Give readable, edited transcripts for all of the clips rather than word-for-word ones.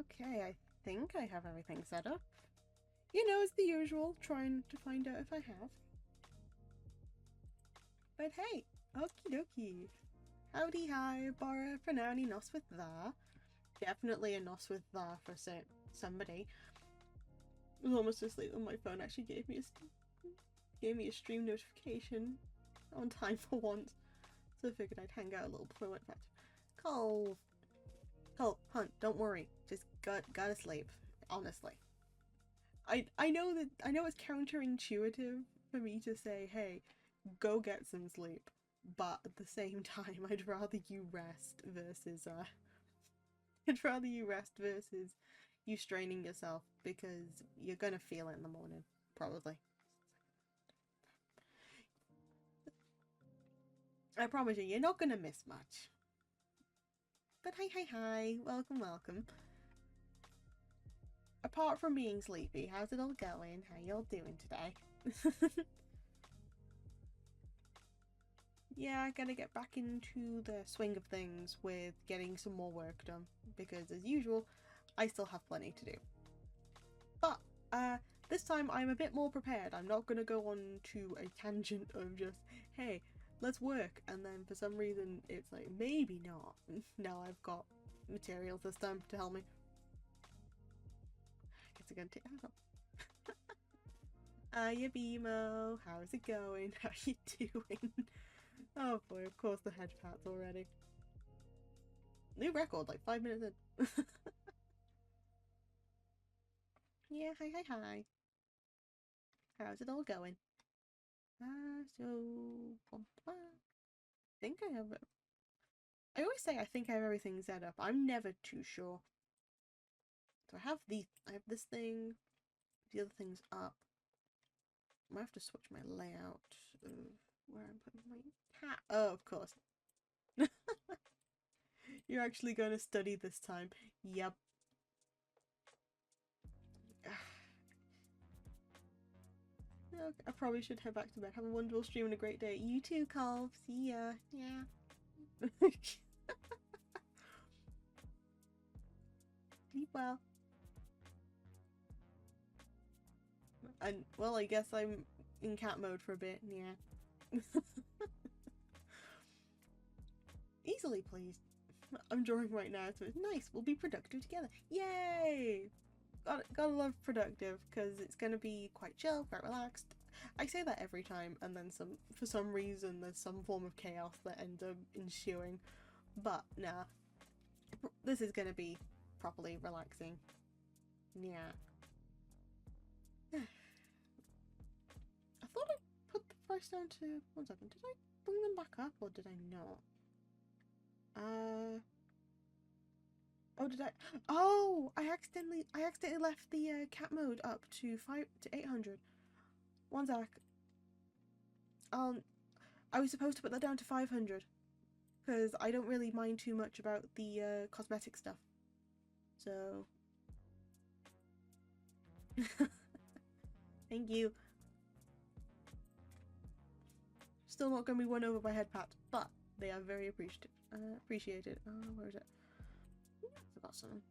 Okay, I think I have everything set up. You know, it's the usual, trying to find out if I have. But hey, okie dokie. Howdy hi, bara pranani nos with tha. Definitely a nos with tha for somebody. I was almost asleep when my phone actually gave me a stream notification on time for once. So I figured I'd hang out a little before I went back. Cole, Hunt, don't worry. Just gotta sleep. Honestly. I know it's counterintuitive for me to say, hey, go get some sleep. But at the same time, I'd rather you rest versus you straining yourself, because you're gonna feel it in the morning, probably. I promise you're not gonna miss much. But hi, welcome. Apart from being sleepy, how's it all going? How y'all doing today? Yeah, I gotta get back into the swing of things with getting some more work done, because as usual, I still have plenty to do. But, this time I'm a bit more prepared. I'm not gonna go on to a tangent of just, hey, let's work, and then for some reason it's like, maybe not. No, I've got materials this time to help me. I guess I'm gonna take that off. Hiya, Bimo. How's it going? How you doing? Oh boy, of course the hedge pats already. New record, like 5 minutes in. Yeah, hi. How's it all going? I think I have it. I always say I think I have everything set up. I'm never too sure. So I have this thing, the other thing's up. I might have to switch my layout of where I'm putting my hat. Oh, of course. You're actually going to study this time. Yep. Okay, I probably should head back to bed. Have a wonderful stream and a great day. You too, Carl. See ya. Yeah. Sleep well. And, well, I guess I'm in cat mode for a bit. Yeah. Easily pleased. I'm drawing right now, so it's nice. We'll be productive together. Yay! Gotta love productive, because it's gonna be quite chill, quite relaxed. I say that every time, and then for some reason there's some form of chaos that ends up ensuing. But nah, this is gonna be properly relaxing. Yeah. I thought I put the price down to 1 second. Did I bring them back up, or did I not? Oh, did I? Oh, I accidentally left the cat mode up to 800. 1 sec. I was supposed to put that down to 500, because I don't really mind too much about the cosmetic stuff. So, thank you. Still not gonna be won over by head pats, but they are very appreciated. Where is it? I forgot something.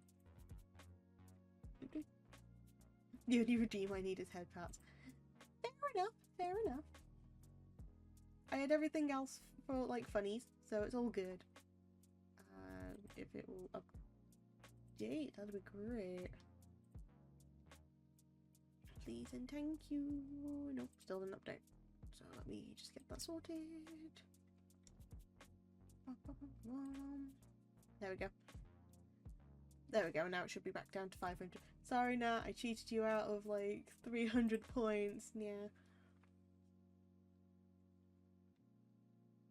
The only redeem I need is head pats. Fair enough. I had everything else for like funnies, so it's all good. If it will update, that'd be great. Please and thank you. Nope, still didn't update. So let me just get that sorted. There we go. There we go, now it should be back down to 500. Sorry, Nat, I cheated you out of like 300 points. Yeah.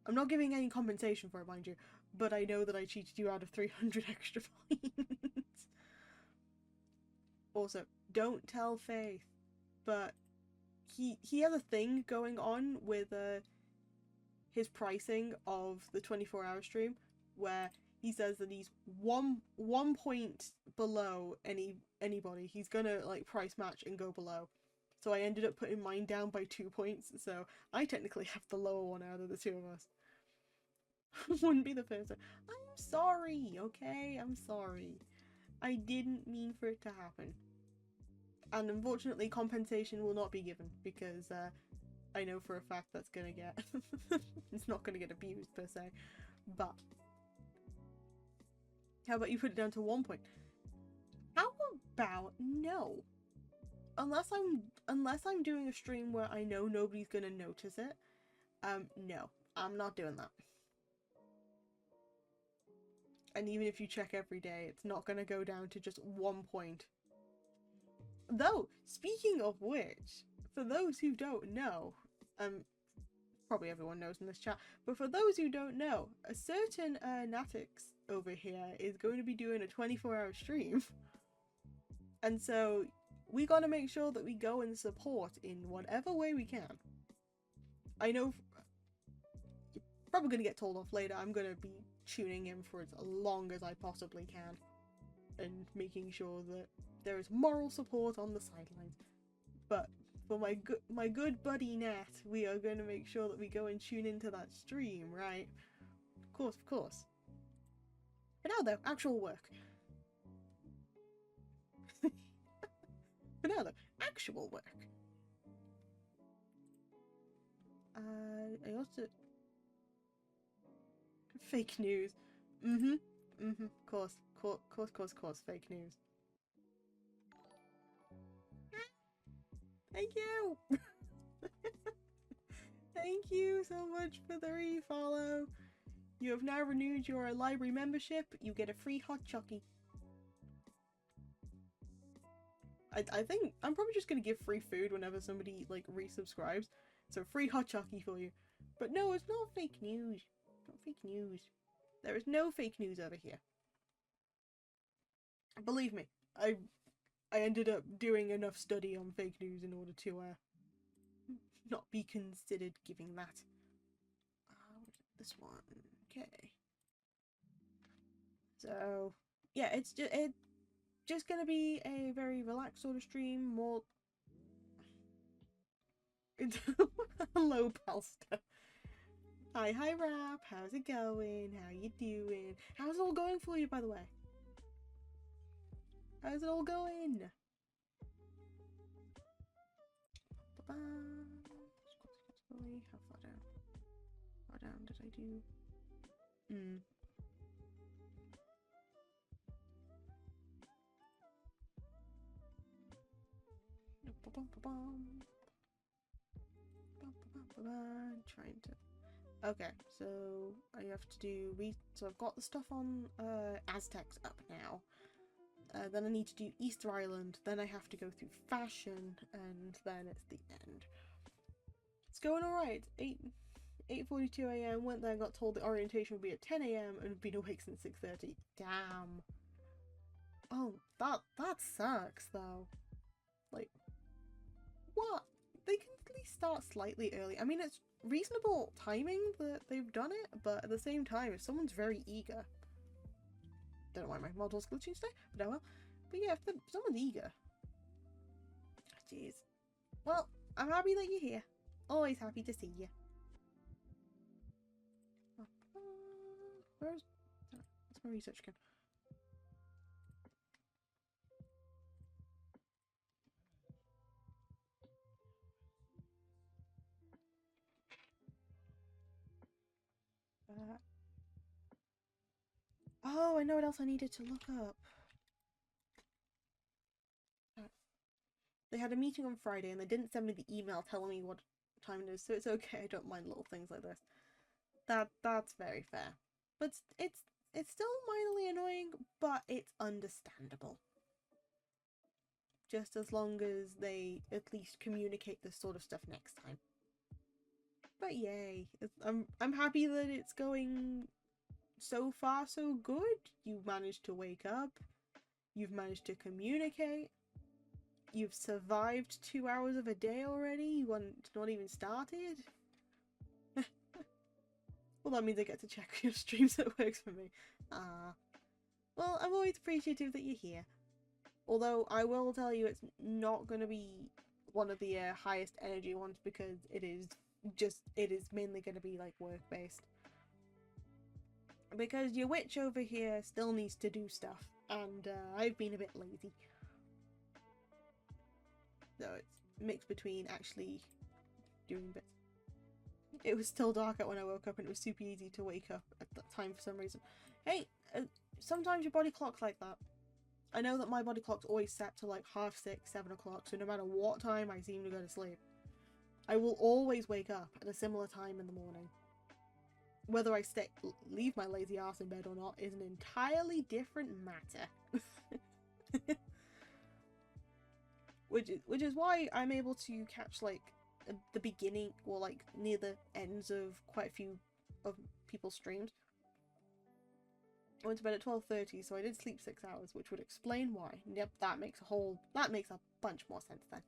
I'm not giving any compensation for it, mind you, but I know that I cheated you out of 300 extra points. Also, don't tell Faith, but he has a thing going on with his pricing of the 24-hour stream, where he says that he's one point below anybody. He's gonna like price match and go below. So I ended up putting mine down by 2 points, so I technically have the lower one out of the two of us. Wouldn't be the first time. I'm sorry, okay? I'm sorry. I didn't mean for it to happen. And unfortunately, compensation will not be given because I know for a fact that's gonna get... it's not gonna get abused per se. But how about you put it down to 1 point? How about no? Unless I'm doing a stream where I know nobody's gonna notice it, no, I'm not doing that. And even if you check every day, it's not gonna go down to just 1 point. Though, speaking of which, for those who don't know, probably everyone knows in this chat, but for those who don't know, a certain Natix over here is going to be doing a 24-hour stream. And so we gotta make sure that we go and support in whatever way we can. I know you're probably gonna get told off later. I'm gonna be tuning in for as long as I possibly can and making sure that there is moral support on the sidelines. But for my good buddy Nat, we are going to make sure that we go and tune into that stream, right? Of course, of course. But now though, actual work. But now though, actual work. I also... Fake news. Course, fake news. Thank you! Thank you so much for the refollow. You have now renewed your library membership. You get a free hot chockey. I think I'm probably just gonna give free food whenever somebody like resubscribes. So free hot chockey for you. But no, it's not fake news. Not fake news. There is no fake news over here. Believe me, I ended up doing enough study on fake news in order to not be considered giving that. This one, okay. So yeah, it's just gonna be a very relaxed sort of stream. More. Hello, Palster. Hi, Rap. How's it going? How you doing? How's it all going for you, by the way? How's it all going? How far down? How down did I do? Trying to... Okay, so I have to do... So I've got the stuff on Aztecs up now. Then I need to do Easter Island, then I have to go through fashion, and then it's the end. It's going alright. 8:42 AM, went there, got told the orientation would be at 10 AM, and been awake since 6:30. Damn. Oh, that sucks, though. Like, what? They can at least start slightly early. I mean, it's reasonable timing that they've done it, but at the same time, if someone's very eager... Don't know why my model's glitching today, but I will. But yeah, if someone's eager. Jeez. Well, I'm happy that you're here. Always happy to see you. Where's my research again? Oh, I know what else I needed to look up. They had a meeting on Friday and they didn't send me the email telling me what time it is, so it's okay. I don't mind little things like this. That's very fair. But it's still minorly annoying, but it's understandable. Just as long as they at least communicate this sort of stuff next time. But yay. I'm happy that it's going so far so good. You've managed to wake up. You've managed to communicate. You've survived 2 hours of a day already. You want not even started. Well, that means I get to check your streams. That works for me. Well, I'm always appreciative that you're here. Although I will tell you, it's not going to be one of the highest energy ones because it is mainly going to be like work based. Because your witch over here still needs to do stuff, and I've been a bit lazy. So it's mixed between actually doing bits. It was still dark out when I woke up, and it was super easy to wake up at that time for some reason. Hey, sometimes your body clock's like that. I know that my body clock's always set to like 6:30, 7 o'clock, so no matter what time I seem to go to sleep, I will always wake up at a similar time in the morning. Whether I leave my lazy ass in bed or not is an entirely different matter. Which is why I'm able to catch like the beginning or like near the ends of quite a few of people's streams. I went to bed at 12:30, so I did sleep 6 hours, which would explain why. Yep, that makes a bunch more sense then.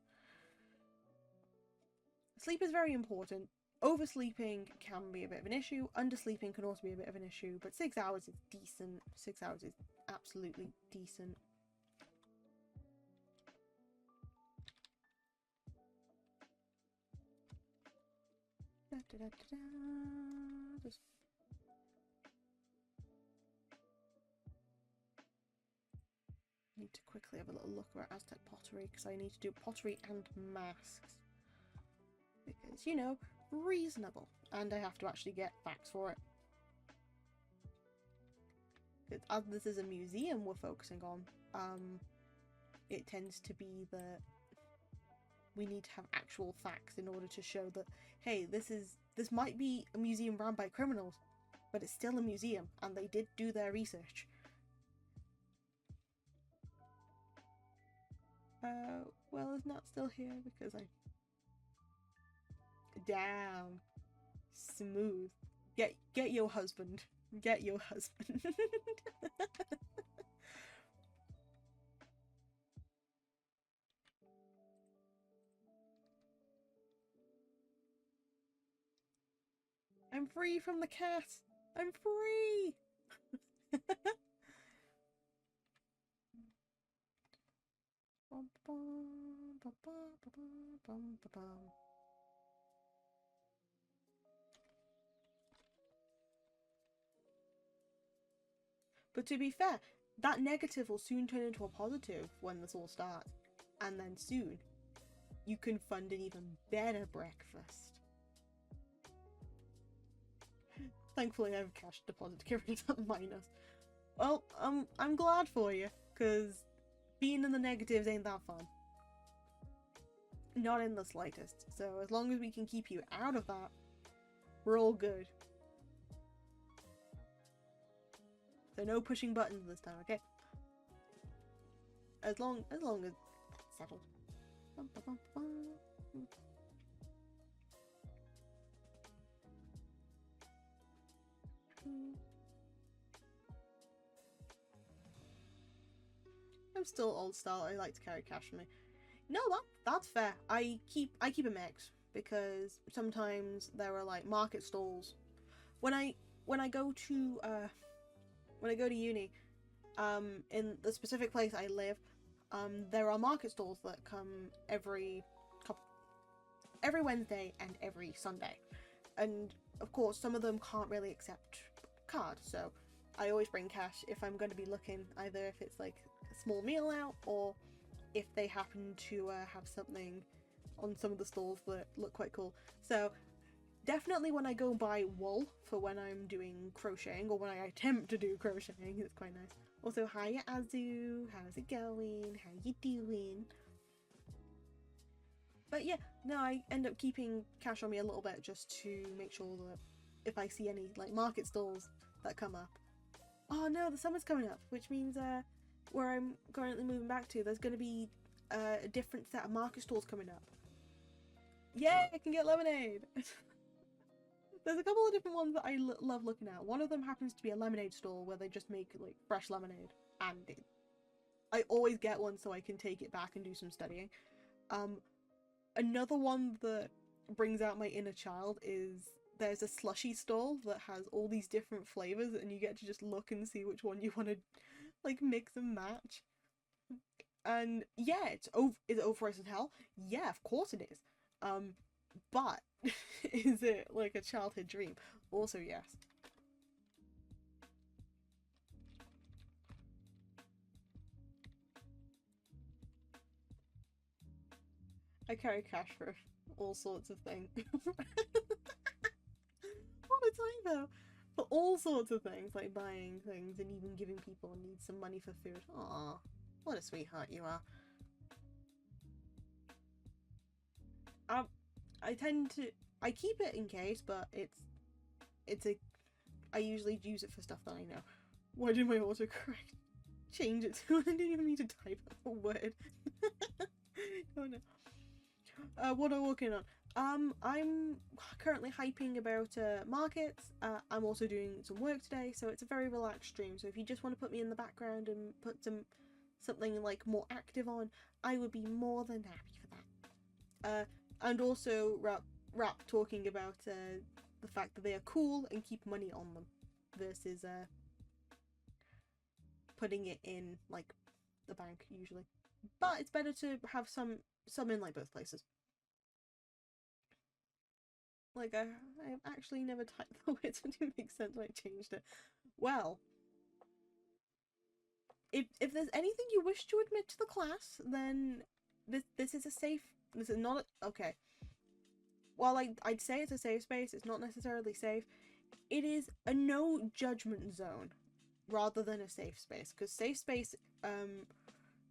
Sleep is very important. Oversleeping can be a bit of an issue. Undersleeping can also be a bit of an issue, but 6 hours is decent. 6 hours is absolutely decent. Just need to quickly have a little look at Aztec pottery, because I need to do pottery and masks. Because, you know, reasonable. And I have to actually get facts for it. Because as this is a museum we're focusing on, it tends to be that we need to have actual facts in order to show that, hey, this might be a museum run by criminals, but it's still a museum, and they did do their research. Well, it's not still here because I... Damn. Smooth. Get your husband. Get your husband. I'm free from the cat. I'm free. But to be fair, that negative will soon turn into a positive when this all starts. And then soon, you can fund an even better breakfast. Thankfully, I have cash deposit to get rid of that minus. Well, I'm glad for you, because being in the negatives ain't that fun. Not in the slightest. So as long as we can keep you out of that, we're all good. So no pushing buttons this time, okay? As long as it's settled. I'm still old style. I like to carry cash with me. No, that's fair. I keep a mix because sometimes there are like market stalls. When I go to uni, in the specific place I live, there are market stalls that come every Wednesday and every Sunday, and of course some of them can't really accept card, so I always bring cash if I'm going to be looking, either if it's like a small meal out or if they happen to have something on some of the stalls that look quite cool. So definitely when I go buy wool for when I'm doing crocheting, or when I attempt to do crocheting, it's quite nice. Also, hiya Azu, how's it going? How you doing? But yeah, no, I end up keeping cash on me a little bit just to make sure that if I see any like market stalls that come up. Oh no, the summer's coming up, which means where I'm currently moving back to, there's going to be a different set of market stalls coming up. Yay, I can get lemonade! There's a couple of different ones that I love looking at. One of them happens to be a lemonade stall where they just make like fresh lemonade, and I always get one so I can take it back and do some studying. Another one that brings out my inner child is there's a slushy stall that has all these different flavors, and you get to just look and see which one you want to like mix and match. And yeah, is it overpriced as hell? Yeah, of course it is. But is it like a childhood dream? Also yes. I carry cash for all sorts of things. What a typo! For all sorts of things, like buying things and even giving people who need some money for food. Aw, what a sweetheart you are. I tend to... I keep it in case, but I usually use it for stuff that I know. Why did my autocorrect change it to... I didn't even mean to type a word. Oh no. What am I working on? I'm currently hyping about markets. I'm also doing some work today, so it's a very relaxed stream. So if you just want to put me in the background and put something like more active on, I would be more than happy for that. And also rap talking about the fact that they are cool and keep money on them, versus putting it in like the bank usually. But it's better to have some in like both places. Like I've actually never typed the words, so it didn't make sense when I changed it. Well, if there's anything you wish to admit to the class, then this is a safe. This is not a, okay. While I'd say it's a safe space, it's not necessarily safe. It is a no judgment zone rather than a safe space, because safe space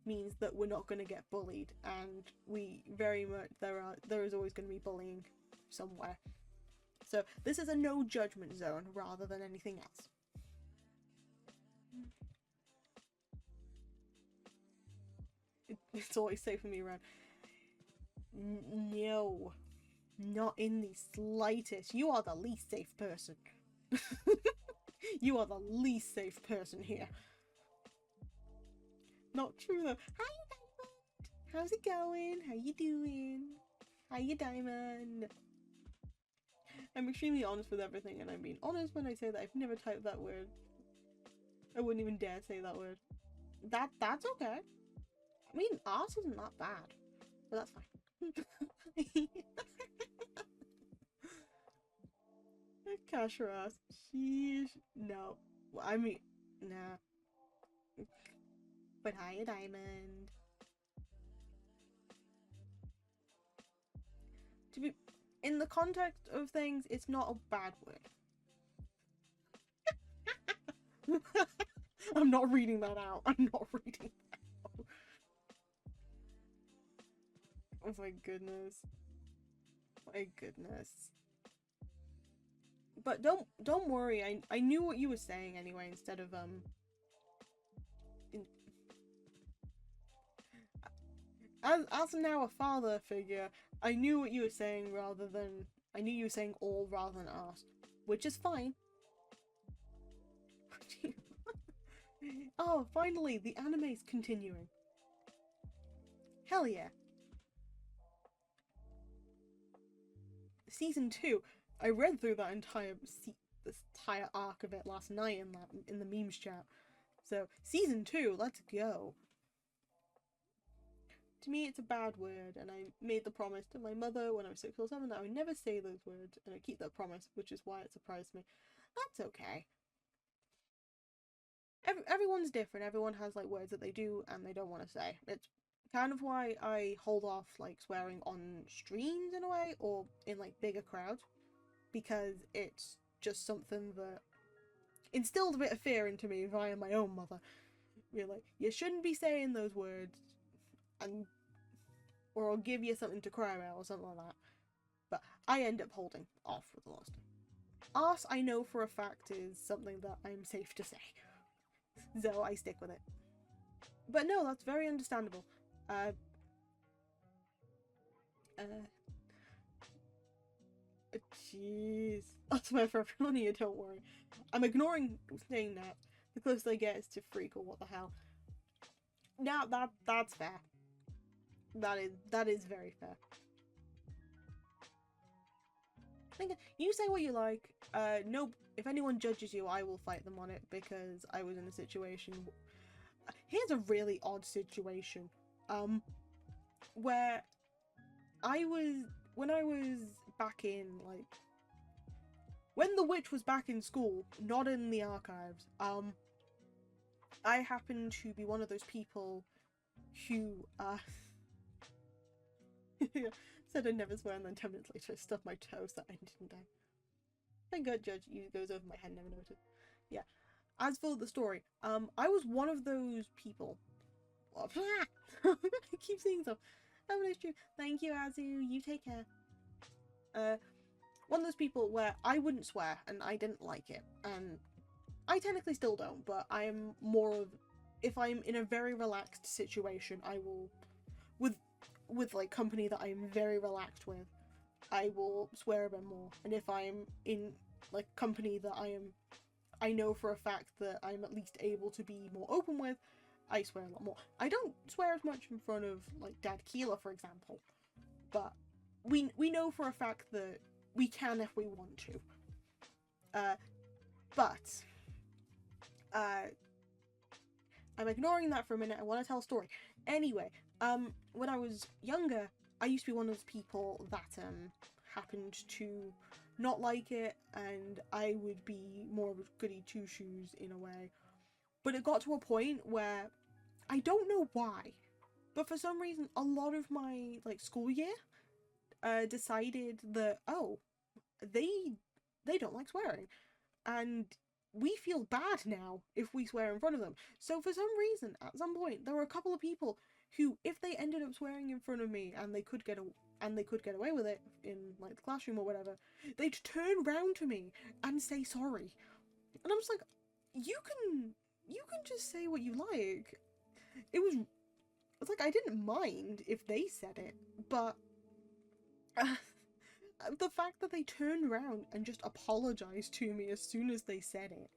means that we're not going to get bullied, and we very much there is always going to be bullying somewhere. So this is a no judgment zone rather than anything else. It's always safe for me around. No, not in the slightest. You are the least safe person. You are the least safe person here. Not true though. Hi, Diamond. How's it going? How you doing? Hiya, Diamond. I'm extremely honest with everything, and I'm being honest when I say that I've never typed that word. I wouldn't even dare say that word. That's okay. I mean, ours isn't that bad, but that's fine. Kasharas. Sheesh. No. Well, I mean, nah. But hiya, Diamond. To be in the context of things, it's not a bad word. I'm not reading that out. I'm not reading that out. Oh my goodness. My goodness. But don't worry. I knew what you were saying anyway. Instead of as now a father figure, I knew what you were saying rather than I knew you were saying all rather than asked, which is fine. Oh, finally, the anime's continuing. Hell yeah. Season 2. I read through that entire arc of it last night in the memes chat. So, Season 2, let's go. To me, it's a bad word, and I made the promise to my mother when I was 6 or 7 that I would never say those words, and I keep that promise, which is why it surprised me. That's okay. Everyone's different. Everyone has like words that they do and they don't want to say. It's kind of why I hold off like swearing on streams in a way, or in like bigger crowds, because it's just something that instilled a bit of fear into me via my own mother. You're like, you shouldn't be saying those words, and or I'll give you something to cry about or something like that. But I end up holding off for the last time. Arse, I know for a fact, is something that I'm safe to say, so I stick with it. But no, that's very understandable. Jeez. I'll swear for everyone here, don't worry. I'm ignoring saying that. The closer they get is to freak or what the hell. Now that's fair. That is very fair. Think you say what you like. No, if anyone judges you, I will fight them on it, because I was in a situation. Here's a really odd situation. Where when I was back in like when the witch was back in school, not in the archives. I happened to be one of those people who Said I'd never swear, and then 10 minutes later I stubbed my toe so I didn't die. Thank God Judge goes over my head, never noticed. Yeah. As for the story, I was one of those people. I keep saying stuff. Have a nice stream. Thank you, Azu. You take care. One of those people where I wouldn't swear and I didn't like it, and I technically still don't, but I am more of, if I'm in a very relaxed situation, I will, with like company that I'm very relaxed with, I will swear a bit more. And if I'm in like company that I know for a fact that I'm at least able to be more open with, I swear a lot more. I don't swear as much in front of like Dad Keela, for example, but we know for a fact that we can if we want to. But I'm ignoring that for a minute. I want to tell a story. Anyway, when I was younger, I used to be one of those people that happened to not like it, and I would be more of a goody two-shoes in a way. But it got to a point where I don't know why, but for some reason a lot of my like school year decided that, oh, they don't like swearing, and we feel bad now if we swear in front of them. So for some reason, at some point, there were a couple of people who, if they ended up swearing in front of me and they could get away with it in like the classroom or whatever, they'd turn round to me and say sorry. And I'm just like, you can just say what you like. It's like I didn't mind if they said it, but the fact that they turned around and just apologized to me as soon as they said it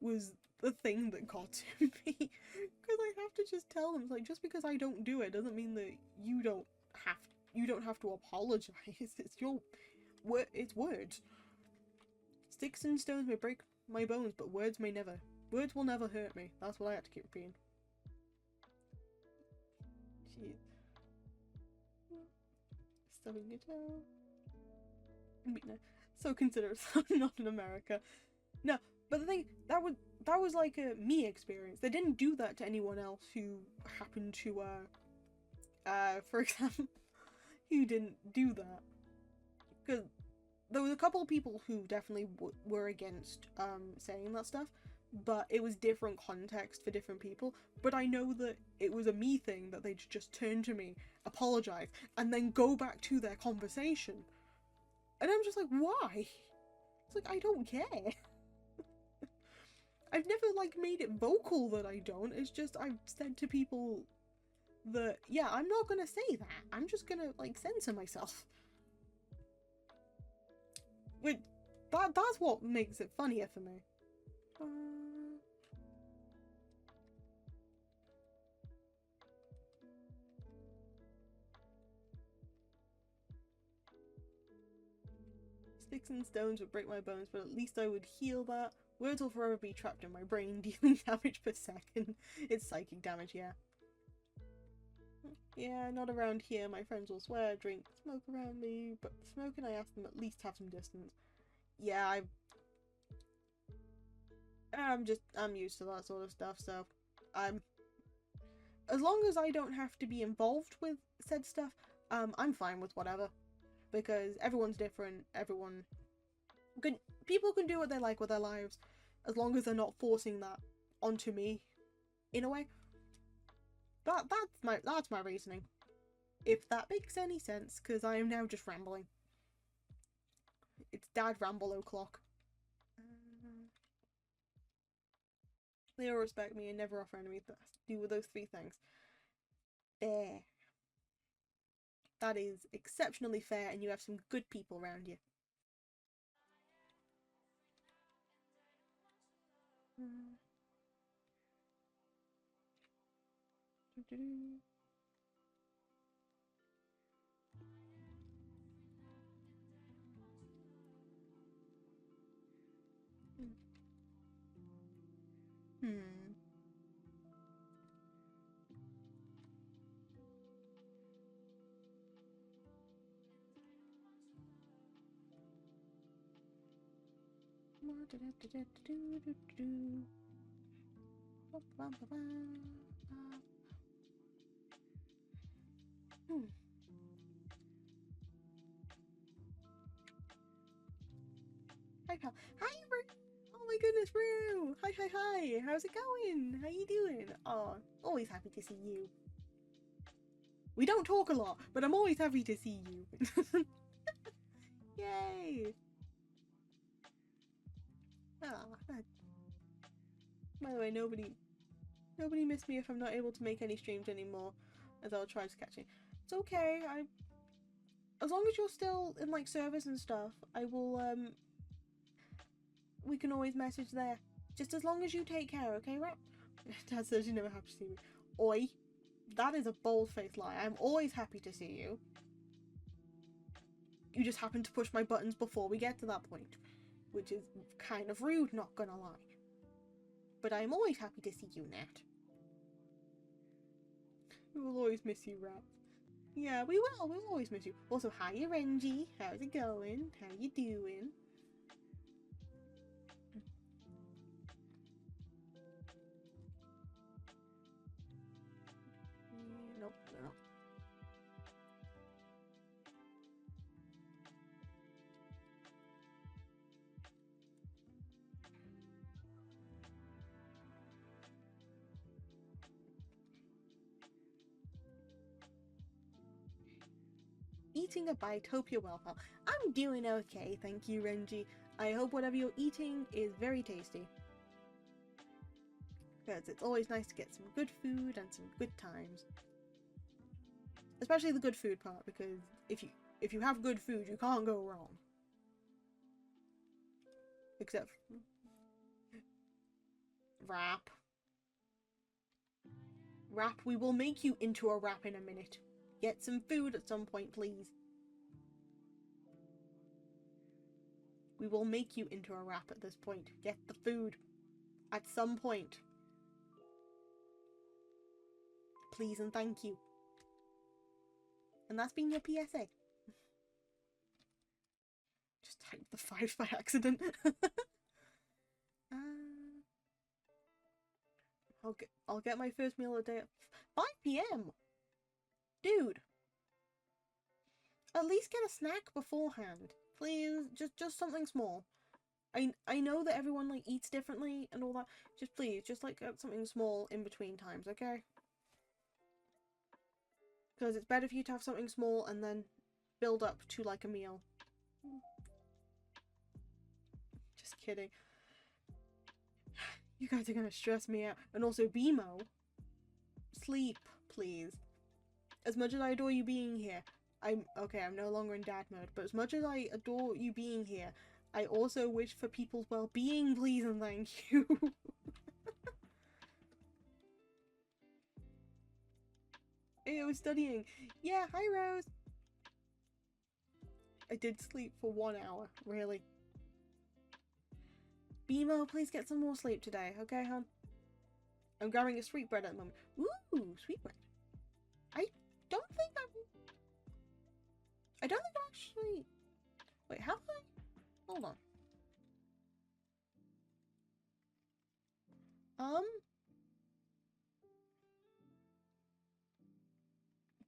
was the thing that got to me. Because I have to just tell them, like, just because I don't do it doesn't mean that you don't have to apologize. It's words. Sticks and stones may break my bones, but words will never hurt me. That's what I had to keep repeating. Jeez. Stubbing your toe. So considerate. Not in America. No, but the thing, that was like a me experience. They didn't do that to anyone else who happened to for example, who didn't do that. Because there was a couple of people who definitely were against saying that stuff, but it was different context for different people. But I know that it was a me thing, that they'd just turn to me, apologize, and then go back to their conversation. And I'm just like, why? It's like, I don't care. I've never, like, made it vocal that I don't. It's just I've said to people that, yeah, I'm not gonna say that. I'm just gonna, like, censor myself. That's what makes it funnier for me. Sticks and stones would break my bones, but at least I would heal that. Words will forever be trapped in my brain, dealing damage per second. It's psychic damage, yeah. Yeah, not around here. My friends will swear, drink, smoke around me, but smoking, I ask them at least have some distance. Yeah, I'm used to that sort of stuff, so as long as I don't have to be involved with said stuff, I'm fine with whatever. Because everyone's different, people can do what they like with their lives, as long as they're not forcing that onto me, in a way. That's my reasoning. If that makes any sense, because I am now just rambling. It's Dad Ramble o'clock. They all respect me and never offer anything that has to do with those 3 things. There. That is exceptionally fair, and you have some good people around you. hi, pal. Hi, Rue. Oh my goodness, Rue. Hi, hi, hi. How's it going? How you doing? Oh, always happy to see you. We don't talk a lot, but I'm always happy to see you. Yay. Ah, by the way, nobody miss me if I'm not able to make any streams anymore, as I'll try to catch it. It's okay. As long as you're still in like service and stuff, I will we can always message there. Just as long as you take care, okay, right? Dad says you never have to see me. Oi, that is a bold-faced lie. I'm always happy to see you. You just happen to push my buttons before we get to that point, which is kind of rude, not gonna lie. But I'm always happy to see you, Nat. We will always miss you, Rap. Yeah, we will. We'll always miss you. Also, hiya, Renji. How's it going? How you doing? Nope, no. Eating a bite, hope you're well, pal. I'm doing okay, thank you, Renji. I hope whatever you're eating is very tasty. Because it's always nice to get some good food and some good times. Especially the good food part, because if you have good food, you can't go wrong. Except Rap. Rap, we will make you into a rap in a minute. Get some food at some point, please. We will make you into a rap at this point. Get the food. At some point. Please and thank you. And that's been your PSA. Just typed the 5 by accident. I'll get my first meal of the day at 5 p.m. Dude. At least get a snack beforehand. Please, just something small. I know that everyone like eats differently and all that. Just please, just like get something small in between times, okay? Because it's better for you to have something small and then build up to like a meal. Just kidding. You guys are gonna stress me out. And also, BMO, sleep, please. As much as I adore you being here, I'm no longer in dad mode, but as much as I adore you being here, I also wish for people's well-being, please and thank you. Hey, I was studying. Yeah, hi Rose. I did sleep for 1 hour, really. BMO, please get some more sleep today, okay, hon? I'm grabbing a sweetbread at the moment. Ooh, sweetbread. I don't think I'm actually... Wait, have I? Hold on.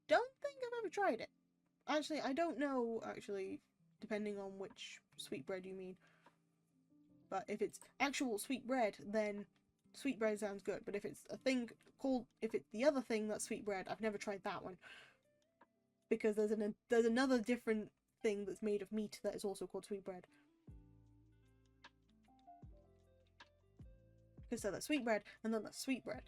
Don't think I've ever tried it. Actually, I don't know, actually, depending on which sweetbread you mean. But if it's actual sweetbread, then sweetbread sounds good. But if it's a thing called... If it's the other thing that's sweetbread, I've never tried that one. Because there's another different thing that's made of meat that is also called sweetbread. Because so that's sweetbread, and then that's sweetbread.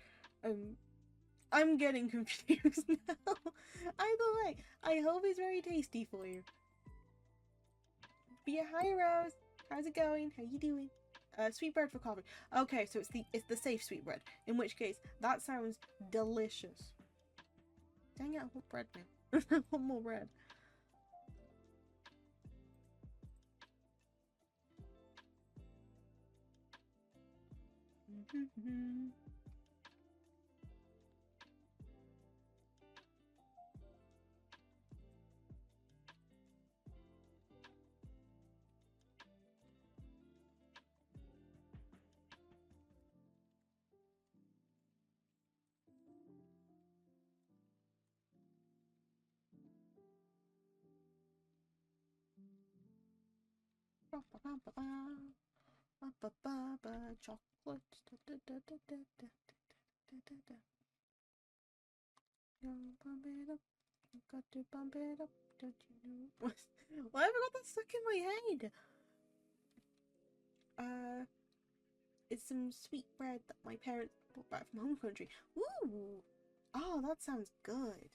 I'm getting confused now. Either way, I hope it's very tasty for you. But yeah, hi Rose. How's it going? How you doing? Sweetbread for coffee. Okay, so it's the safe sweetbread. In which case, that sounds delicious. Dang it, I want bread now. I want more bread. Chocolate. Pump it up. Got to pump it up. Don't you know? Why have I got that stuck in my head? It's some sweet bread that my parents brought back from home country. Ooh! Oh, that sounds good.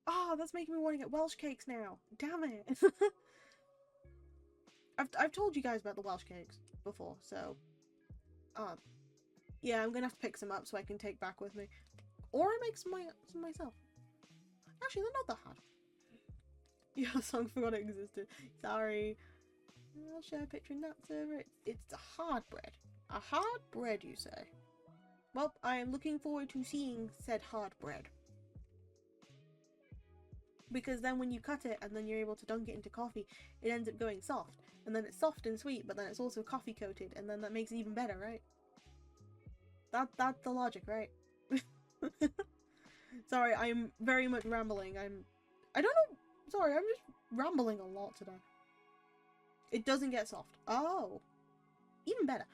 Oh, that's making me want to get Welsh cakes now. Damn it. I've told you guys about the Welsh cakes before, so yeah, I'm gonna have to pick some up so I can take back with me. Or I make some myself. Actually, they're not that hard. Yeah, the song forgot it existed. Sorry. I'll share a picture in that server. It's a hard bread. A hard bread, you say? Well, I am looking forward to seeing said hard bread. Because then when you cut it and then you're able to dunk it into coffee, it ends up going soft. And then it's soft and sweet, but then it's also coffee coated, and then that makes it even better, right? That's the logic, right? Sorry, I'm very much rambling. I don't know. Sorry, I'm just rambling a lot today. It doesn't get soft. Oh. Even better.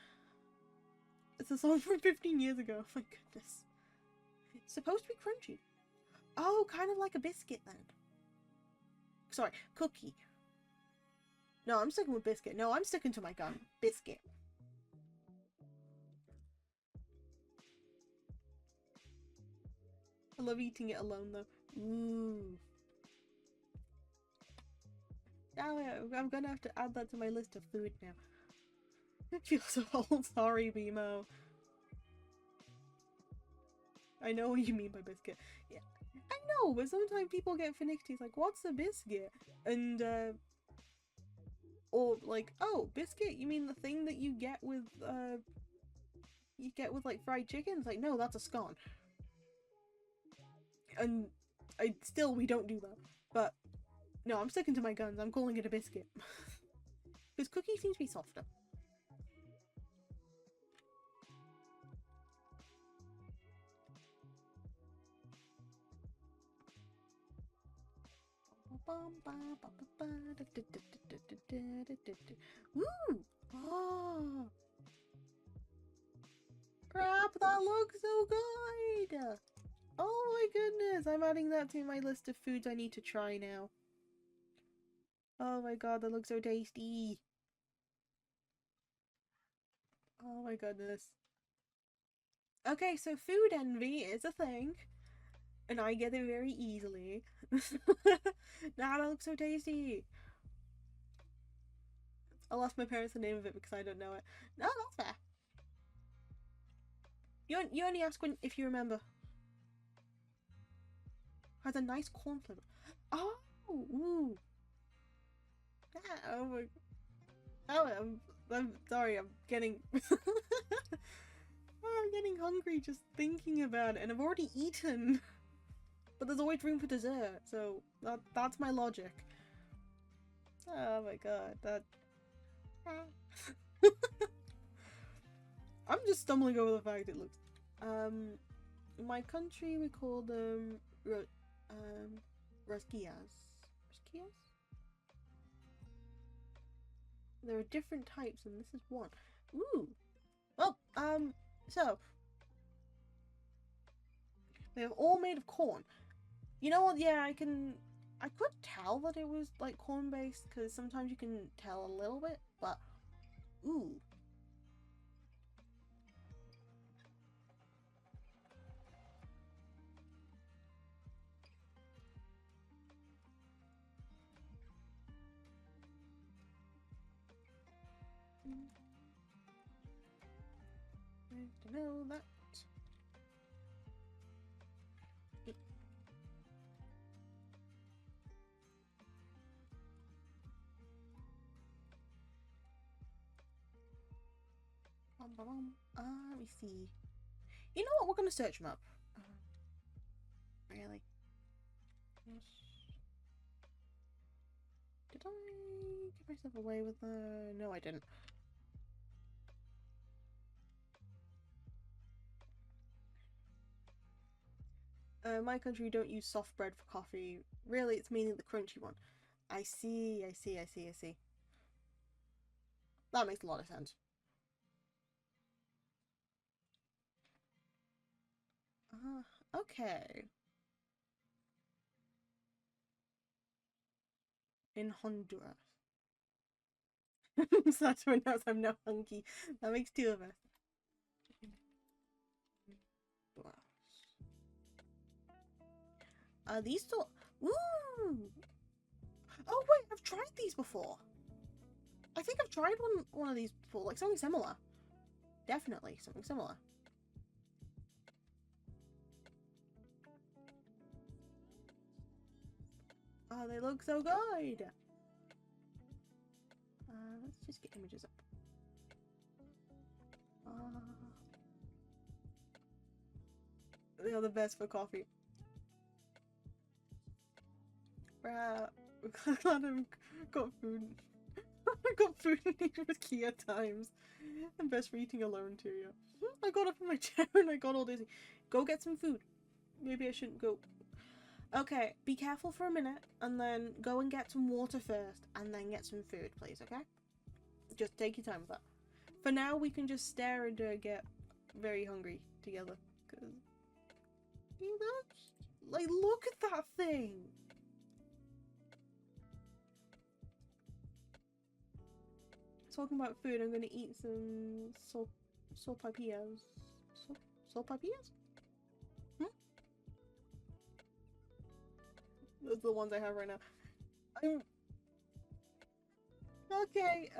It's a song from 15 years ago. Oh my goodness. It's supposed to be crunchy. Oh, kind of like a biscuit then. Sorry, cookie. No, I'm sticking with biscuit. No, I'm sticking to my gun. Biscuit. I love eating it alone though. Ooh. Now I'm gonna have to add that to my list of food now. I feel so old. Sorry, BMO. I know what you mean by biscuit. Yeah, I know, but sometimes people get finicky. It's like, what's a biscuit? And or like, oh, biscuit? You mean the thing that you get with like fried chicken? It's like, no, that's a scone. And we don't do that. But no, I'm sticking to my guns. I'm calling it a biscuit. Because cookie seems to be softer. Woo! Oh! Crap, that looks so good! Oh my goodness, I'm adding that to my list of foods I need to try now. Oh my god, that looks so tasty. Oh my goodness. Okay, so food envy is a thing. And I get it very easily. Nah, that looks so tasty. I'll ask my parents the name of it because I don't know it. No, that's fair. You only ask if you remember. Has a nice corn flavor. Oh, ooh. Oh my. Oh, I'm sorry. I'm getting. I'm getting hungry just thinking about it, and I've already eaten. But there's always room for dessert, so that's my logic. Oh my god, that. I'm just stumbling over the fact it looks. In my country we call them rosquillas. Rosquillas? There are different types, and this is one. Ooh. Well, so they're all made of corn. You know what? Yeah, I could tell that it was like corn based because sometimes you can tell a little bit, but ooh. Nice to know that. Let me see. You know what? We're gonna search them up. Really? Yes. Did I give myself away with the? No, I didn't. My country, we don't use soft bread for coffee. Really, it's mainly the crunchy one. I see, I see, I see, I see. That makes a lot of sense. Okay. In Honduras. So that's when I'm now hunky. That makes two of us. These still. Ooh! Oh wait, I've tried these before. I think I've tried one of these before, like something similar. Definitely something similar. Oh, they look so good. Let's just get images up. They are the best for coffee. Bruh, I'm glad I've got food. I got food with Kia times. And best for eating alone too, yeah. I got up from my chair and I got all dizzy. Go get some food. Maybe I shouldn't go. Okay, be careful for a minute and then go and get some water first and then get some food, please, okay? Just take your time with that. For now, we can just stare and get very hungry together. Cause look at that thing! Talking about food, I'm gonna eat some sopapillas. Sopapillas? Those are the ones I have right now. Okay.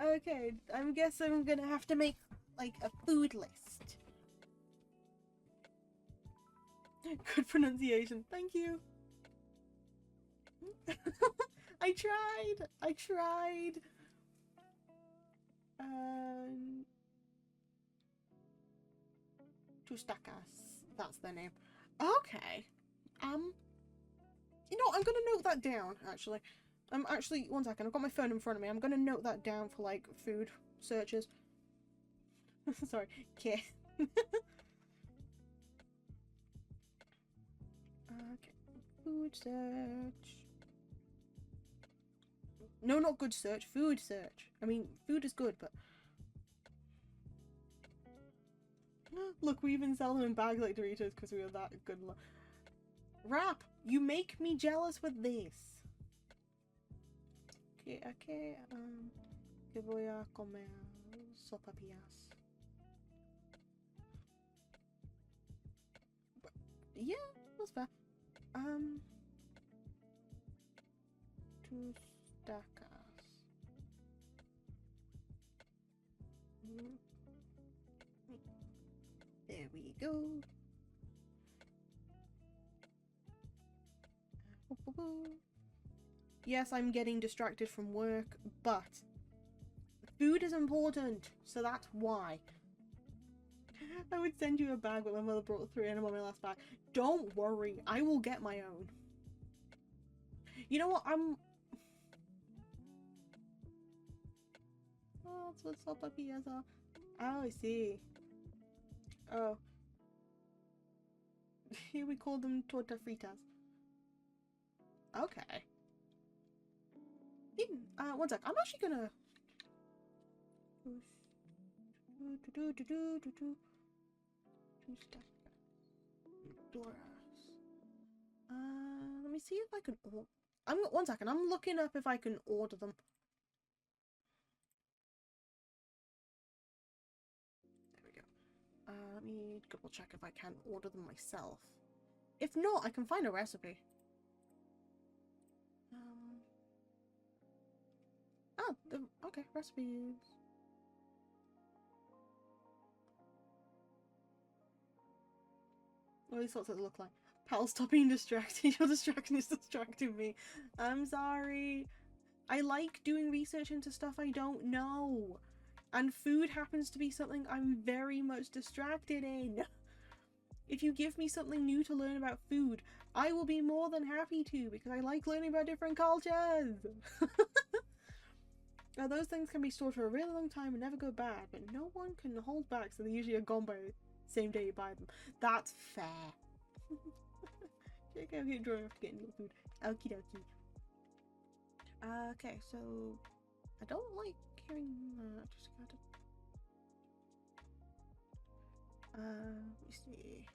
I guess I'm gonna have to make, like, a food list. Good pronunciation. Thank you. I tried. Tustacas. That's their name. Okay. You know what? I'm gonna note that down, actually. Actually, one second. I've got my phone in front of me. I'm gonna note that down for, like, food searches. Sorry. Okay. Okay. Food search. No, not good search. Food search. I mean, food is good, but... Look, we even sell them in bags like Doritos because we are that good. Rap, you make me jealous with this. Okay, que voy a comer sopapillas. Yeah, that's fair. Tustacas. There we go. Yes, I'm getting distracted from work, but food is important, so that's why. I would send you a bag, but my mother brought 3 and I'm on my last bag. Don't worry, I will get my own. You know what, Oh, that's what sopapillas are. Oh, I see. Oh. Here we call them torta fritas. Okay. One sec. I'm actually gonna... Let me see if I can... One second. I'm looking up if I can order them. There we go. Let me double check if I can order them myself. If not, I can find a recipe. Oh, okay, recipes. What these sorts of look like. Pal, stop being distracted. Your distraction is distracting me. I'm sorry. I like doing research into stuff I don't know. And food happens to be something I'm very much distracted in. If you give me something new to learn about food, I will be more than happy to, because I like learning about different cultures. Now, those things can be stored for a really long time and never go bad, but no one can hold back, so they usually are gone by the same day you buy them. That's fair. Okay, I'm drawing off to get your food. Okie dokie. Okay, so I don't like hearing that. Just gotta. Let me see.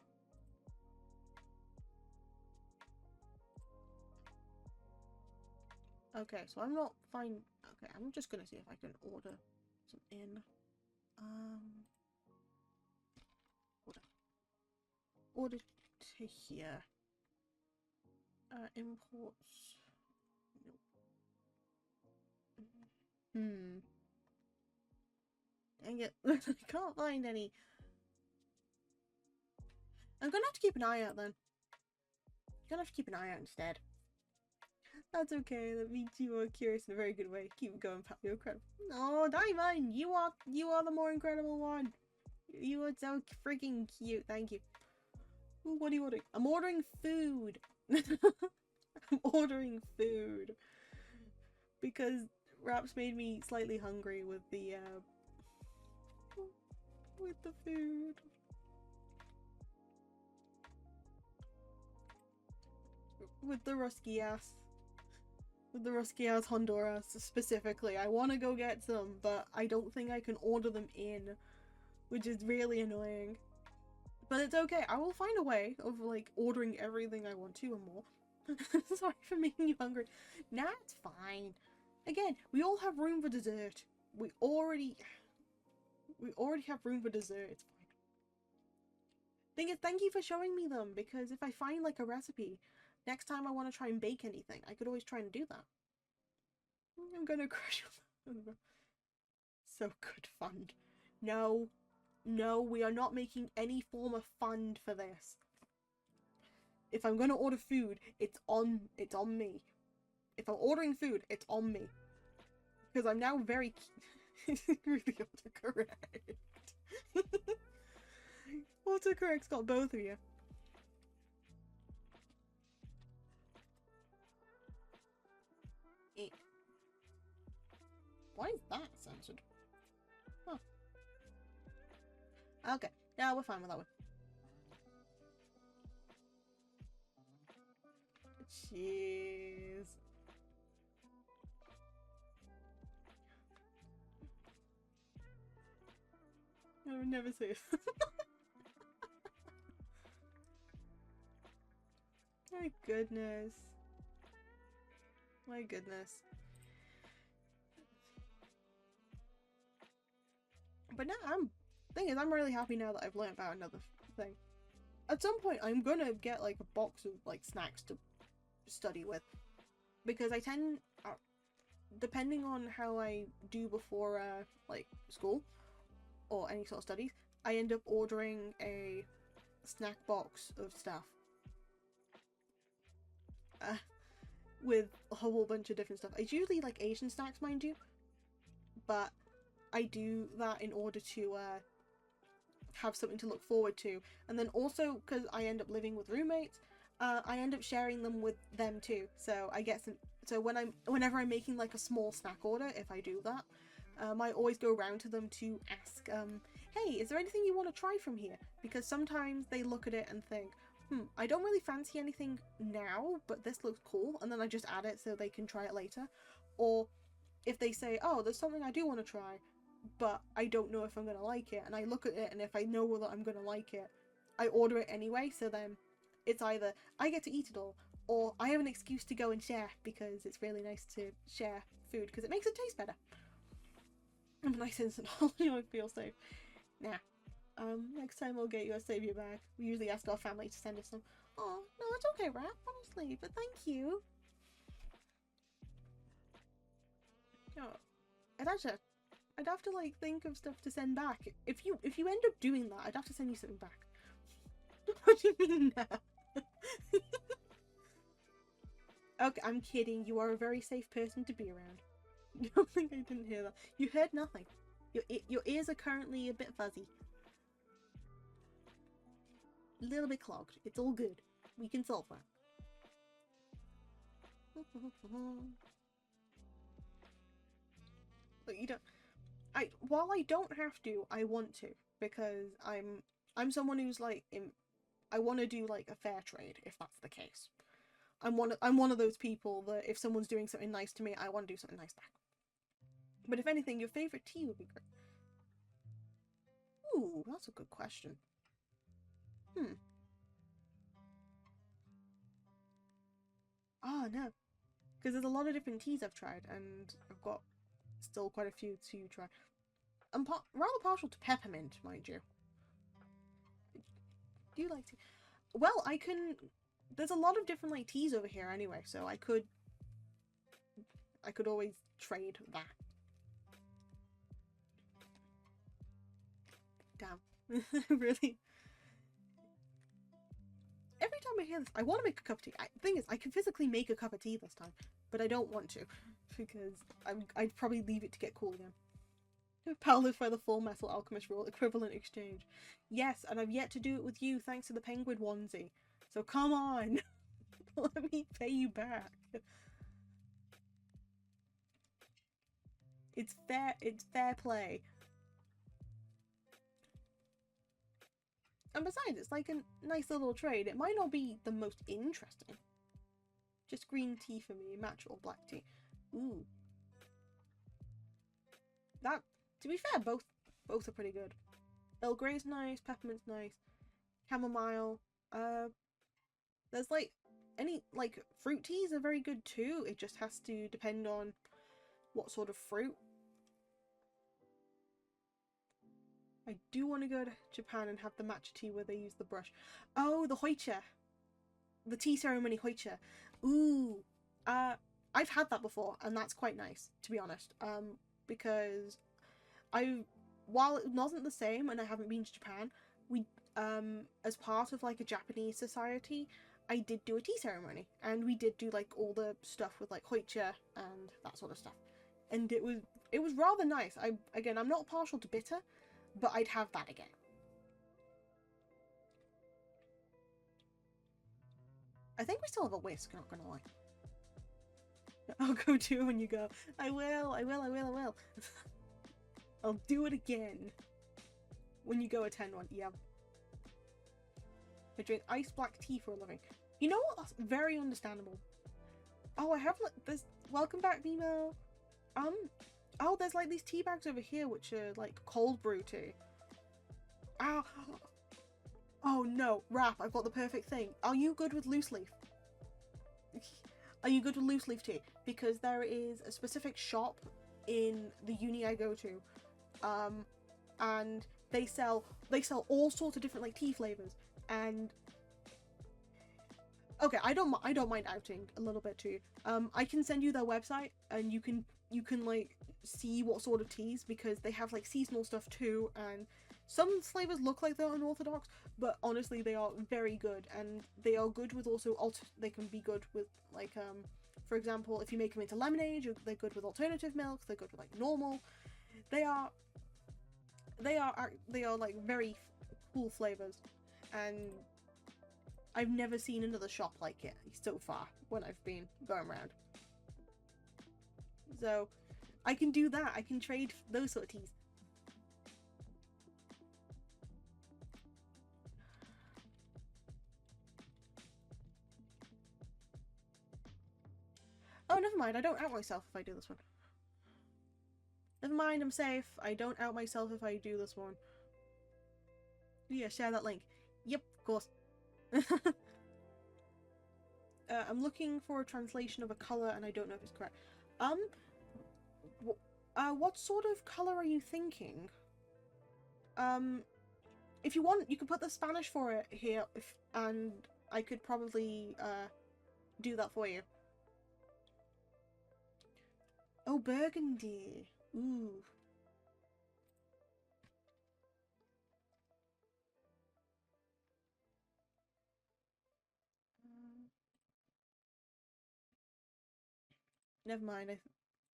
Okay, so I'm not fine. Okay, I'm just gonna see if I can order some in. Order to here. Imports. Nope. Dang it. I can't find any. I'm gonna have to keep an eye out then. Gonna have to keep an eye out instead. That's okay. That means you are curious in a very good way. Keep going, pal. You're incredible. No, Diamond, you are the more incredible one. You are so freaking cute. Thank you. Ooh, what are you ordering? I'm ordering food. I'm ordering food because Raps made me slightly hungry with the food. With the rusky ass. With the rusky ass Honduras specifically. I want to go get some, but I don't think I can order them in, which is really annoying. But it's okay. I will find a way of like ordering everything I want to and more. Sorry for making you hungry. Nah, it's fine. Again, we all have room for dessert. We already have room for dessert. It's fine. Thing is, thank you for showing me them, because if I find like a recipe, next time I want to try and bake anything, I could always try and do that. I'm gonna crush you. So good fund. No, we are not making any form of fund for this. If I'm gonna order food, it's on me. If I'm ordering food, it's on me. Because I'm now very really autocorrect. Autocorrect's got both of you. Why is that censored? Huh. Okay, now we're fine with that one. Jeez. I would never say it. My goodness. My goodness. But now thing is, I'm really happy now that I've learned about another thing. At some point, I'm gonna get like a box of like snacks to study with, because I tend, depending on how I do before like school or any sort of studies, I end up ordering a snack box of stuff with a whole bunch of different stuff. It's usually like Asian snacks, mind you, but I do that in order to have something to look forward to. And then also, because I end up living with roommates, I end up sharing them with them too. So I get some. So whenever I'm making like a small snack order, if I do that, I always go around to them to ask, hey, is there anything you want to try from here? Because sometimes they look at it and think, I don't really fancy anything now, but this looks cool, and then I just add it so they can try it later. Or if they say, oh, there's something I do want to try, but I don't know if I'm gonna like it, and I look at it, and if I know that I'm gonna like it, I order it anyway, so then it's either I get to eat it all, or I have an excuse to go and share, because it's really nice to share food, because it makes it taste better. I'm a nice instant holiday, I feel safe. Nah. Next time we'll get you a savior bag. We usually ask our family to send us some. Oh, no, it's okay, Rap, honestly, but thank you. Oh, I'd have to like think of stuff to send back. If you end up doing that, I'd have to send you something back. What do you mean that? Okay, I'm kidding. You are a very safe person to be around. I don't think I didn't hear that. You heard nothing. Your ears are currently a bit fuzzy. A little bit clogged. It's all good. We can solve that. But you don't. While I don't have to, I want to, because I'm someone who's like I want to do like a fair trade if that's the case. I'm one of those people that if someone's doing something nice to me, I want to do something nice back. But if anything, your favorite tea would be great. Ooh, that's a good question. Oh no, because there's a lot of different teas I've tried, and I've got still quite a few to try. I'm rather partial to peppermint, mind you. Do you like tea? Well, I can. There's a lot of different like teas over here anyway, so I could always trade that. Damn, really. Every time I hear this, I want to make a cup of tea. The thing is, I can physically make a cup of tea this time, but I don't want to because I'd probably leave it to get cool again. Powered by the Full Metal Alchemist rule equivalent exchange. Yes, and I've yet to do it with you thanks to the penguin onesie. So come on, let me pay you back. It's fair. It's fair play. And besides, it's like a nice little trade. It might not be the most interesting. Just green tea for me, match or black tea. Ooh. That, to be fair, both are pretty good. Earl Grey's nice, peppermint's nice, chamomile. There's like any like fruit teas are very good too. It just has to depend on what sort of fruit. I do want to go to Japan and have the matcha tea where they use the brush. Oh, the hoicha. The tea ceremony hoicha. Ooh. I've had that before and that's quite nice, to be honest. Because while it wasn't the same and I haven't been to Japan, we as part of like a Japanese society, I did do a tea ceremony and we did do like all the stuff with like hoicha and that sort of stuff. And it was rather nice. I'm not partial to bitter, but I'd have that again. I think we still have a whisk, not gonna lie. I'll go too when you go. I will. I'll do it again. When you go attend one, yeah. I drink iced black tea for a living. You know what? That's very understandable. Oh, I have like this. Welcome back, Nemo. Oh, there's like these tea bags over here which are like cold brew tea. Ah. Oh no, Rap, I've got the perfect thing. Are you good with loose leaf? Are you good with loose leaf tea? Because there is a specific shop in the uni I go to, and they sell all sorts of different like tea flavors. And okay, I don't mind outing a little bit too. I can send you their website, and you can like see what sort of teas, because they have like seasonal stuff too, and some flavors look like they're unorthodox, but honestly they are very good, and they are good with also they can be good with like for example, if you make them into lemonade, they're good with alternative milk, they're good with like normal. They are like very cool flavors, and I've never seen another shop like it so far when I've been going around. So I can do that. I can trade those sort of teas. Oh, never mind. I don't out myself if I do this one. Never mind, I'm safe. I don't out myself if I do this one. Yeah, share that link. Yep, of course. I'm looking for a translation of a colour and I don't know if it's correct. What sort of colour are you thinking? If you want, you can put the Spanish for it here, and I could probably do that for you. Oh, burgundy. Ooh. Never mind.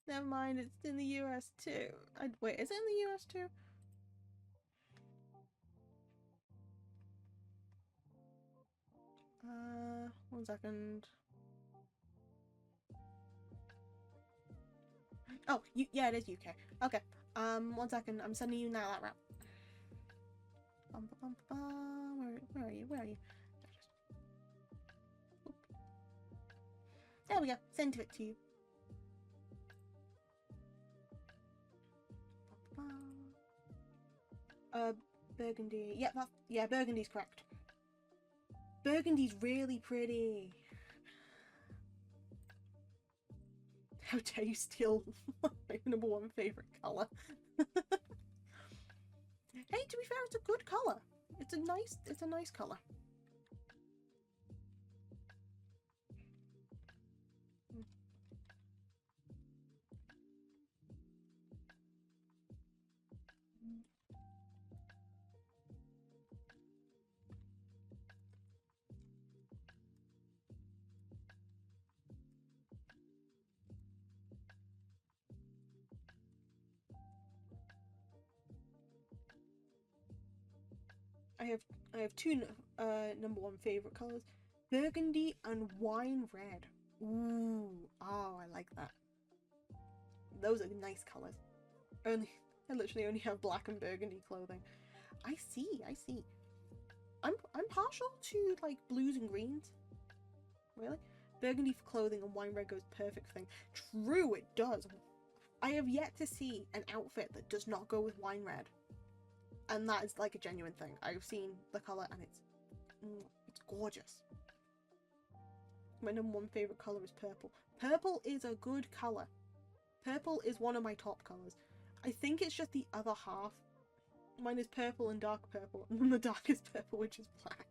Never mind. It's in the US too. Wait. Is it in the US too? One second. Oh, yeah, it is UK. Okay. One second. I'm sending you now that rap. Where are you? Where are you? There we go. Send it to you. Burgundy. Yeah, yeah, burgundy's correct. Burgundy's really pretty. How dare you steal my number one favorite color? Hey, to be fair, it's a good color. It's a nice color. I have two number one favorite colors: burgundy and wine red. Ooh, oh, I like that. Those are nice colors. I literally only have black and burgundy clothing. I see. I'm partial to like blues and greens. Really, burgundy for clothing and wine red goes perfect for things. True, it does. I have yet to see an outfit that does not go with wine red. And that is like a genuine thing. I've seen the colour and it's gorgeous. My number one favourite colour is purple. Purple is a good colour. Purple is one of my top colours. I think it's just the other half. Mine is purple and dark purple, and then the darkest purple, which is black.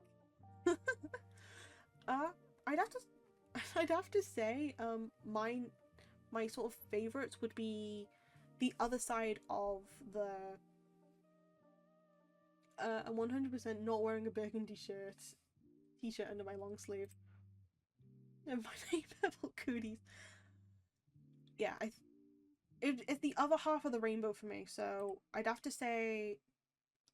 I'd have to say, my sort of favourites would be the other side of the I'm 100% not wearing a burgundy t-shirt under my long sleeve. And my purple cooties. Yeah, it's the other half of the rainbow for me, so I'd have to say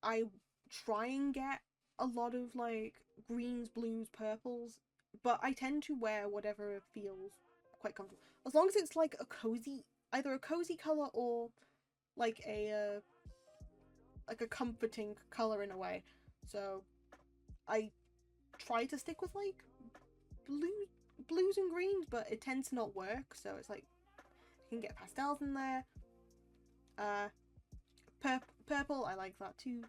I try and get a lot of like greens, blues, purples, but I tend to wear whatever feels quite comfortable. As long as it's like a cozy, either a cozy colour or like a comforting colour in a way. So I try to stick with like blues and greens, but it tends to not work, so it's like you can get pastels in there. Purple, I like that too.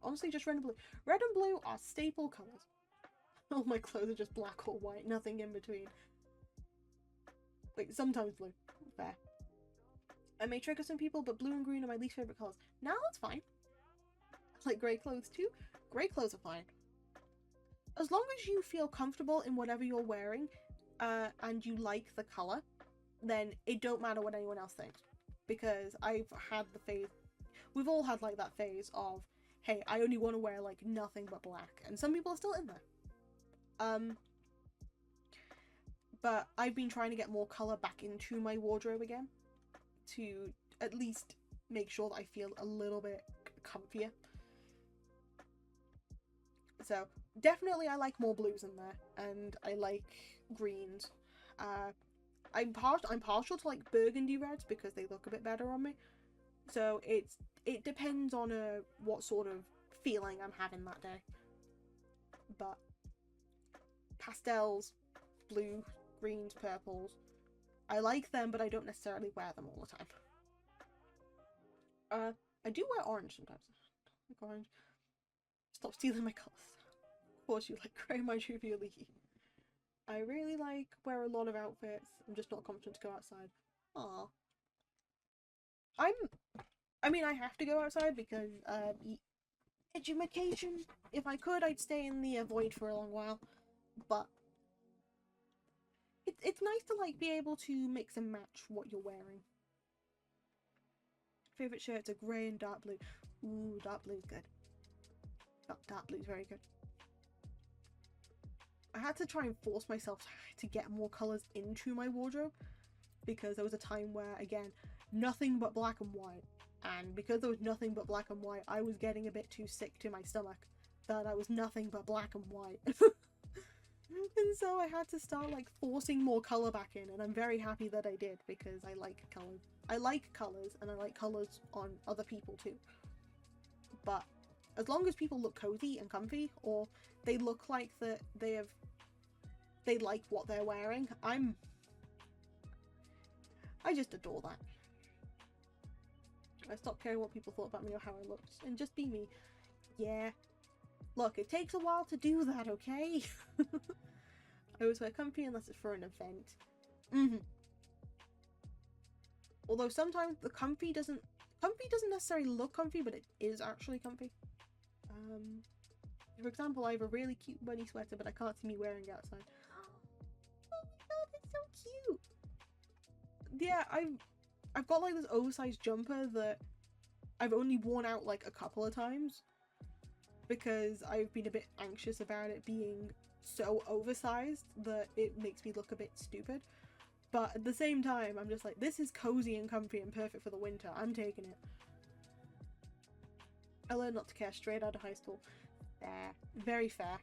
Honestly, just red and blue. Red and blue are staple colours. All my clothes are just black or white, nothing in between. Wait, sometimes blue. Fair. I may trigger some people, but blue and green are my least favourite colours. Now that's fine. I like grey clothes too. Grey clothes are fine. As long as you feel comfortable in whatever you're wearing, and you like the colour, then it don't matter what anyone else thinks. Because I've had the phase, we've all had like that phase of, hey, I only want to wear like nothing but black, and some people are still in there. But I've been trying to get more colour back into my wardrobe again, to at least make sure that I feel a little bit comfier. So definitely I like more blues in there, and I like greens. I'm partial to like burgundy reds because they look a bit better on me. So it depends on what sort of feeling I'm having that day. But pastels, blue, greens, purples, I like them, but I don't necessarily wear them all the time. I do wear orange sometimes. I like orange. Stop stealing my colours. Of course you like grey, my jovially. I really wear a lot of outfits. I'm just not confident to go outside. Aww. I mean, I have to go outside because, education. If I could, I'd stay in the void for a long while. But it's nice to, like, be able to mix and match what you're wearing. Favourite shirts are grey and dark blue. Ooh, dark blue's good. Dark blue's very good. I had to try and force myself to get more colours into my wardrobe, because there was a time where, again, nothing but black and white. And because there was nothing but black and white, I was getting a bit too sick to my stomach that I was nothing but black and white. And so I had to start, like, forcing more colour back in, and I'm very happy that I did, because I like colours. I like colours, and I like colours on other people too. But as long as people look cozy and comfy, or they look like that they have they like what they're wearing. I just adore that. I stopped caring what people thought about me or how I looked, and just be me. Yeah. Look, it takes a while to do that, okay? I always wear comfy unless it's for an event. Although sometimes the comfy doesn't necessarily look comfy, but it is actually comfy. For example, I have a really cute bunny sweater, but I can't see me wearing it outside. Oh my god, it's so cute! Yeah, I've got like this oversized jumper that I've only worn out like a couple of times because I've been a bit anxious about it being so oversized that it makes me look a bit stupid. But at the same time, I'm just like, this is cozy and comfy and perfect for the winter. I'm taking it. I learned not to care straight out of high school. Fair. Very fair.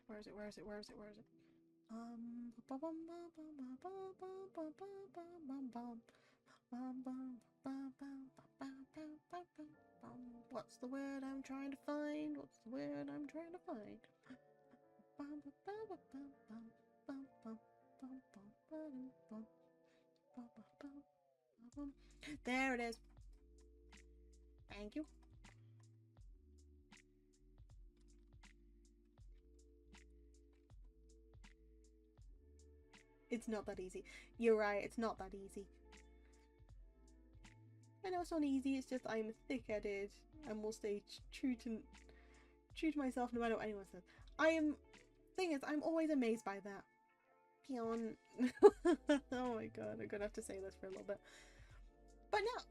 Where is it? Where is it? Where is it? Where is it? What's the word I'm trying to find? What's the word I'm trying to find? There it is. Thank you. It's not that easy. You're right, it's not that easy. I know it's not easy, it's just I'm thick-headed and will stay true to myself no matter what anyone says. Thing is, I'm always amazed by that. Peon. Oh my god, I'm gonna have to say this for a little bit. But no,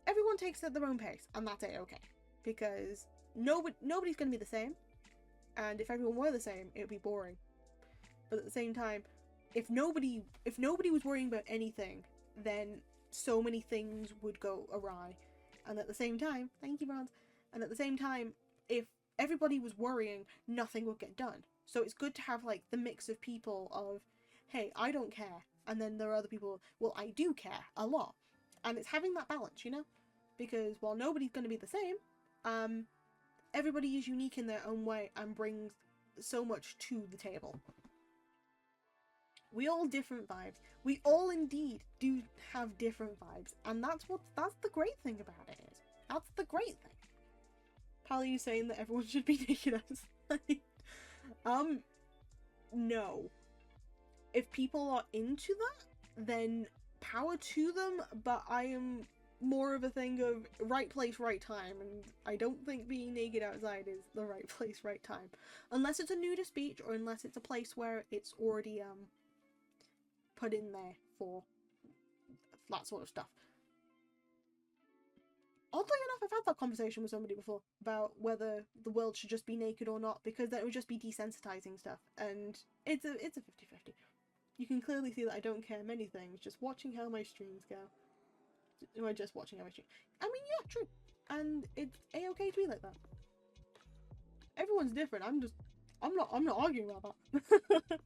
everyone takes it at their own pace, and that's okay. Because nobody's gonna be the same, and if everyone were the same, it would be boring. But at the same time, if nobody was worrying about anything, then so many things would go awry. And at the same time, thank you, Bronze. And at the same time, if everybody was worrying, nothing would get done. So it's good to have like the mix of people of, hey, I don't care, and then there are other people, well, I do care a lot. And it's having that balance, you know? Because while nobody's going to be the same, everybody is unique in their own way and brings so much to the table. We all different vibes. We all indeed do have different vibes, and that's the great thing about it is. That's the great thing. Pally, you saying that everyone should be naked outside? No. If people are into that, then power to them, but I am more of a thing of right place, right time, and I don't think being naked outside is the right place, right time. Unless it's a nudist beach, or unless it's a place where it's already, put in there for that sort of stuff. Oddly enough, I've had that conversation with somebody before about whether the world should just be naked or not, because that would just be desensitizing stuff, and it's a 50-50. You can clearly see that I don't care many things, just watching how my streams go. Am I just watching how I stream? I mean, yeah, true. And it's a-okay to be like that. Everyone's different. I'm not arguing about that.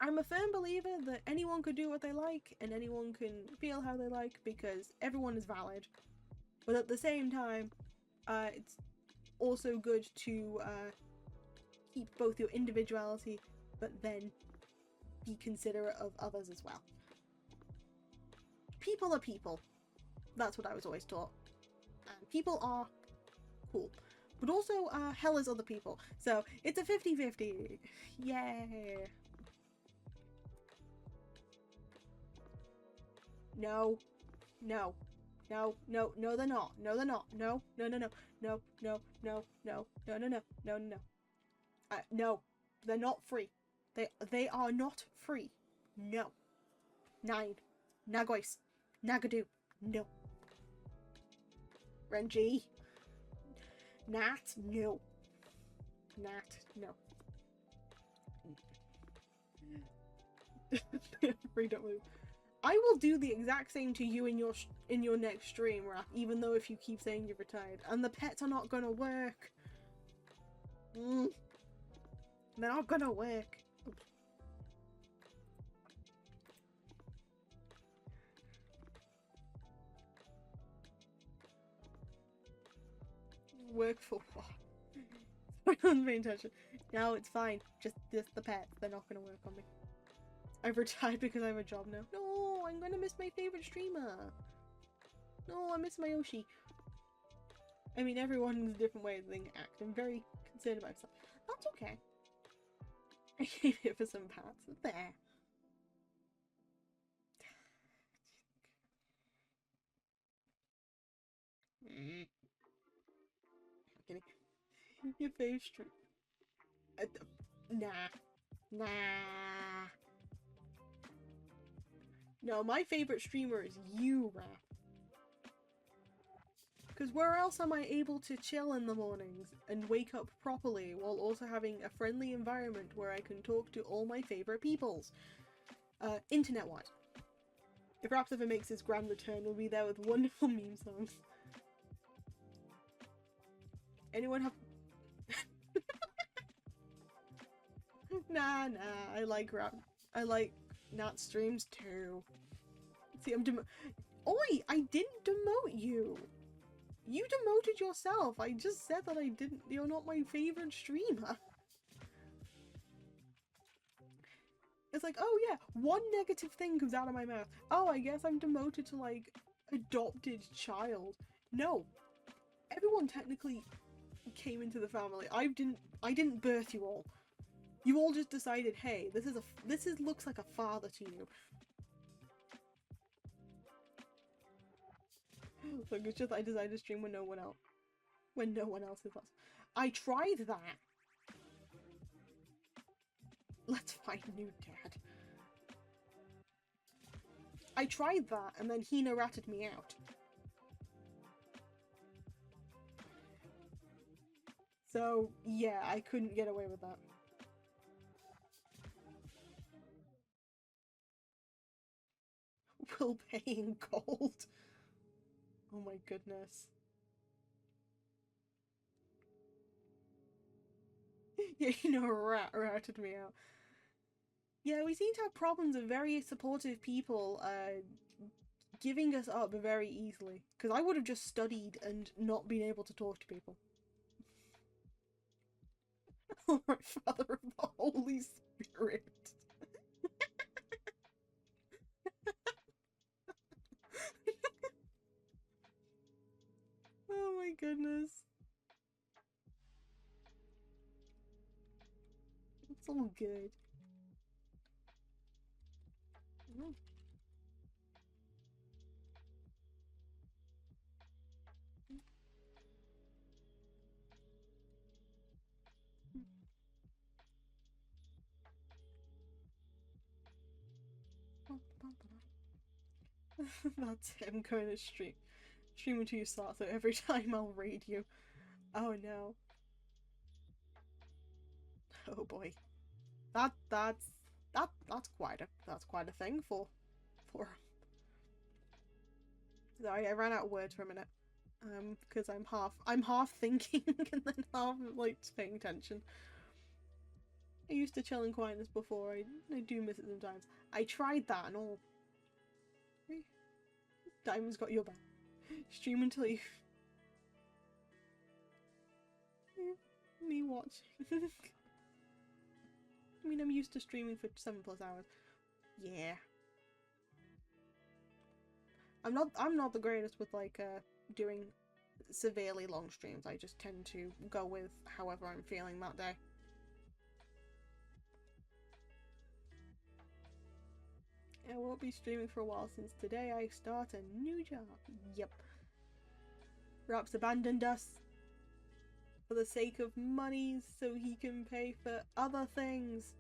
I'm a firm believer that anyone could do what they like and anyone can feel how they like because everyone is valid. But at the same time, it's also good to keep both your individuality but then be considerate of others as well. People are people. That's what I was always taught. And people are cool. But also, hell is other people. So, it's a 50-50. Yay! No. No. No, no, no, they're not. No, they're not. No, no, no, no. No, no, no, no, no, no, no, no, no. No. They're not free. They are not free. No. Nine. Nagois. Nagadu. No. Renji. Nat. No. Nat. No. Free, don't move. I will do the exact same to you in your next stream, Raph, even though if you keep saying you're retired. And the pets are not gonna work. They're not gonna work. Work for what? I wasn't paying attention. No, it's fine. Just the pets. They're not gonna work on me. I've retired because I have a job now. No, I'm gonna miss my favorite streamer. No, I miss my Yoshi. I mean, everyone's a different way they act. I'm very concerned about myself. That's okay. I came here for some pats. There. Kidding. Your fave stream. Nah. Nah. No, my favorite streamer is you, Rap. Because where else am I able to chill in the mornings and wake up properly while also having a friendly environment where I can talk to all my favorite peoples? Internet-wise. If Raps ever makes his grand return, we'll be there with wonderful meme songs. Anyone have... Nah, I like Rap. I like Nat streams too. See, I'm Oi! I didn't demote you! You demoted yourself! I just said that I didn't- you're not my favorite streamer. It's like, oh yeah, one negative thing comes out of my mouth. Oh, I guess I'm demoted to, like, adopted child. No. Everyone technically came into the family. I didn't birth you all. You all just decided, hey, this looks like a father to you. Look, it's just I decided to stream when no one else is us. I tried that. Let's find new dad. I tried that and then Hina ratted me out. So yeah, I couldn't get away with that. Will pay in gold. Oh my goodness. Yeah, ratted me out. Yeah, we seem to have problems of very supportive people giving us up very easily. Because I would have just studied and not been able to talk to people. Alright, Father of the Holy Spirit. Oh my goodness. It's all good. Oh. That's him going to stream until you start, so every time I'll raid you. Oh no. Oh boy. That's quite a thing for sorry, I ran out of words for a minute. Because I'm half thinking and then half like paying attention. I used to chill in quietness before, I do miss it sometimes. I tried that and all. Diamond's got your back. Stream until you me watching. I mean, I'm used to streaming for 7+ hours. Yeah. I'm not the greatest with like doing severely long streams. I just tend to go with however I'm feeling that day. I won't be streaming for a while since today I start a new job. Yep. Raps abandoned us for the sake of money so he can pay for other things.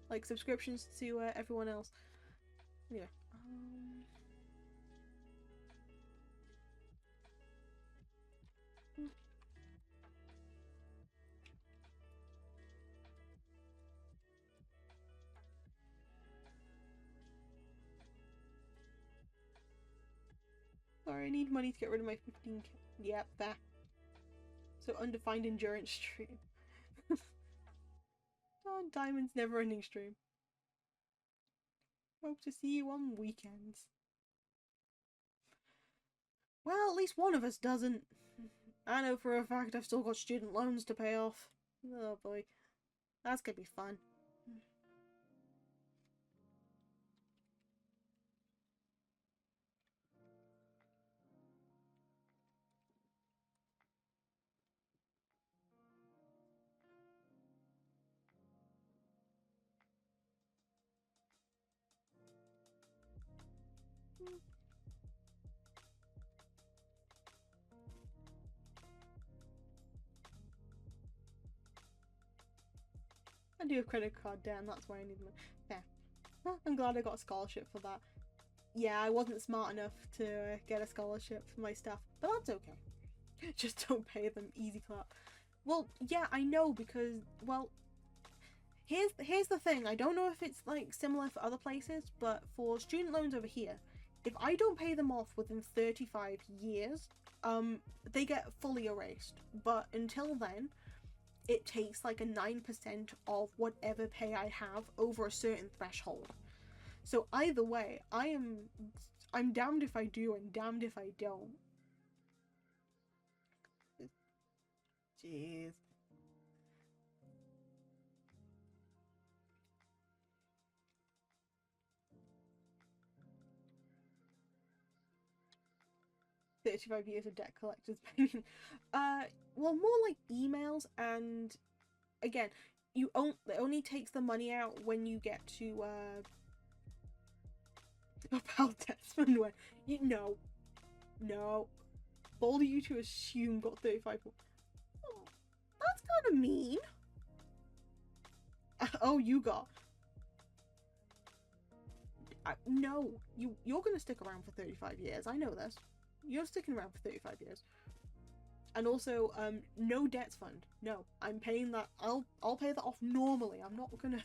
Like subscriptions to everyone else. Yeah. Sorry, I need money to get rid of my 15k. Yep, there. So undefined endurance stream. Oh, Diamond's never-ending stream. Hope to see you on weekends. Well, at least one of us doesn't. I know for a fact I've still got student loans to pay off. Oh boy. That's gonna be fun. I do have credit card debt and that's why I need money. Yeah. I'm glad I got a scholarship for that. Yeah, I wasn't smart enough to get a scholarship for my stuff, but that's okay. Just don't pay them. Easy clap. Well, yeah, I know because, well, here's the thing. I don't know if it's like similar for other places, but for student loans over here, if I don't pay them off within 35 years, they get fully erased. But until then, it takes like a 9% of whatever pay I have over a certain threshold. So either way, I'm damned if I do and damned if I don't. Jeez. "35 years of debt collectors payment." Well, more like emails, and again, it only takes the money out when you get to about Desmond when no. Bold of you to assume got 35. Oh, that's kind of mean. Oh, you got. No, you're gonna stick around for 35 years. I know this. You're sticking around for 35 years. And also, no debts fund. No, I'm paying that. I'll pay that off normally. I'm not gonna.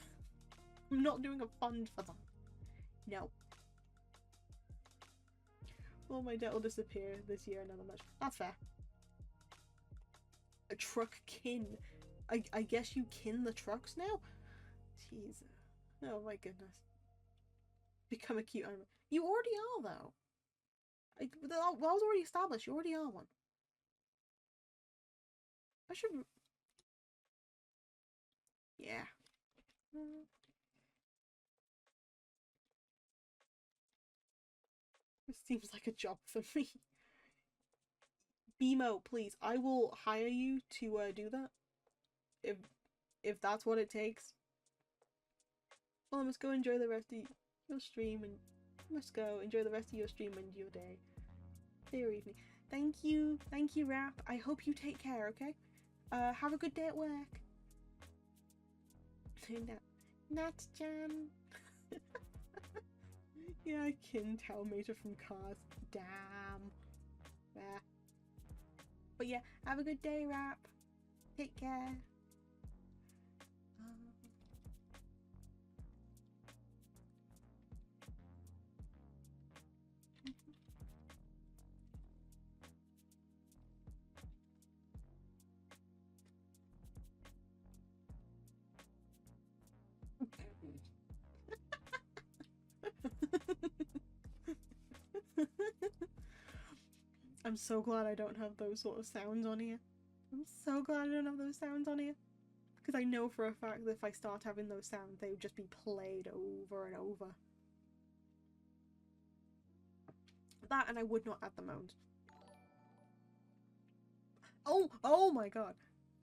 I'm not doing a fund for that. No. Well, my debt will disappear this year another much. That's fair. A truck kin. I guess you kin the trucks now? Jeez. Oh my goodness. Become a cute animal. You already are, though. That was already established. You already are one. I should... Yeah. This seems like a job for me. BMO, please. I will hire you to do that. If that's what it takes. Well, I must go enjoy the rest of your stream and must go enjoy the rest of your stream and your day. Your evening. Thank you, Rap. I hope you take care, okay? Have a good day at work. Nat-chan. Yeah, I can tell Mater from Cars. Damn. Yeah. But yeah, have a good day, Rap. Take care. I'm so glad I don't have those sort of sounds on here. I'm so glad I don't have those sounds on here. Because I know for a fact that if I start having those sounds, they would just be played over and over. That, and I would not add the moans. Oh my god.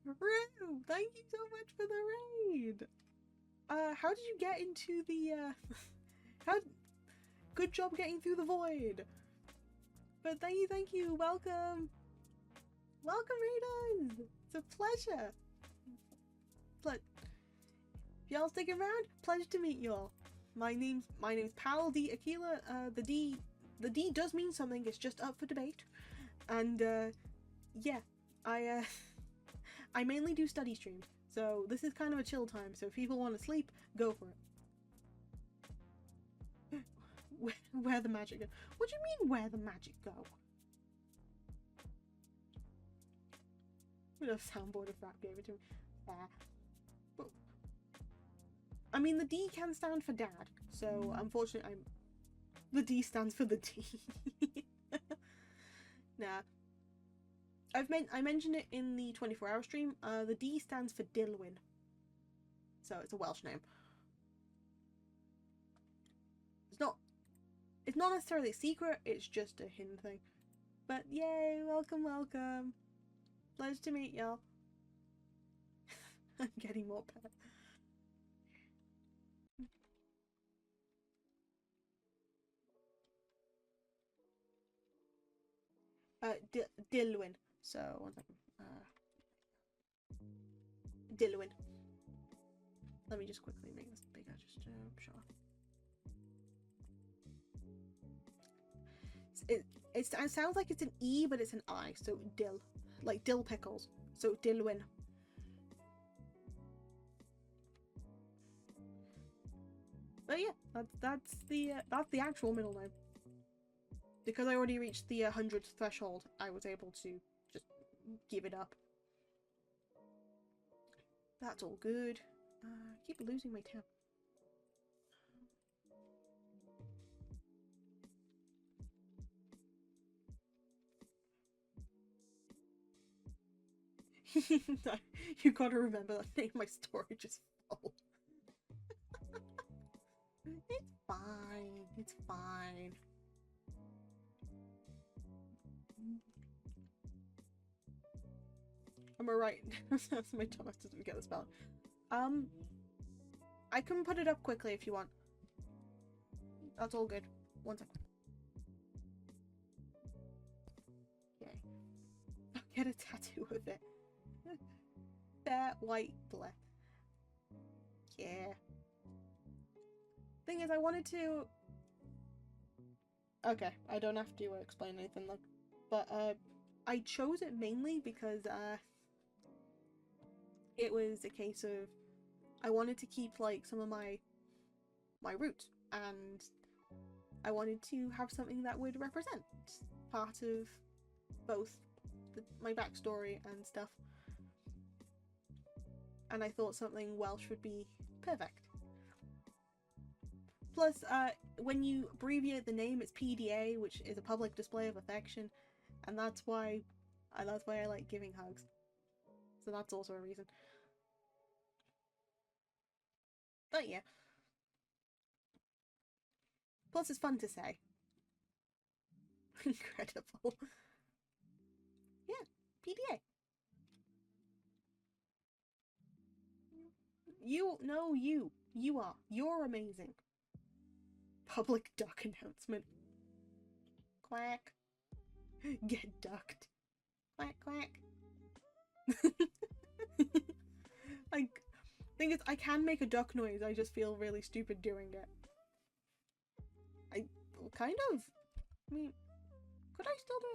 Rue, thank you so much for the raid. How did you get into the, good job getting through the void. But thank you, welcome. Welcome, raiders. It's a pleasure. If y'all sticking around, pleasure to meet y'all. My name's Pal D Aquila. The D does mean something. It's just up for debate. And yeah, I mainly do study streams, so this is kind of a chill time. So if people want to sleep, go for it. Where the magic go? What do you mean, where the magic go? What a soundboard if Rap gave it to me. I mean, the D can stand for dad, so unfortunately the D stands for the D. Nah. I mentioned it in the 24-hour stream. The D stands for Dilwyn. So it's a Welsh name. It's not necessarily a secret, it's just a hidden thing. But yay, welcome, welcome. Pleasure to meet y'all. I'm getting more pets. Dilwyn. So, one second. Dilwyn. Let me just quickly make this bigger, just to show off. It sounds like it's an E, but it's an I, so dill. Like dill pickles. So Dilwyn. But yeah, that's the actual middle name. Because I already reached the 100th threshold, I was able to just give it up. That's all good. I keep losing my tab. You gotta remember that name, my storage is full. It's fine. It's fine. Am I right? That's my Thomas doesn't get the spell. I can put it up quickly if you want. That's all good. One second. Yay. I'll get a tattoo of it. Fair white black. Yeah. Thing is, I wanted to. Okay, I don't have to explain anything, look. But I chose it mainly because it was a case of I wanted to keep like some of my roots, and I wanted to have something that would represent part of both my backstory and stuff. And I thought something Welsh would be perfect. Plus, when you abbreviate the name, it's PDA, which is a public display of affection, and that's why I like giving hugs. So that's also a reason. But yeah. Plus, it's fun to say. Incredible. Yeah, PDA. You are. You're amazing. Public duck announcement. Quack. Get ducked. Quack, quack. Thing is, I can make a duck noise, I just feel really stupid doing it. I kind of. I mean, could I still do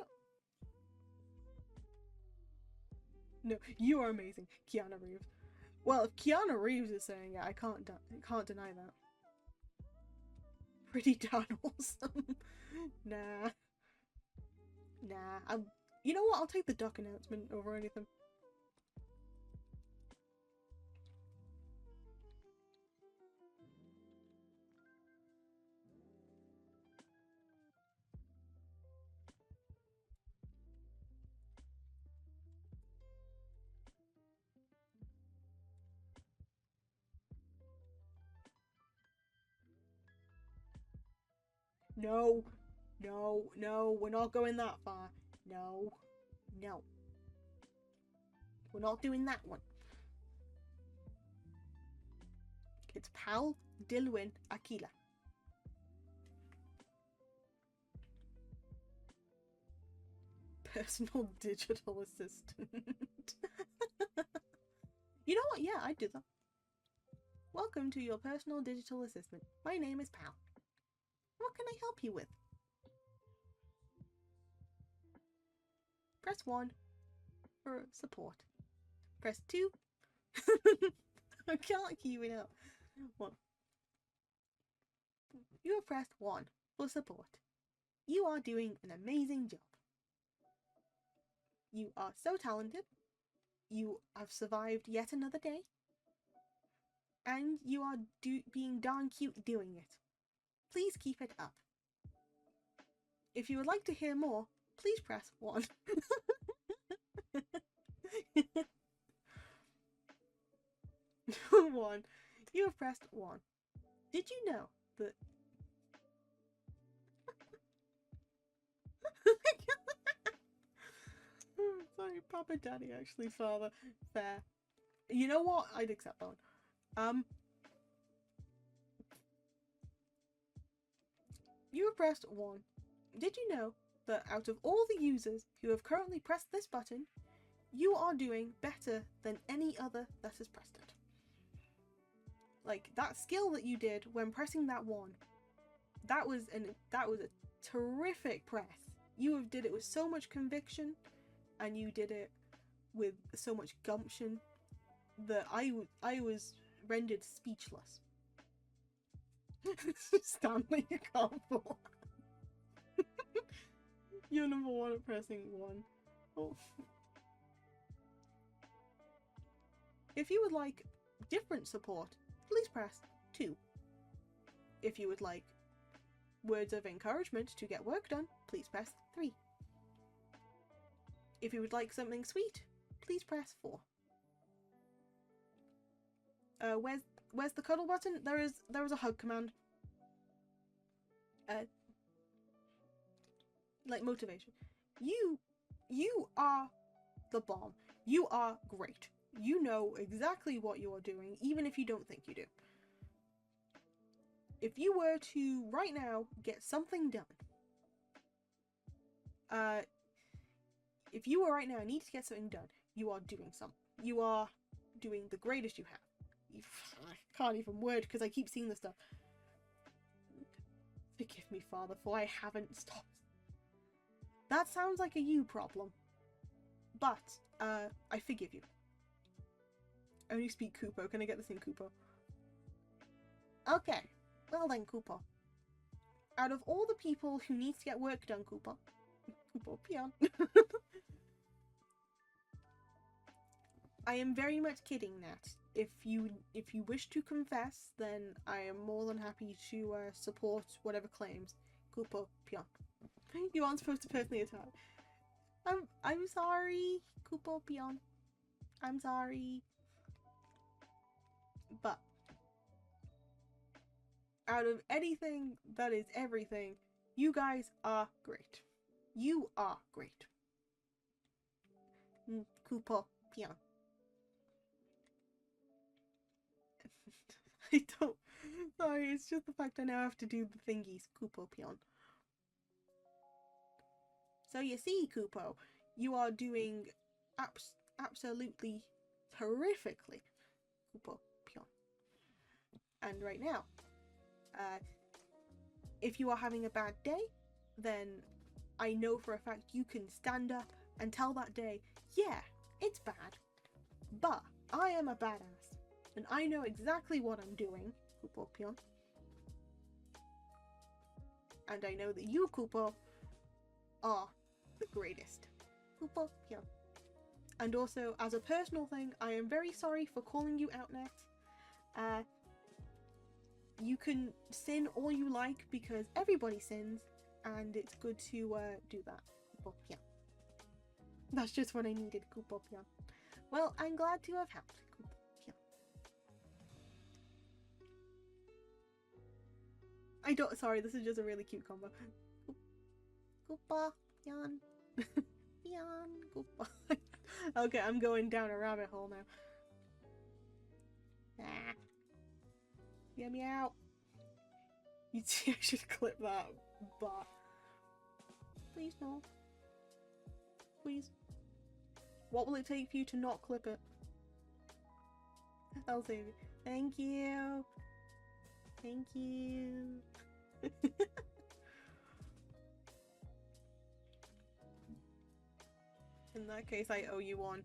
it? No, you are amazing, Keanu Reeves. Well, if Keanu Reeves is saying it, I can't deny that. Pretty darn awesome. Nah. You know what? I'll take the duck announcement over anything. No, we're not going that far. No. We're not doing that one. It's Pal Dilwyn Aquila. Personal digital assistant. You know what? Yeah, I'd do that. Welcome to your personal digital assistant. My name is Pal. What can I help you with? Press 1 for support. Press 2. I can't keep it up. 1. You have pressed 1 for support. You are doing an amazing job. You are so talented. You have survived yet another day. And you are being darn cute doing it. Please keep it up. If you would like to hear more, please press 1. 1. You have pressed 1. Did you know that... Sorry, Papa Daddy, actually, Father. Fair. You know what? I'd accept that one. You have pressed 1. Did you know that out of all the users who have currently pressed this button, you are doing better than any other that has pressed it? Like, that skill that you did when pressing that 1, that was a terrific press. You did it with so much conviction, and you did it with so much gumption that I was rendered speechless. Stanley, you can't fall. You're number 1 at pressing 1. Oh. If you would like different support, please press 2. If you would like words of encouragement to get work done, please press 3. If you would like something sweet, please press 4. Where's the cuddle button? There is a hug command. Like motivation. You are the bomb. You are great. You know exactly what you are doing, even if you don't think you do. If you were to right now get something done, if you were right now need to get something done, you are doing something. You are doing the greatest you have. I can't even word because I keep seeing this stuff. Forgive me, Father, for I haven't stopped. That sounds like a you problem, but I forgive you. I only speak Kupo. Can I get this in Kupo? Okay, well then, Kupo. Out of all the people who need to get work done, Kupo, peon. I am very much kidding, Nat. If you wish to confess, then I am more than happy to support whatever claims. Kupo, peon. You aren't supposed to personally attack. I'm sorry, Kupo, peon. I'm sorry. But out of anything that is everything, you guys are great. You are great. Kupo, peon. I don't. Sorry, it's just the fact I now have to do the thingies. Kupo, peon. So you see, Kupo, you are doing absolutely terrifically. Kupo, peon. And right now, if you are having a bad day, then I know for a fact you can stand up and tell that day, yeah, it's bad, but I am a badass, and I know exactly what I'm doing, Kupo, peon. And I know that you, Kupo, are the greatest. Kupo, peon. And also, as a personal thing, I am very sorry for calling you out, Nat. You can sin all you like because everybody sins, and it's good to do that. Kupo, peon. That's just what I needed, Kupo, peon. Well, I'm glad to have helped, Kupo, peon. I don't. Sorry, this is just a really cute combo. Kupo, peon. Peon, Kupo. Okay, I'm going down a rabbit hole now. Ah. Get me out. You see, I should clip that, but please no. Please. What will it take for you to not clip it? I'll save it. Thank you. Thank you. In that case, I owe you one.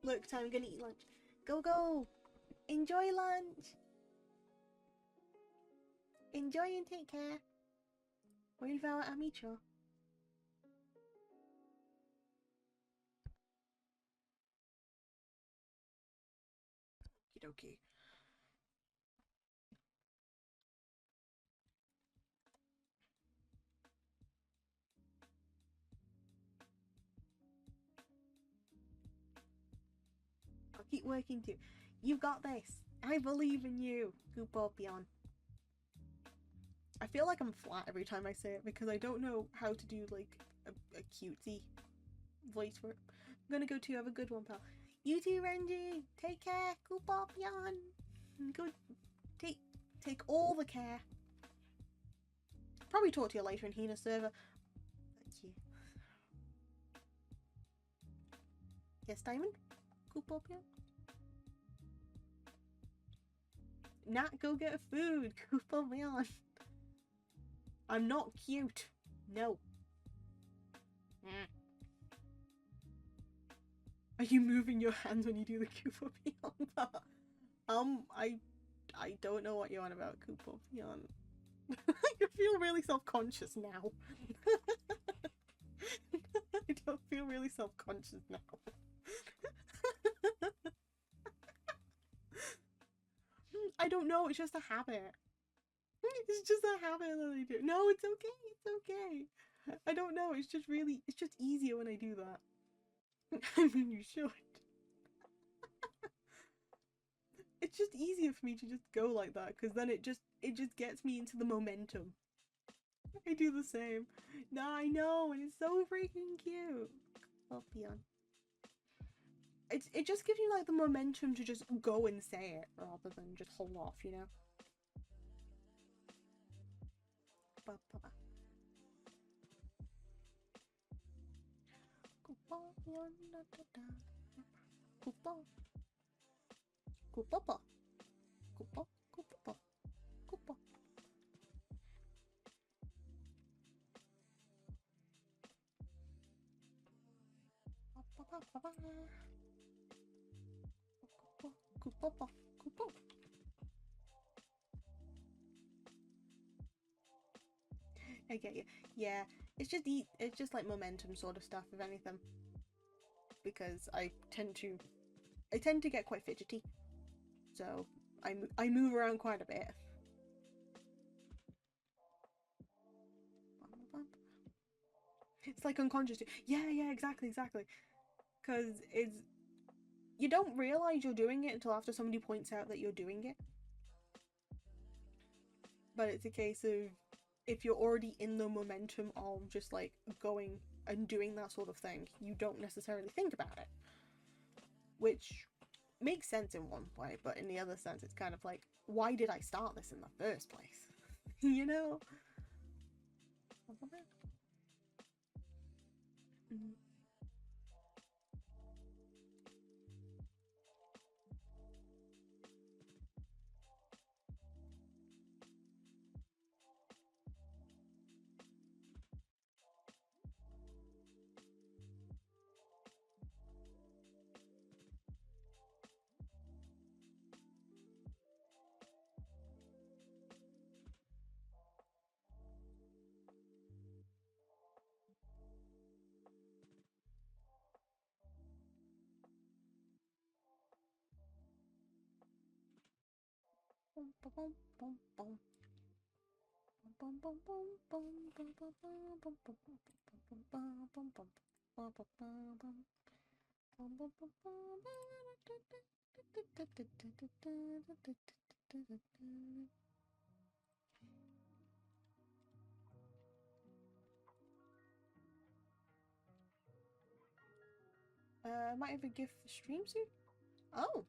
Look, time, I'm gonna eat lunch. Go, go! Enjoy lunch! Enjoy and take care. Vuelva a Micho. Okie dokie. I'll keep working too. You've got this. I believe in you, Goopopion. I feel like I'm flat every time I say it because I don't know how to do like a cutesy voice for it. I'm gonna go too. Have a good one, pal. You too, Renji. Take care, Goopopion. Go take all the care. Probably talk to you later in Hina's server. Thank you. Yes, Diamond? Goopopion? Not go get food, Goopopion. I'm not cute. No. Are you moving your hands when you do the Goopopion? I don't know what you're on about, Goopopion. I feel really self-conscious now. I don't feel really self-conscious now. I don't know, it's just a habit. It's just a habit that I do. No, it's okay, it's okay. I don't know, it's just easier when I do that. I mean, you should. It's just easier for me to just go like that, because then it just gets me into the momentum. I do the same. No, I know, and it's so freaking cute. Oh, Peon. It just gives you like the momentum to just go and say it rather than just hold off, you know? I get you. Yeah, it's just like momentum sort of stuff, if anything. Because I tend to get quite fidgety, so I move around quite a bit. It's like unconscious. Yeah, exactly. Because you don't realize you're doing it until after somebody points out that you're doing it. But it's a case of if you're already in the momentum of just like going and doing that sort of thing, you don't necessarily think about it. Which makes sense in one way, but in the other sense, it's kind of like, why did I start this in the first place? You know? Mm-hmm. Might have a gift for stream soon? Oh.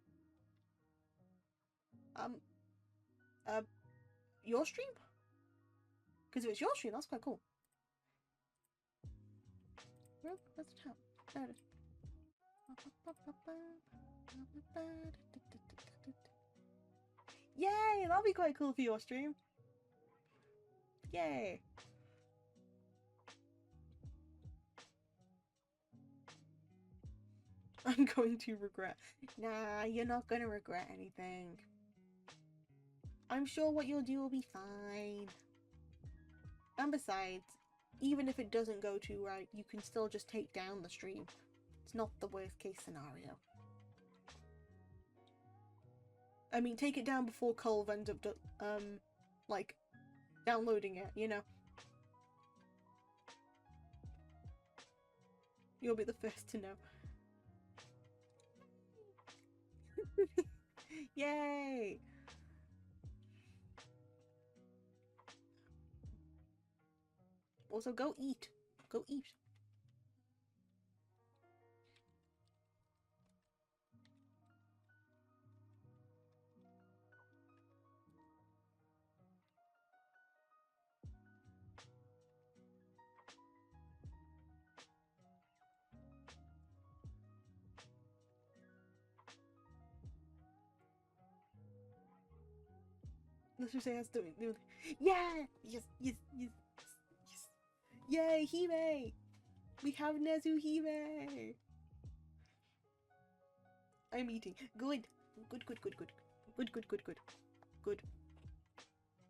Uh, your stream? Because if it's your stream, that's quite cool. Where's the chat? There it is. Yay! That'll be quite cool for your stream. Yay! I'm going to regret. Nah, you're not gonna regret anything. I'm sure what you'll do will be fine. And besides, even if it doesn't go too right, you can still just take down the stream. It's not the worst case scenario. I mean, take it down before Culve ends up, like, downloading it, you know? You'll be the first to know. Yay! Also, go eat. Go eat. Let's just say us doing. Yeah! Yes, yes, yes, yes. Yay, Hime! We have Nezuhime! I'm eating. Good. Good, good, good, good. Good, good, good, good. Good.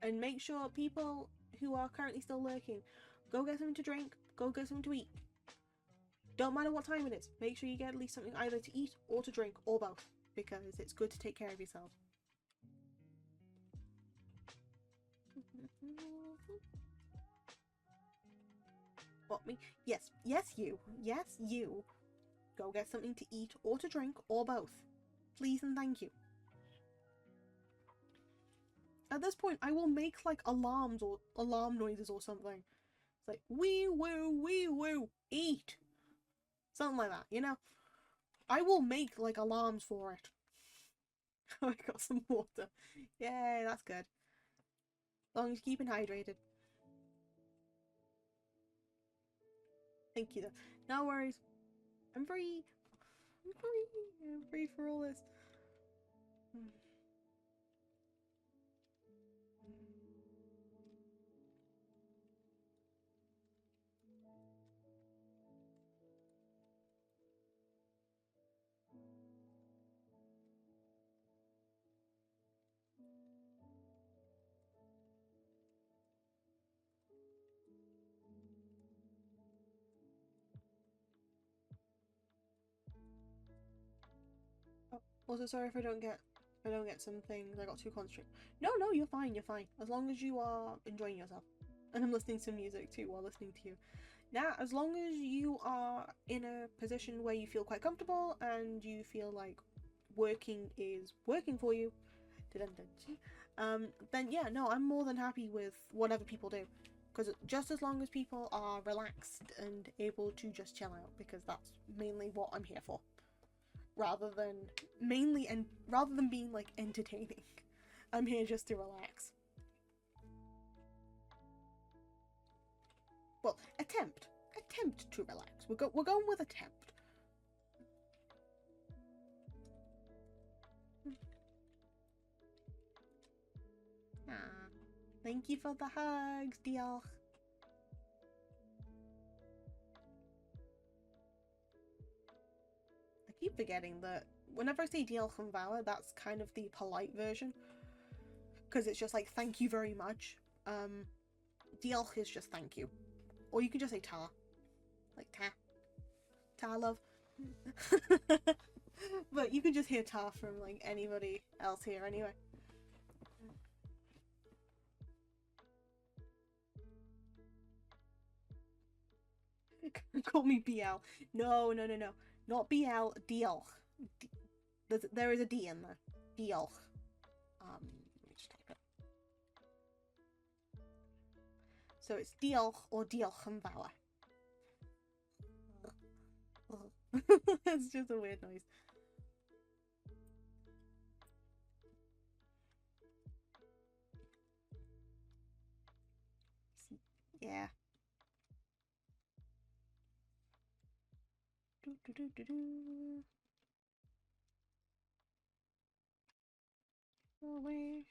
And make sure people who are currently still lurking, go get something to drink, go get something to eat. Don't matter what time it is. Make sure you get at least something either to eat or to drink, or both. Because it's good to take care of yourself. What, me? Yes. Yes, you. Yes, you. Go get something to eat or to drink, or both. Please and thank you. At this point, I will make, like, alarms or alarm noises or something. It's like, wee woo, eat! Something like that, you know? I will make, like, alarms for it. I got some water. Yay, that's good. As long as you're keeping hydrated. Thank you, though. No worries. I'm free. I'm free. I'm free for all this. Oh, also sorry if I don't get some things. I got too concentrated. No, you're fine, you're fine. As long as you are enjoying yourself. And I'm listening to music too while listening to you. Now, as long as you are in a position where you feel quite comfortable and you feel like working is working for you, then yeah, no, I'm more than happy with whatever people do. Because just as long as people are relaxed and able to just chill out, because that's mainly what I'm here for. Rather than being like entertaining. I'm here just to relax. Well, attempt to relax. We're going with attempt. Ah, thank you for the hugs, diolch. I keep forgetting that whenever I say diolch and Valor, that's kind of the polite version. Because it's just like, thank you very much. Diolch is just thank you. Or you can just say ta. Like ta. Ta love. But you can just hear ta from like anybody else here anyway. Call me BL. No. Not BL, diolch. There is a D in there. Diolch. Let me just type it. So it's diolch or diolch and Valor. It's just a weird noise. Yeah. Away.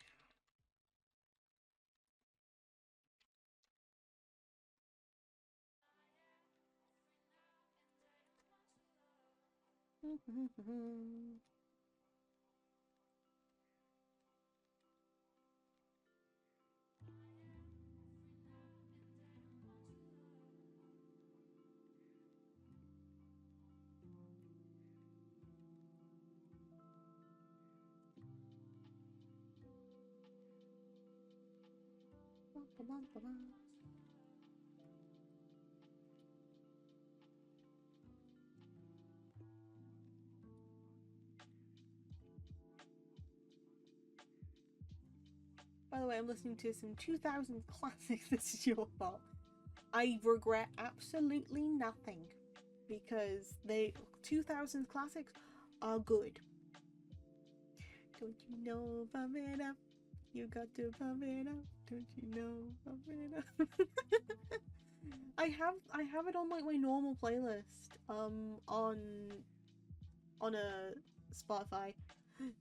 By the way, I'm listening to some 2000 classics. This is your fault. I regret absolutely nothing because they 2000 classics are good. Don't you know pump it up? You got to pump it up. Don't you know pump it up? I have it on like my normal playlist on a Spotify.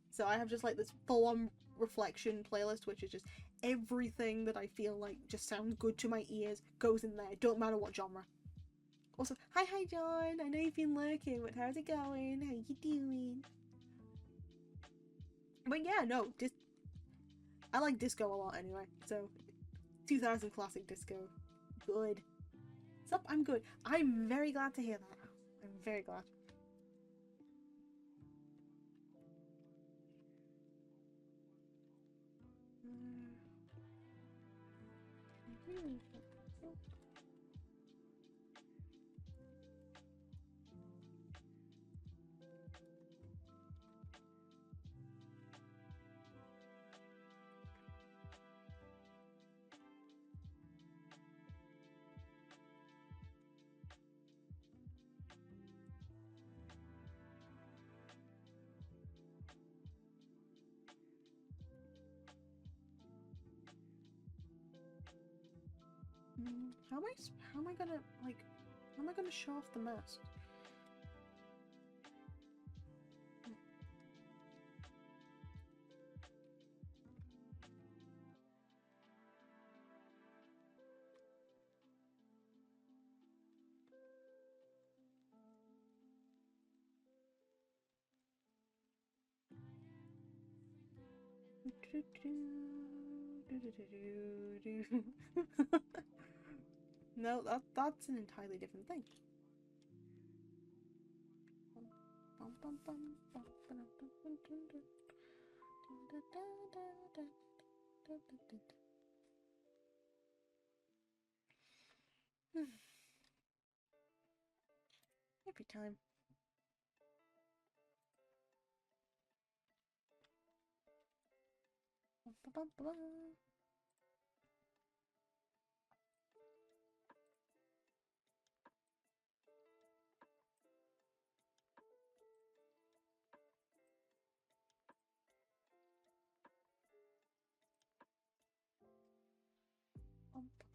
So I have just like this full-on reflection playlist, which is just everything that I feel like just sounds good to my ears goes in there. Don't matter what genre. Also, hi John. I know you've been lurking, but how's it going? How you doing? But yeah, no, I like disco a lot anyway. So 2000 classic disco, good. Sup, I'm good. I'm very glad to hear that. I'm very glad. How am I gonna show off the mask? No, that's an entirely different thing. Every time.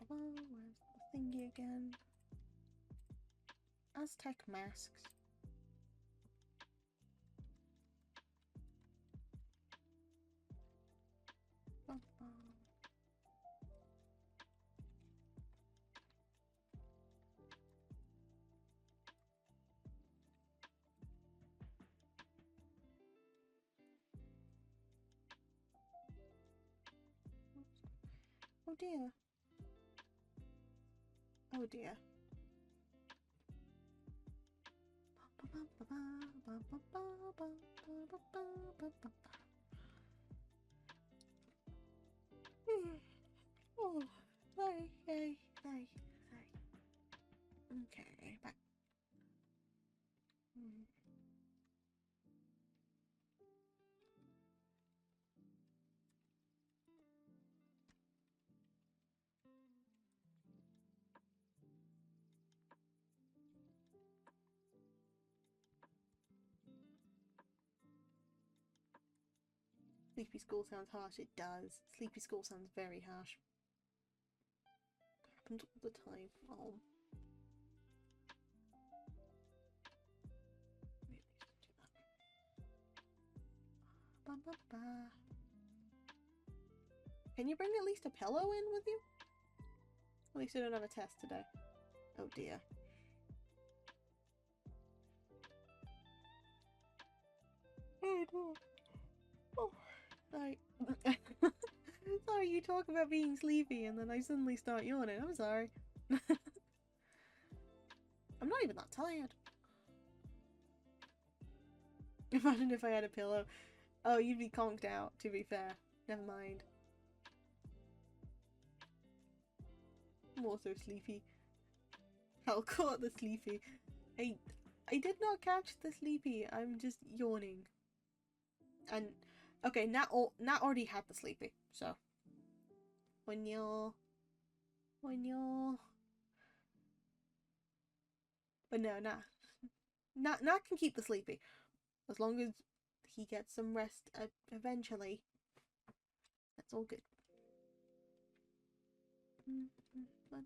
Where's the thingy again? Aztec masks. Oh dear. Oh dear. Oh, sorry. Okay, back. Sleepy school sounds harsh. It does. Sleepy school sounds very harsh. It happens all the time. Oh. Can you bring at least a pillow in with you? At least I don't have a test today. Oh dear. tired. Oh, sorry. Sorry, you talk about being sleepy and then I suddenly start yawning. I'm sorry. I'm not even that tired. Imagine if I had a pillow. Oh, you'd be conked out, to be fair. Never mind. I'm also sleepy. I'll caught the sleepy. I did not catch the sleepy. I'm just yawning. And okay, Nat already had the sleepy, so when you're but no, Nat can keep the sleepy as long as he gets some rest eventually. That's all good. Funny.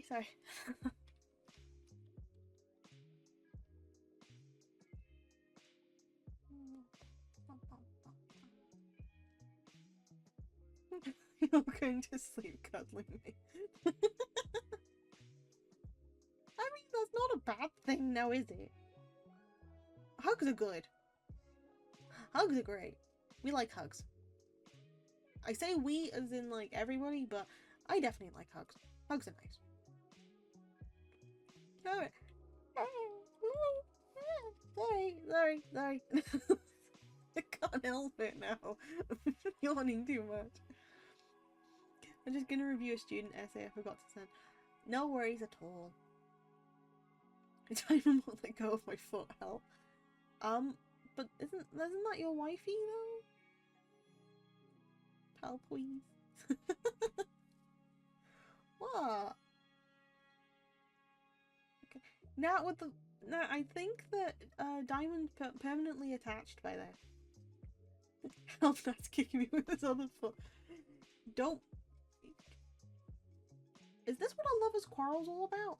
Sorry. You're going to sleep cuddling me. I mean, that's not a bad thing now, is it? Hugs are good. Hugs are great. We like hugs. I say we as in like everybody, but I definitely like hugs. Hugs are nice. Sorry. I can't help it now. I'm yawning too much. I'm just gonna review a student essay I forgot to send. No worries at all. I don't want to let go of my foot, help. But isn't that your wifey though? Pal, please. What? Okay. Now with the I think that Diamond's permanently attached by then. Help, that's kicking me with his other foot. Don't. Is this what a lover's quarrel's all about?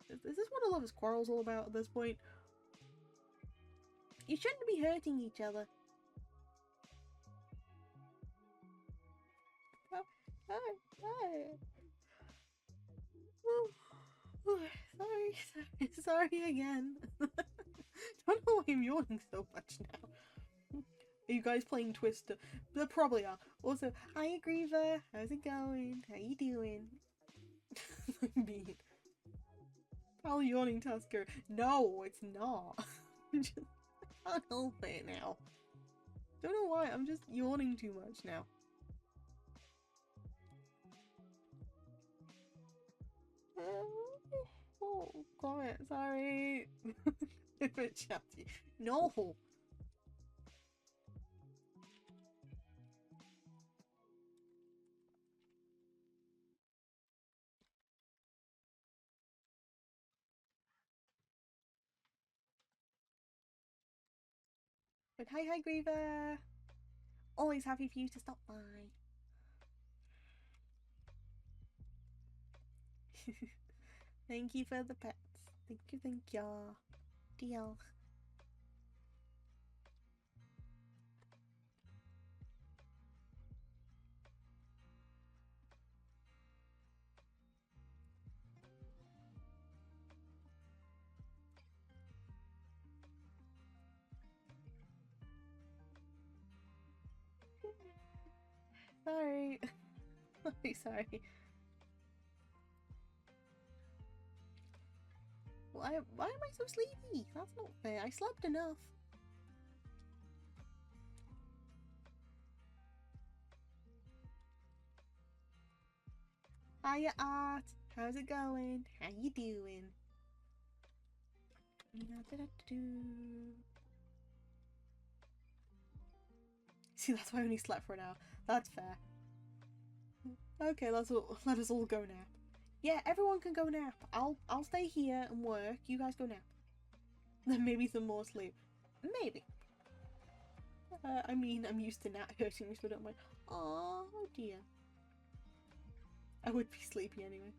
Is this what a lover's quarrel's all about at this point? You shouldn't be hurting each other. Sorry again. Don't know why I'm yawning so much now. Are you guys playing Twister? They probably are. Also, hi Agriva, how's it going? How you doing? Mean. Pal yawning Tusker. No, it's not. I can't help it now. Don't know why, I'm just yawning too much now. Oh, comment, sorry. A bit chatty. No! But hi Griever! Always happy for you to stop by. Thank you for the pets. Thank you. Deal. Sorry. Sorry. Why am I so sleepy? That's not fair. I slept enough. Hiya Art. How's it going? How you doing? See, that's why I only slept for an hour. That's fair. Okay, let us all go nap. Yeah, everyone can go nap. I'll stay here and work. You guys go nap. Then maybe some more sleep. Maybe. I mean, I'm used to Nat hurting me, so I don't mind. Oh dear. I would be sleepy anyway.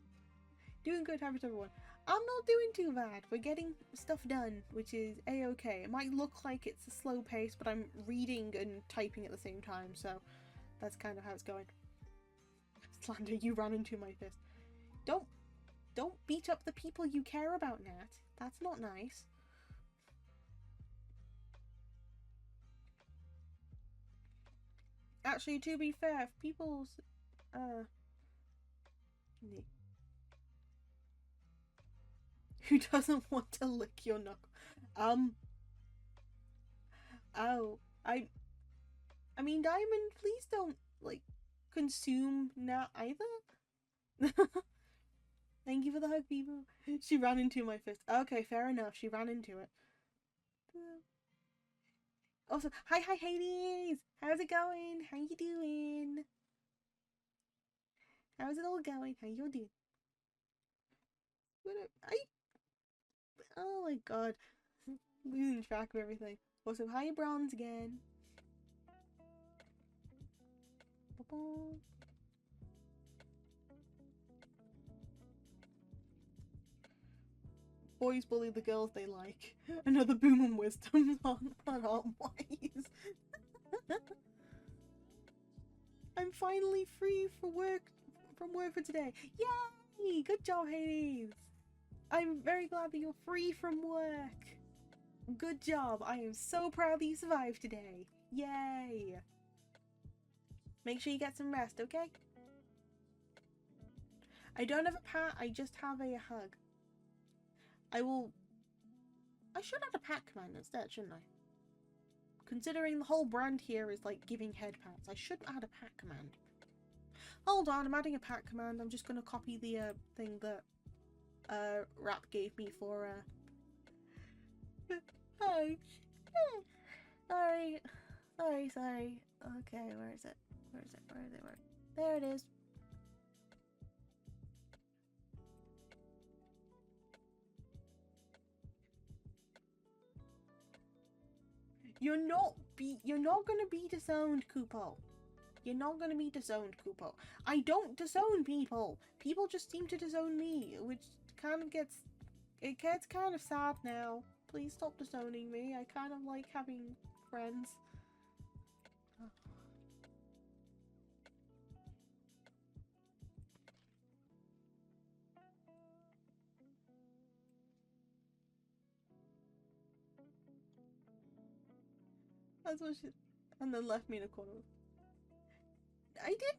Doing good, how's everyone? I'm not doing too bad. We're getting stuff done, which is a-okay. It might look like it's a slow pace, but I'm reading and typing at the same time, so that's kind of how it's going. Slander, you ran into my fist. Don't beat up the people you care about, Nat. That's not nice. Actually, to be fair, if people's who doesn't want to lick your knuckle? Oh, I mean, Diamond, please don't, like, consume Nat either. Thank you for the hug, people. She ran into my fist. Okay, fair enough. She ran into it. Also, hi Hades! How's it going? How you doing? How's it all going? How you doing? Oh my god. Losing track of everything. Also, hi Bronze again. Boys bully the girls they like. Another boom on wisdom on Art Wise. I'm finally free from work for today. Yay! Good job, Hades. I'm very glad that you're free from work. Good job. I am so proud that you survived today. Yay! Make sure you get some rest, okay? I don't have a pat, I just have a hug. I should add a pat command instead, shouldn't I? Considering the whole brand here is like giving head pats, I should add a pat command. Hold on, I'm adding a pat command. I'm just gonna copy the thing that Rap gave me for Hi. Sorry. Okay, where is it? There it is. You're not gonna be disowned, Kupo. You're not gonna be disowned, Kupo. I don't disown people. People just seem to disown me, which kind of gets kind of sad now. Please stop disowning me. I kind of like having friends. That's what she... And then left me in a corner. I did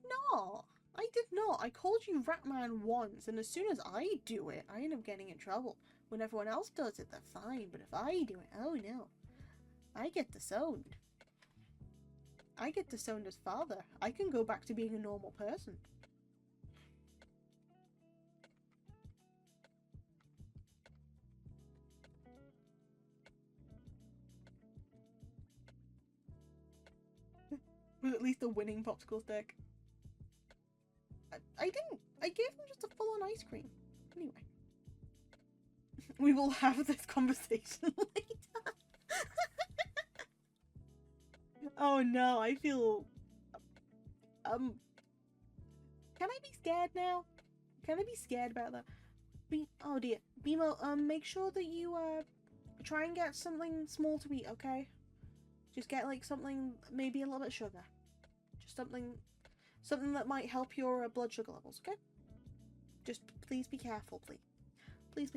not. I called you Ratman once, and as soon as I do it, I end up getting in trouble. When everyone else does it, they're fine. But if I do it, oh no. I get disowned. I get disowned as father. I can go back to being a normal person. With at least a winning popsicle stick. I didn't. I gave him just a full-on ice cream. Anyway. We will have this conversation later. Oh no, I feel... Can I be scared now? Can I be scared about that? Oh dear. Bimo, make sure that you, try and get something small to eat, okay? Just get, like, something, maybe a little bit of sugar. Just something that might help your blood sugar levels, okay? Just please be careful, please. Please.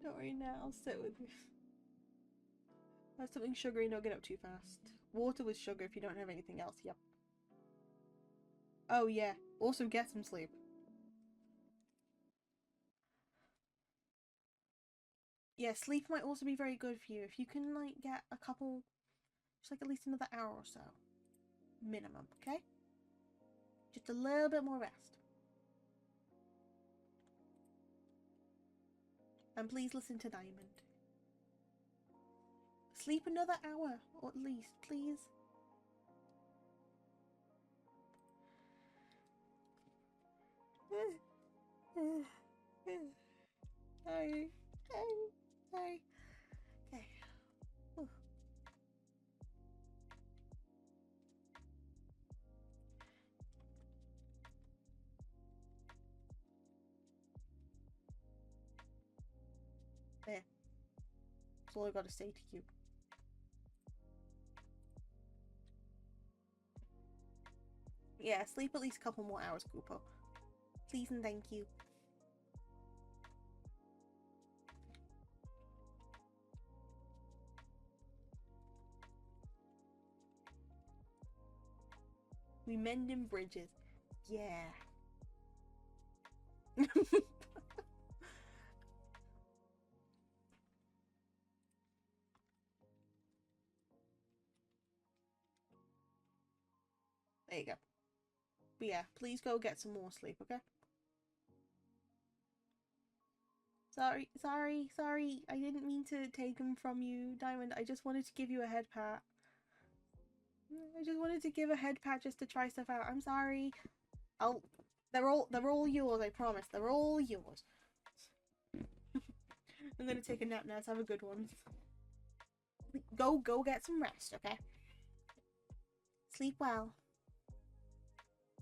Don't worry now, I'll sit with you. Have something sugary, don't get up too fast. Water with sugar if you don't have anything else, yep. Oh yeah, also get some sleep. Yeah, sleep might also be very good for you. If you can, like, get a couple, just like at least another hour or so. Minimum, okay? Just a little bit more rest. And please listen to Diamond. Sleep another hour, or at least, please. Sorry. Sorry. Okay. Ooh. There. That's all I gotta say to you. Yeah, sleep at least a couple more hours, Cooper. Please and thank you. We mending bridges. Yeah. There you go. But yeah, please go get some more sleep, okay? Sorry. I didn't mean to take them from you, Diamond. I just wanted to give you a head pat. I just wanted to give a head pat just to try stuff out. I'm sorry. They're all yours, I promise. They're all yours. I'm gonna take a nap now, so have a good one. Go get some rest, okay? Sleep well.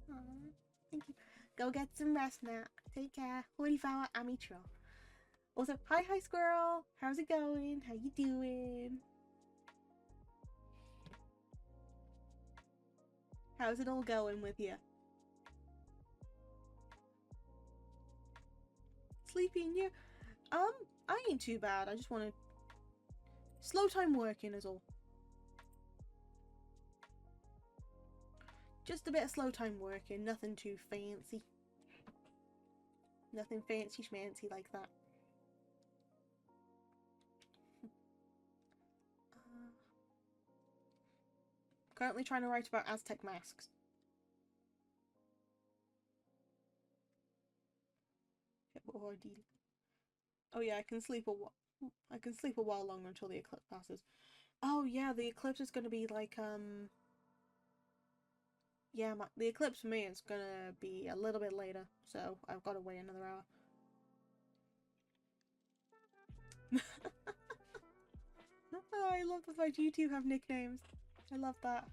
Aww, thank you. Go get some rest now. Take care. 44 Amitro. Also, hi squirrel. How's it going? How you doing? How's it all going with you? Sleepy in you? I ain't too bad. I just want to slow time working is all. Just a bit of slow time working, nothing too fancy. Nothing fancy schmancy like that. Currently trying to write about Aztec masks. Oh yeah, I can sleep a while longer until the eclipse passes. Oh yeah, the eclipse is gonna be like yeah, the eclipse for me is gonna be a little bit later, so I've got to wait another hour. Oh, I love the fact you two have nicknames. I love that.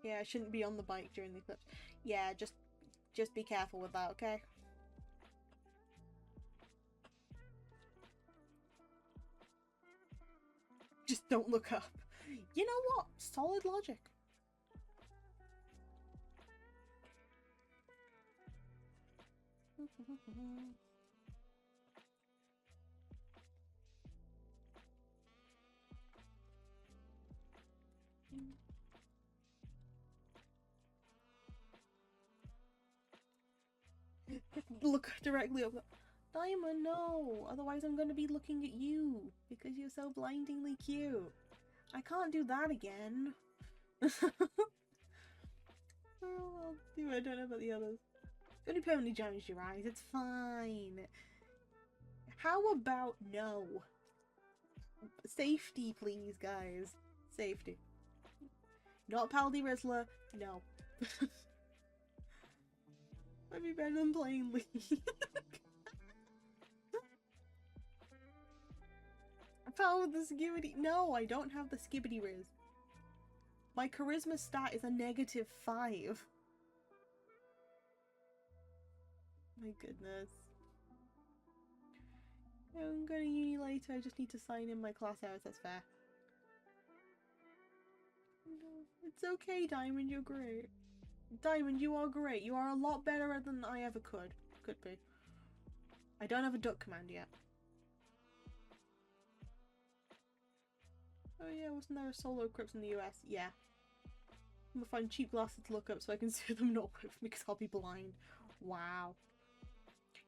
Yeah, I shouldn't be on the bike during the eclipse. Yeah, just be careful with that, okay? Just don't look up. You know what? Solid logic. Look directly up. Diamond, no! Otherwise I'm gonna be looking at you because you're so blindingly cute. I can't do that again. Oh, I don't know about the others. It's only permanently damaged your eyes. It's fine. How about no? Safety, please, guys. Safety. Not Paldy Rizzler. No. Might be better than playing League. Power with the skibbity. No, I don't have the skibbity riz. My charisma stat is a -5. My goodness. I'm going to uni later. I just need to sign in my class hours. That's fair. No, it's okay, Diamond. You're great. Diamond, you are great. You are a lot better than I ever could be. I don't have a duck command yet. Oh yeah, wasn't there a solo eclipse in the US? Yeah. I'm gonna find cheap glasses to look up so I can see them not with me because I'll be blind. Wow.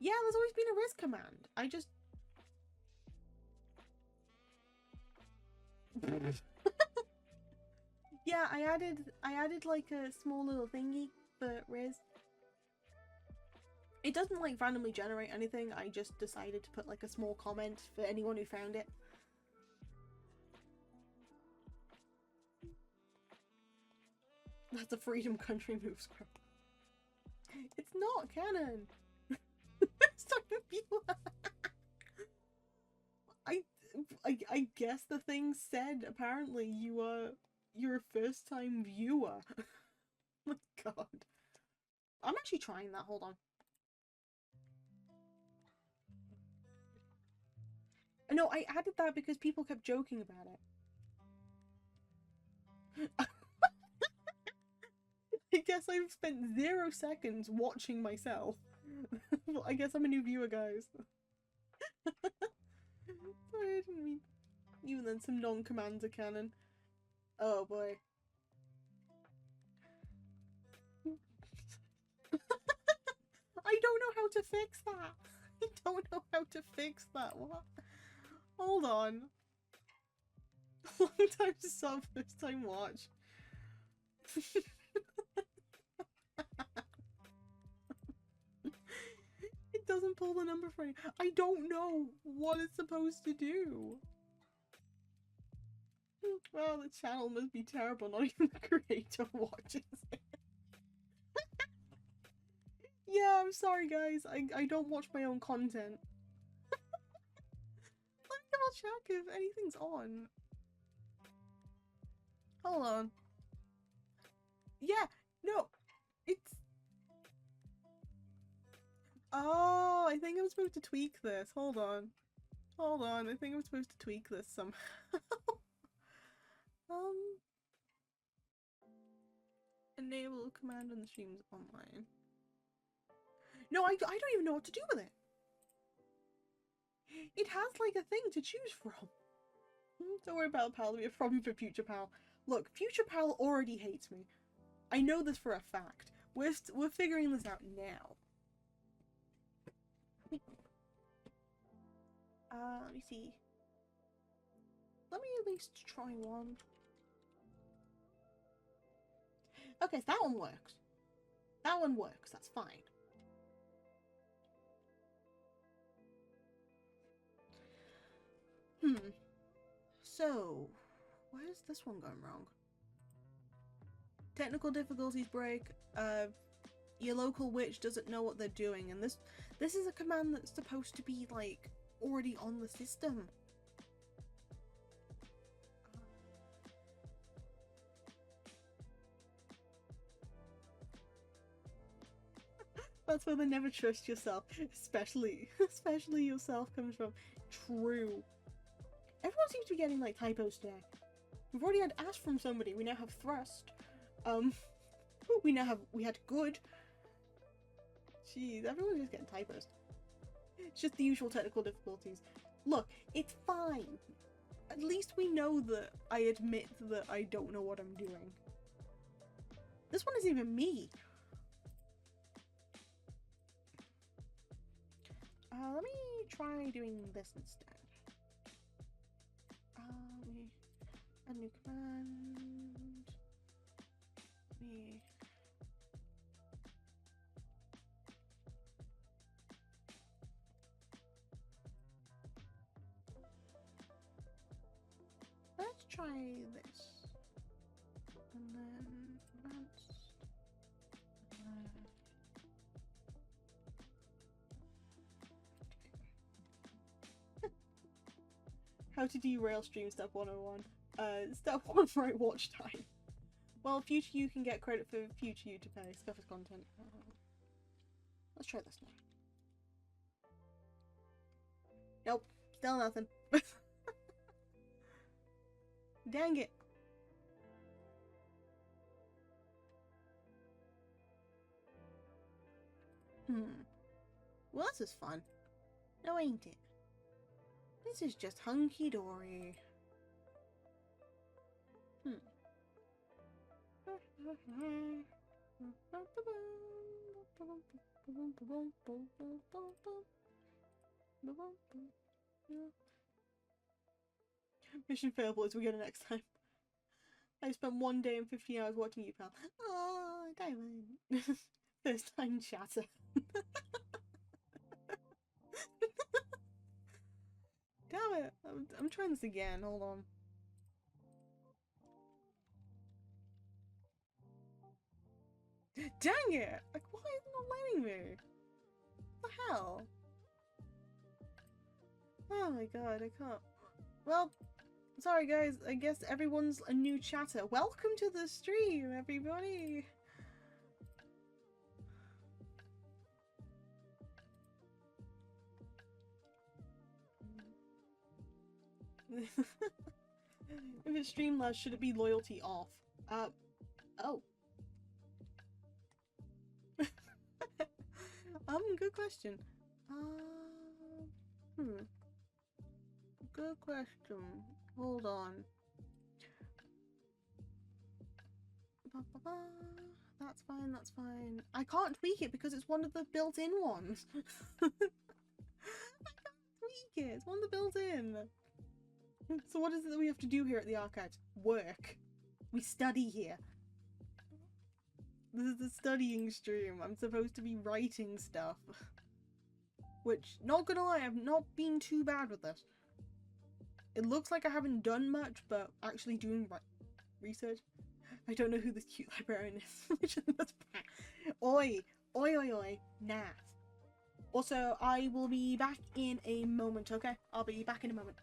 Yeah, there's always been a Riz command. I just... Yeah, I added like a small little thingy for Riz. It doesn't like randomly generate anything, I just decided to put like a small comment for anyone who found it. That's a Freedom Country move script. It's not canon! I guess the thing said apparently you're a first time viewer. Oh my god. I'm actually trying that, hold on. No, I added that because people kept joking about it. I guess I've spent 0 seconds watching myself. Well, I guess I'm a new viewer, guys. Sorry, I didn't mean... Even then, some non-commands are canon. Oh boy. I don't know how to fix that. I don't know how to fix that. What? Hold on. Long time sub, first time watch. It doesn't pull the number for you. I don't know what it's supposed to do. Well, the channel must be terrible, not even the creator watches it. Yeah, I'm sorry guys, I don't watch my own content. Let me double check if anything's on. Hold on. Yeah, no, it's... Oh, I think I'm supposed to tweak this. Hold on. Hold on, I think I'm supposed to tweak this somehow. Enable command on the streams online. No, I don't even know what to do with it. It has like a thing to choose from. Don't worry about pal, it'll be a problem for Future Pal. Look, Future Pal already hates me. I know this for a fact. We're figuring this out now. Let me see. Let me at least try one. Okay, so that one works. That one works, that's fine. So, why is this one going wrong? Technical difficulties break. Your local witch doesn't know what they're doing, and this is a command that's supposed to be like already on the system. That's where the never trust yourself, especially yourself, comes from. True. Everyone seems to be getting like typos today. We've already had ask from somebody. We now have thrust. We had good. Jeez, everyone's just getting typos. It's just the usual technical difficulties. Look, it's fine. At least we know that I admit that I don't know what I'm doing. This one isn't even me. Let me try doing this instead. A new command. Let's try this. And then advanced. How to derail stream step 101. Step 1 right watch time. Well, future you can get credit for future you to pay. Scuffers content. Let's try this now. Nope. Still nothing. Dang it. Well, this is fun. No, ain't it? This is just hunky-dory. Mission failed, boys. We get it next time. I spent 1 day and 50 hours watching you, pal. Oh, Diamond. First time chatter. Damn it. I'm trying this again. Hold on. Dang it! Like, why is it not letting me? What the hell? Oh my god, I can't. Well, sorry guys, I guess everyone's a new chatter. Welcome to the stream, everybody! If it's Streamlabs, should it be loyalty off? Oh. Good question. Good question. Hold on. That's fine, that's fine. I can't tweak it because it's one of the built-in ones. I can't tweak it, it's one of the built-in. So what is it that we have to do here at the archives? Work. We study here. This is the studying stream. I'm supposed to be writing stuff. Which, not gonna lie, I've not been too bad with this. It looks like I haven't done much, but actually doing research. I don't know who this cute librarian is. Oi! Oi, oi, oi. Nah. Also, I will be back in a moment, okay? I'll be back in a moment.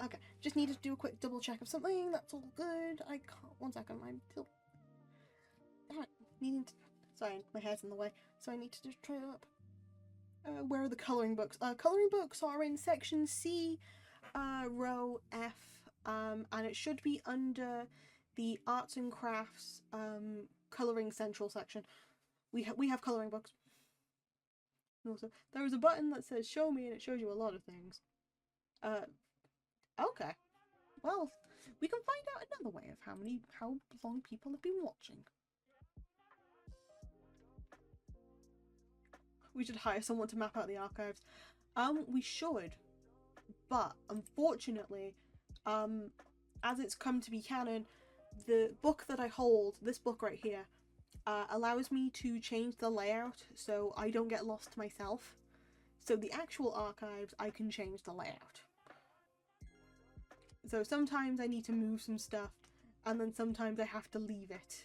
Okay, just needed to do a quick double check of something. That's all good. I can't. 1 second. I'm still. Damn it. Needing to. Sorry, my hair's in the way. So I need to just try it up. Where are the colouring books? Colouring books are in section C, row F, and it should be under the arts and crafts colouring central section. We have colouring books. And also, there is a button that says show me, and it shows you a lot of things. Okay. Well, we can find out another way of how long people have been watching. We should hire someone to map out the archives. We should, but unfortunately, as it's come to be canon, the book that I hold, this book right here, allows me to change the layout so I don't get lost myself. So the actual archives, I can change the layout. So sometimes I need to move some stuff, and then sometimes I have to leave it.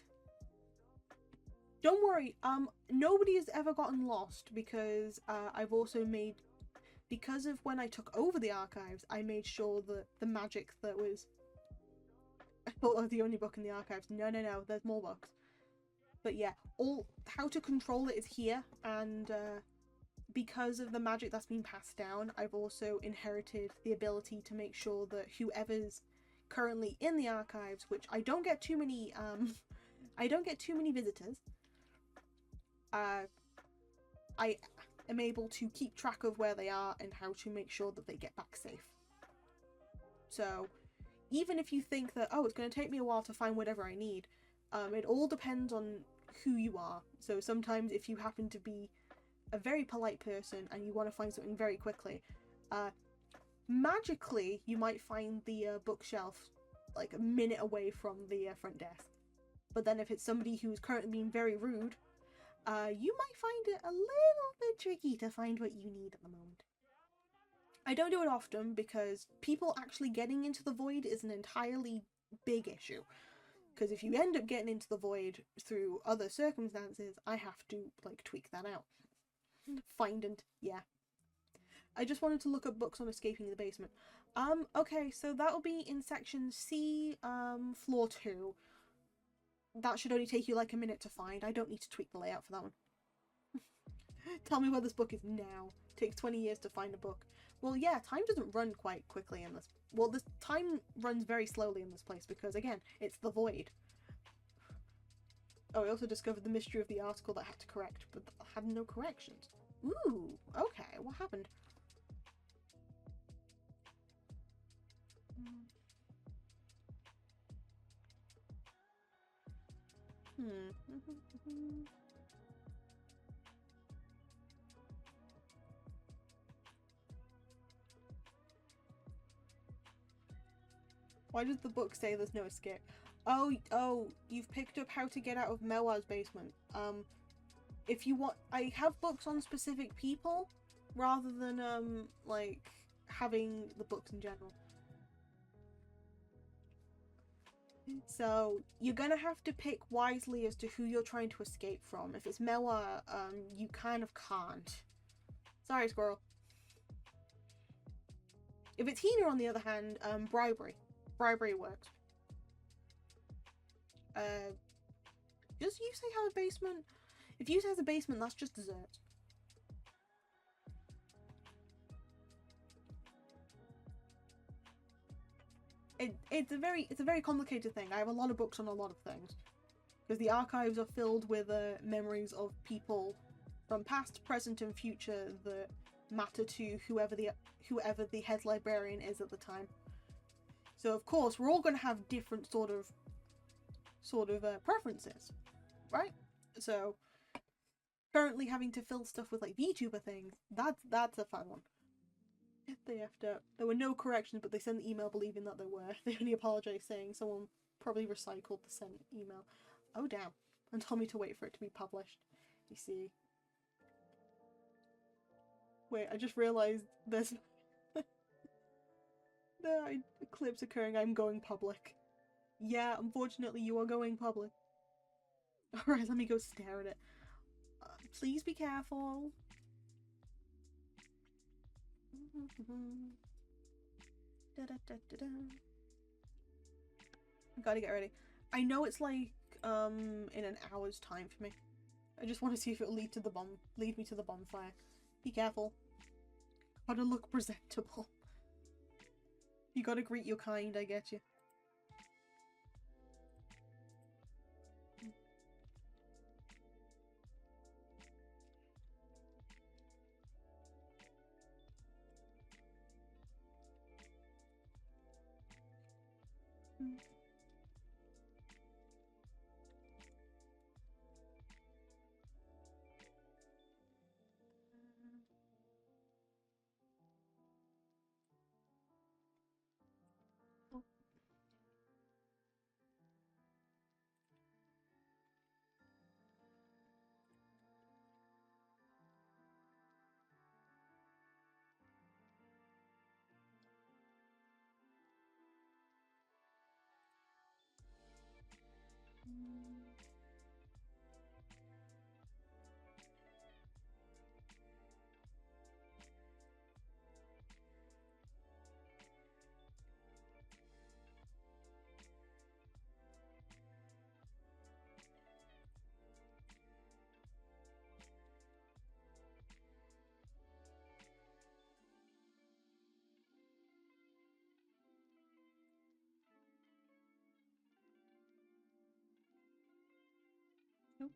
Don't worry, nobody has ever gotten lost because I've also made, because of when I took over the archives, I made sure that the magic that was, I thought that was the only book in the archives. No, there's more books. But yeah, how to control it is here, and because of the magic that's been passed down, I've also inherited the ability to make sure that whoever's currently in the archives, which I don't get too many visitors, I am able to keep track of where they are and how to make sure that they get back safe. So even if you think that, oh, it's going to take me a while to find whatever I need, it all depends on who you are. So sometimes if you happen to be a very polite person and you want to find something very quickly, magically you might find the bookshelf like a minute away from the front desk. But then if it's somebody who's currently being very rude, you might find it a little bit tricky to find what you need at the moment. I don't do it often because people actually getting into the void is an entirely big issue. Because if you end up getting into the void through other circumstances, I have to like tweak that out. Yeah. I just wanted to look up books on escaping the basement. Okay, so that'll be in section C, floor 2. that should only take you like a minute to find. I don't need to tweak the layout for that one. Tell me where this book is now. Takes 20 years to find a book. Well, yeah, time doesn't run quite quickly in this. Well, this time runs very slowly in this place because, again, it's the void. Oh, I also discovered the mystery of the article that I had to correct, but had no corrections. Ooh, okay, what happened? Why does the book say there's no escape? Oh, you've picked up how to get out of Melwa's basement. If you want, I have books on specific people, rather than, like, having the books in general. So, you're gonna have to pick wisely as to who you're trying to escape from. If it's Melwa, you kind of can't. Sorry, squirrel. If it's Hina, on the other hand, bribery. Bribery works. Does you say have a basement? If you say has a basement, that's just dessert. It's a very complicated thing. I have a lot of books on a lot of things because the archives are filled with memories of people from past, present, and future that matter to whoever the head librarian is at the time. So of course we're all going to have different sort of preferences, right? So currently having to fill stuff with like VTuber things, that's a fun one. There were no corrections, but they sent the email believing that there were. They only apologized saying someone probably recycled the sent email. Oh damn, and told me to wait for it to be published. You see. Wait, I just realized there's there are clips occurring. I'm going public. Yeah, unfortunately you are going public. Alright, let me go stare at it. Please be careful. Gotta get ready. I know it's like in an hour's time for me. I just want to see if it'll lead me to the bonfire. Be careful. Gotta look presentable. You gotta greet your kind, I get you. Nope.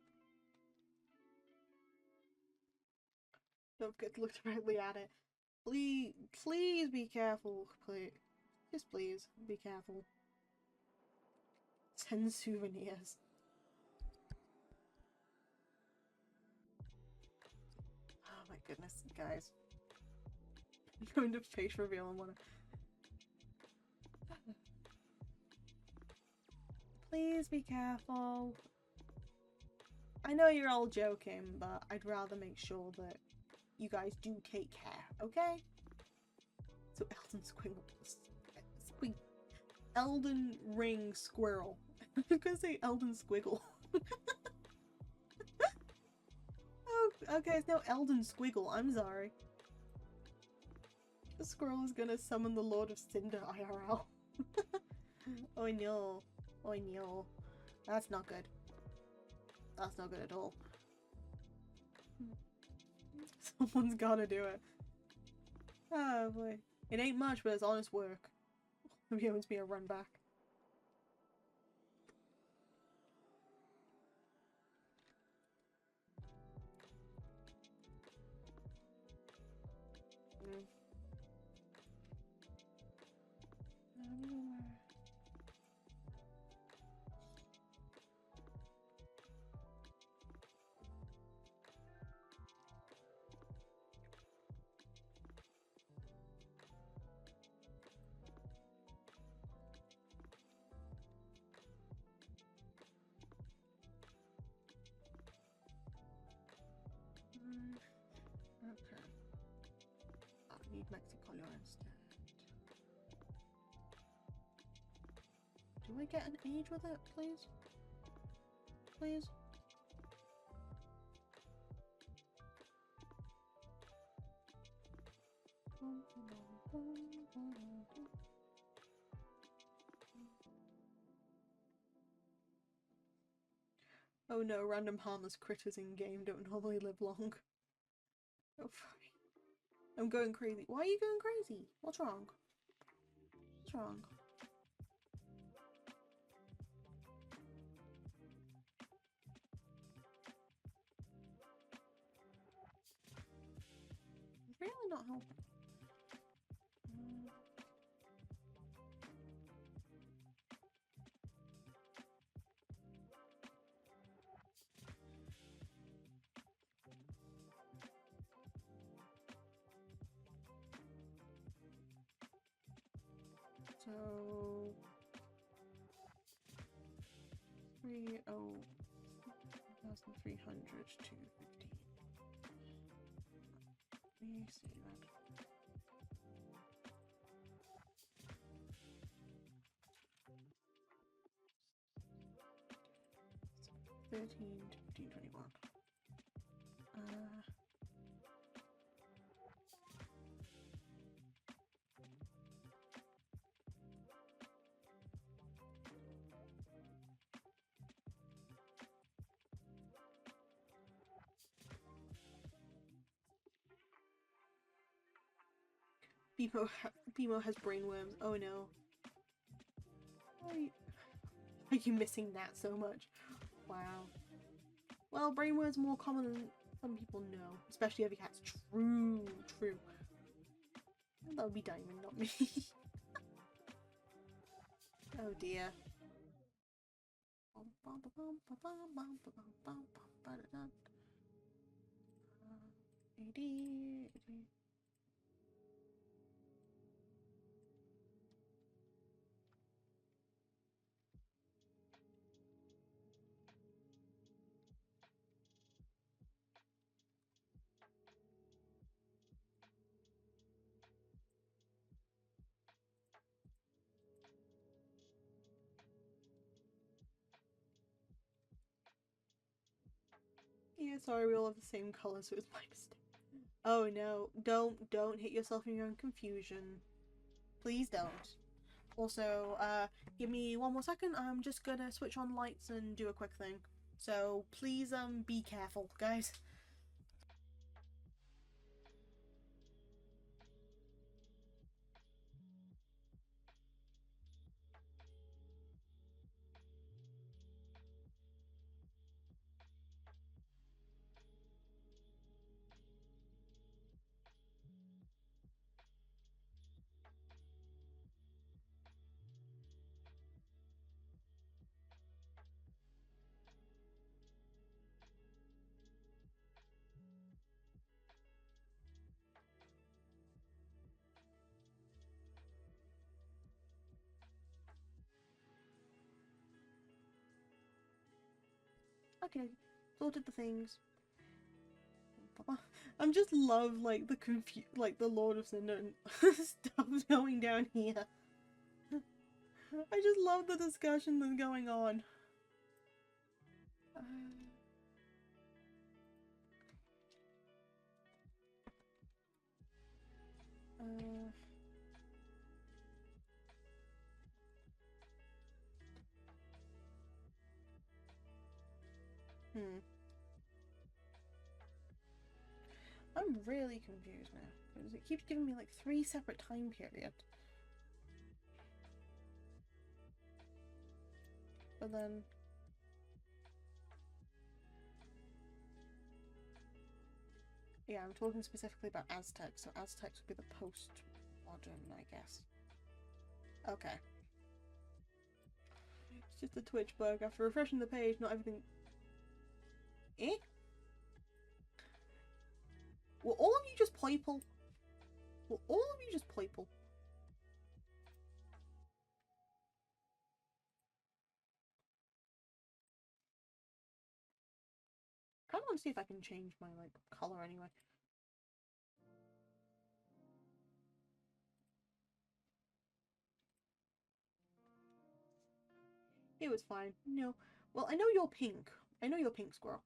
Don't get to look directly at it. Please be careful. Please. Just please, be careful. 10 souvenirs. Oh my goodness, guys. I'm going to face reveal and wanna... Please be careful. I know you're all joking, but I'd rather make sure that you guys do take care, okay? So Elden Squiggle. Elden Ring Squirrel. I was gonna say Elden Squiggle. Oh, okay, it's now Elden Squiggle. I'm sorry. The squirrel is gonna summon the Lord of Cinder IRL. Oh no. Oh no. That's not good. That's not good at all. Someone's gotta do it. Oh boy. It ain't much, but it's honest work. Maybe owes me a run back. Okay. I need Mexicolor instead. Do I get an age with it, please? Please? Oh no, random harmless critters in game don't normally live long. Oh fuck. I'm going crazy. Why are you going crazy? What's wrong? What's wrong? It's really not helping. So 1,300 to 15. Let me see that. So 13 to 15, 21. Bimo has brainworms. Oh no. Why are you missing that so much? Wow. Well, brainworms are more common than some people know, especially other cats. True, true. That would be Diamond, not me. Oh dear. AD. Yeah, sorry, we all have the same color, so it's my mistake. Oh no, don't hit yourself in your own confusion. Please don't. Also, give me one more second. I'm just gonna switch on lights and do a quick thing. So please, be careful, guys. Okay, sorted the things. I'm just love like the Lord of Cinder stuff going down here. I just love the discussion that's going on. I'm really confused now because it keeps giving me like 3 separate time periods. But then yeah, I'm talking specifically about Aztecs, so Aztecs would be the post-modern, I guess. Okay. It's just a Twitch bug. After refreshing the page, not everything... Eh? Will all of you just playful? Will all of you just playful? I kind of want to see if I can change my, like, colour anyway. It was fine. No. Well, I know you're pink. I know you're pink, Squirrel.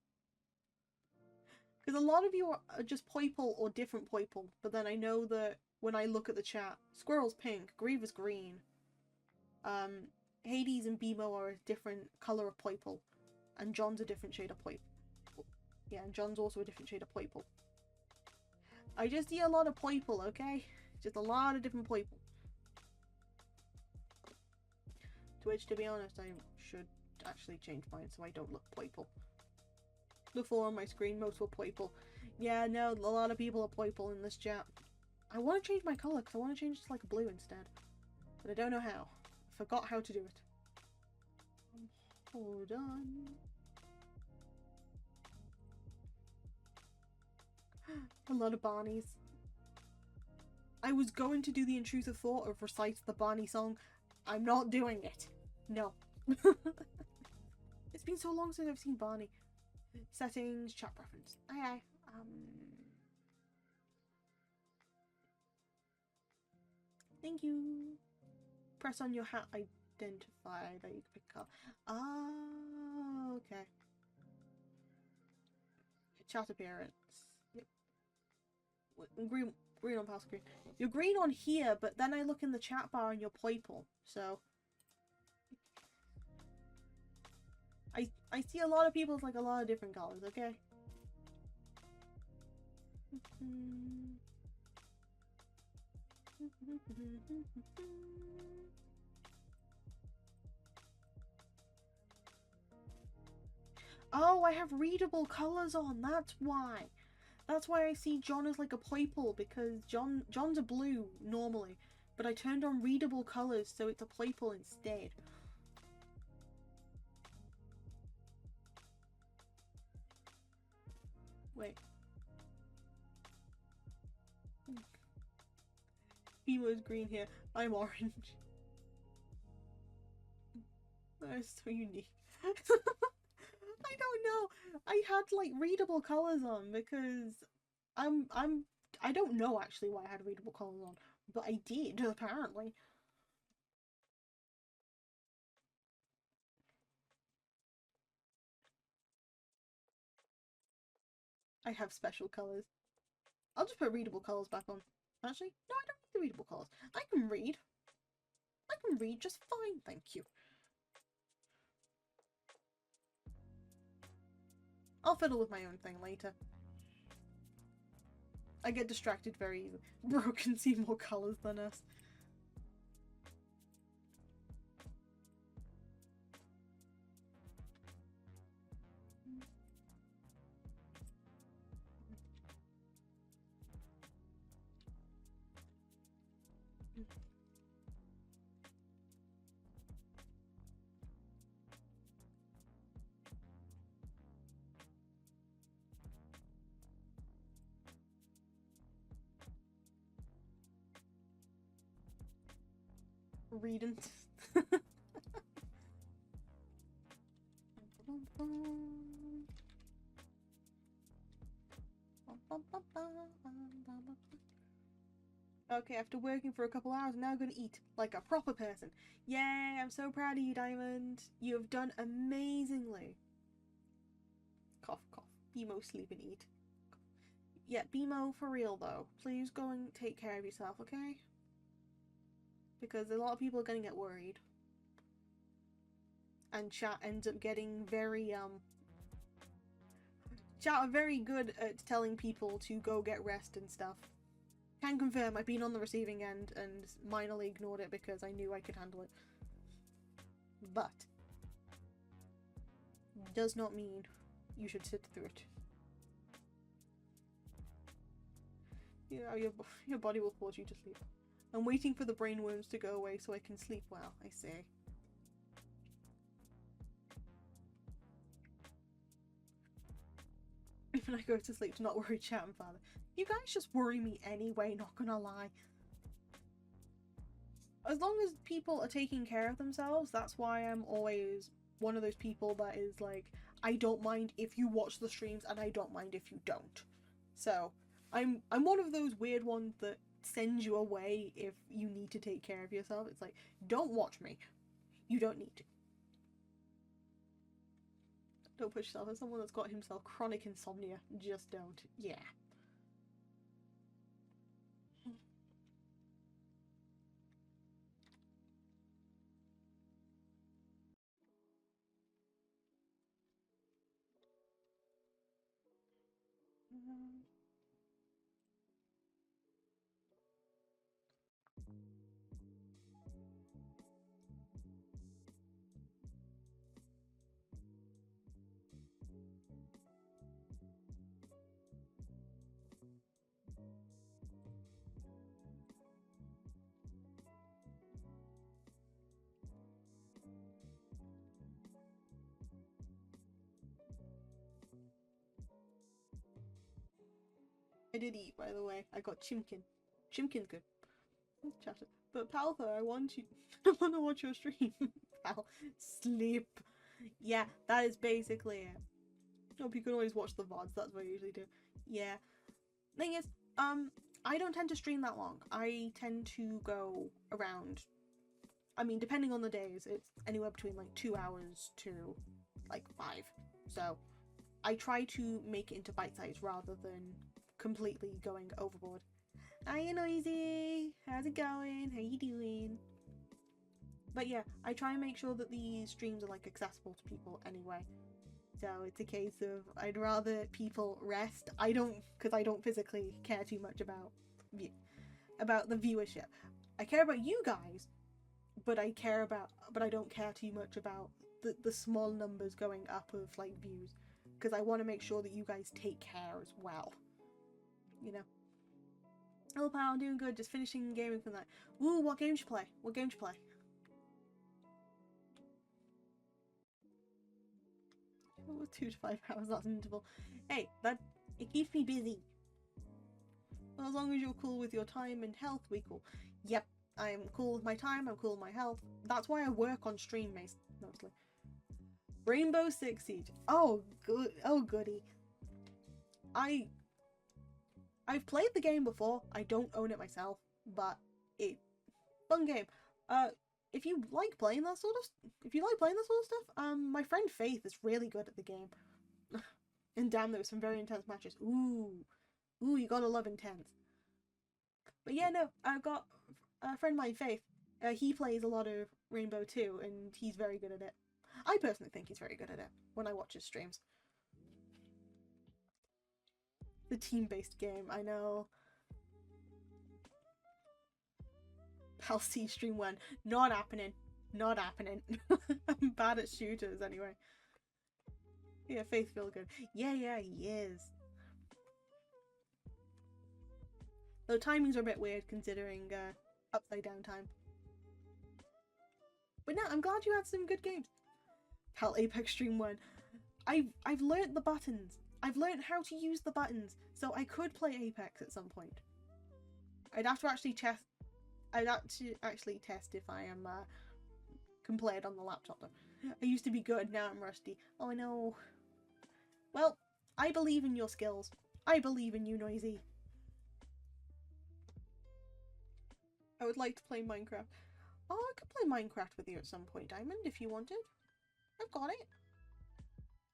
Because a lot of you are just purple or different purple, but then I know that when I look at the chat, Squirrel's pink, Griever's green, Hades and Bimo are a different colour of purple, and John's a different shade of purple. Yeah, and John's also a different shade of purple. I just see a lot of purple, okay? Just a lot of different purple. To which, to be honest, I should actually change mine so I don't look purple. Before on my screen, most were purple. Yeah, no, a lot of people are purple in this chat. I want to change my colour because I want to change it to like blue instead. But I don't know how. I forgot how to do it. Hold on. A lot of Barneys. I was going to do the intrusive thought of recite the Barney song. I'm not doing it. No. It's been so long since I've seen Barney. Settings, chat preference. Aye. Thank you. Press on your hat identify that you can pick up. Oh, okay. Chat appearance. Yep. Green on past screen. You're green on here, but then I look in the chat bar and you're purple. So I see a lot of people with like a lot of different colors, okay? Oh, I have readable colors on, that's why. That's why I see John as like a purple, because John's a blue normally, but I turned on readable colors so it's a purple instead. Wait. Bemo's green here. I'm orange. That is so unique. I don't know. I had like readable colors on because I don't know actually why I had readable colors on, but I did apparently. I have special colors. I'll just put readable colors back on. Actually, no, I don't need the readable colors. I can read. I can read just fine, thank you. I'll fiddle with my own thing later. I get distracted very easily. Bro can see more colors than us. Reading. Okay, after working for a couple hours, I'm now gonna eat like a proper person. Yay, I'm so proud of you, Diamond. You have done amazingly. Cough, cough. Bimo, sleep and eat. Yeah, Bimo, for real though. Please go and take care of yourself, okay? Because a lot of people are gonna get worried. And chat ends up getting very, Chat are very good at telling people to go get rest and stuff. Can confirm I've been on the receiving end and minorly ignored it because I knew I could handle it. But does not mean you should sit through it. Yeah, your body will force you to sleep. I'm waiting for the brainworms to go away so I can sleep well, I say. When I go to sleep, do not worry, chat and father. You guys just worry me anyway, not gonna lie. As long as people are taking care of themselves, that's why I'm always one of those people that is like, I don't mind if you watch the streams and I don't mind if you don't. So, I'm one of those weird ones that sends you away if you need to take care of yourself. It's like, don't watch me. You don't need to. Don't push yourself. As someone that's got himself chronic insomnia, just don't. Yeah. I did eat, by the way. I got chimkin. Chimkin's good. Chatter. But Paltha, I want you. I want to watch your stream. Pal, sleep. Yeah, that is basically it. Hope you can always watch the VODs. That's what I usually do. Yeah. Thing is, I don't tend to stream that long. I tend to go around. I mean, depending on the days, it's anywhere between like 2 hours to like 5. So, I try to make it into bite size rather than completely going overboard. Hiya Noisy! How's it going? How you doing? But yeah, I try and make sure that these streams are like accessible to people anyway. So it's a case of I'd rather people rest. Because I don't physically care too much about the viewership. I care about you guys, but I don't care too much about the small numbers going up of like views, because I want to make sure that you guys take care as well. You know. Oh pal, I'm doing good, just finishing gaming for the night. Ooh, what game did you play? What game did you play? 2 to 5 hours, that's an interval. Hey, it keeps me busy. Well, as long as you're cool with your time and health, we cool. Yep, I'm cool with my time, I'm cool with my health. That's why I work on stream mostly. Rainbow Six Siege. Oh, good. Oh, goody. I've played the game before. I don't own it myself, but fun game. If you like playing that sort of stuff, my friend Faith is really good at the game. And damn, there were some very intense matches. Ooh, you gotta love intense. But yeah, no, I've got a friend of mine, Faith. He plays a lot of Rainbow too, and he's very good at it. I personally think he's very good at it when I watch his streams. The team-based game, I know. Pal C stream 1. Not happening. Not happening. I'm bad at shooters anyway. Yeah, Faith feel good. Yeah, he is. Though timings are a bit weird considering upside down time. But no, I'm glad you had some good games. Pal Apex stream 1. I've learnt the buttons. I've learnt how to use the buttons, so I could play Apex at some point. I'd have to actually test. I'd actually test if I am can play it on the laptop though. I used to be good, now I'm rusty. Oh no. Well, I believe in your skills. I believe in you, Noisy. I would like to play Minecraft. Oh, I could play Minecraft with you at some point, Diamond, if you wanted. I've got it.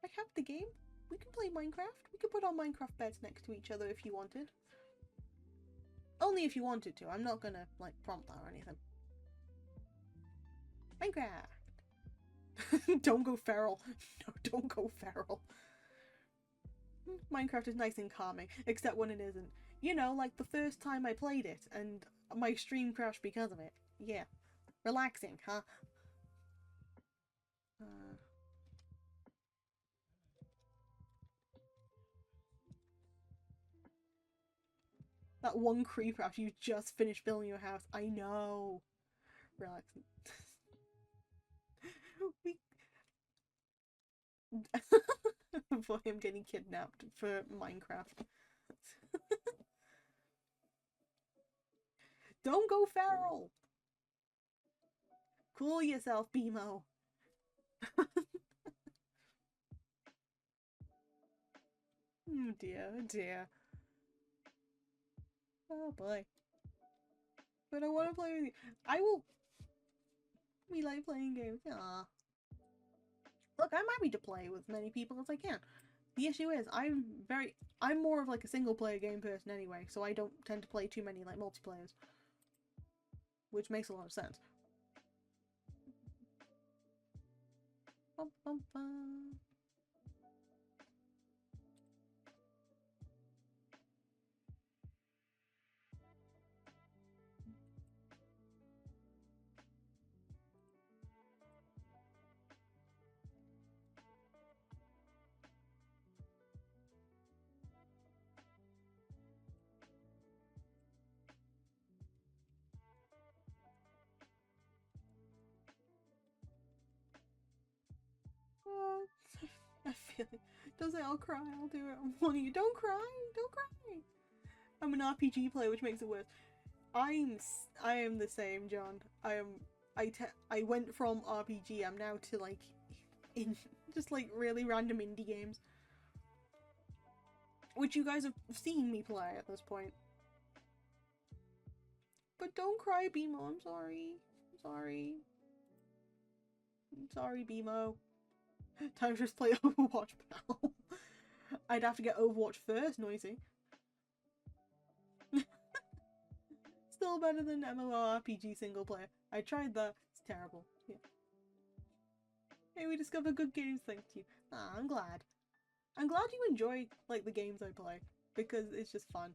I have the game. We can play Minecraft. We could put our Minecraft beds next to each other if you wanted. Only if you wanted to. I'm not gonna, like, prompt that or anything. Minecraft! Don't go feral. No, don't go feral. Minecraft is nice and calming, except when it isn't. You know, like the first time I played it and my stream crashed because of it. Yeah. Relaxing, huh? That one creeper after you just finished building your house. I know. Relaxing. we... for him getting kidnapped for Minecraft. Don't go feral! Cool yourself, BMO. Oh dear, oh dear. Oh boy. But I want to play with you. I will. We like playing games. Aww. Look, I'm happy to play with many people as I can. The issue is, I'm more of like a single player game person anyway, so I don't tend to play too many like multiplayers. Which makes a lot of sense. Bum, bum, bum. I feel it. Don't say I'll cry, I'll do it. I'm warning you. Don't cry, don't cry. I'm an RPG player, which makes it worse. I am the same, John. I went from RPG. I'm now to like in just like really random indie games, which you guys have seen me play at this point. But don't cry, BMO. I'm sorry. I'm sorry. I'm sorry, BMO. Time to just play Overwatch, pal. I'd have to get Overwatch first, Noisy. Still better than MMORPG single player. I tried that. It's terrible. Yeah. Hey, we discovered good games thanks to you. Ah, I'm glad. I'm glad you enjoy like the games I play because it's just fun.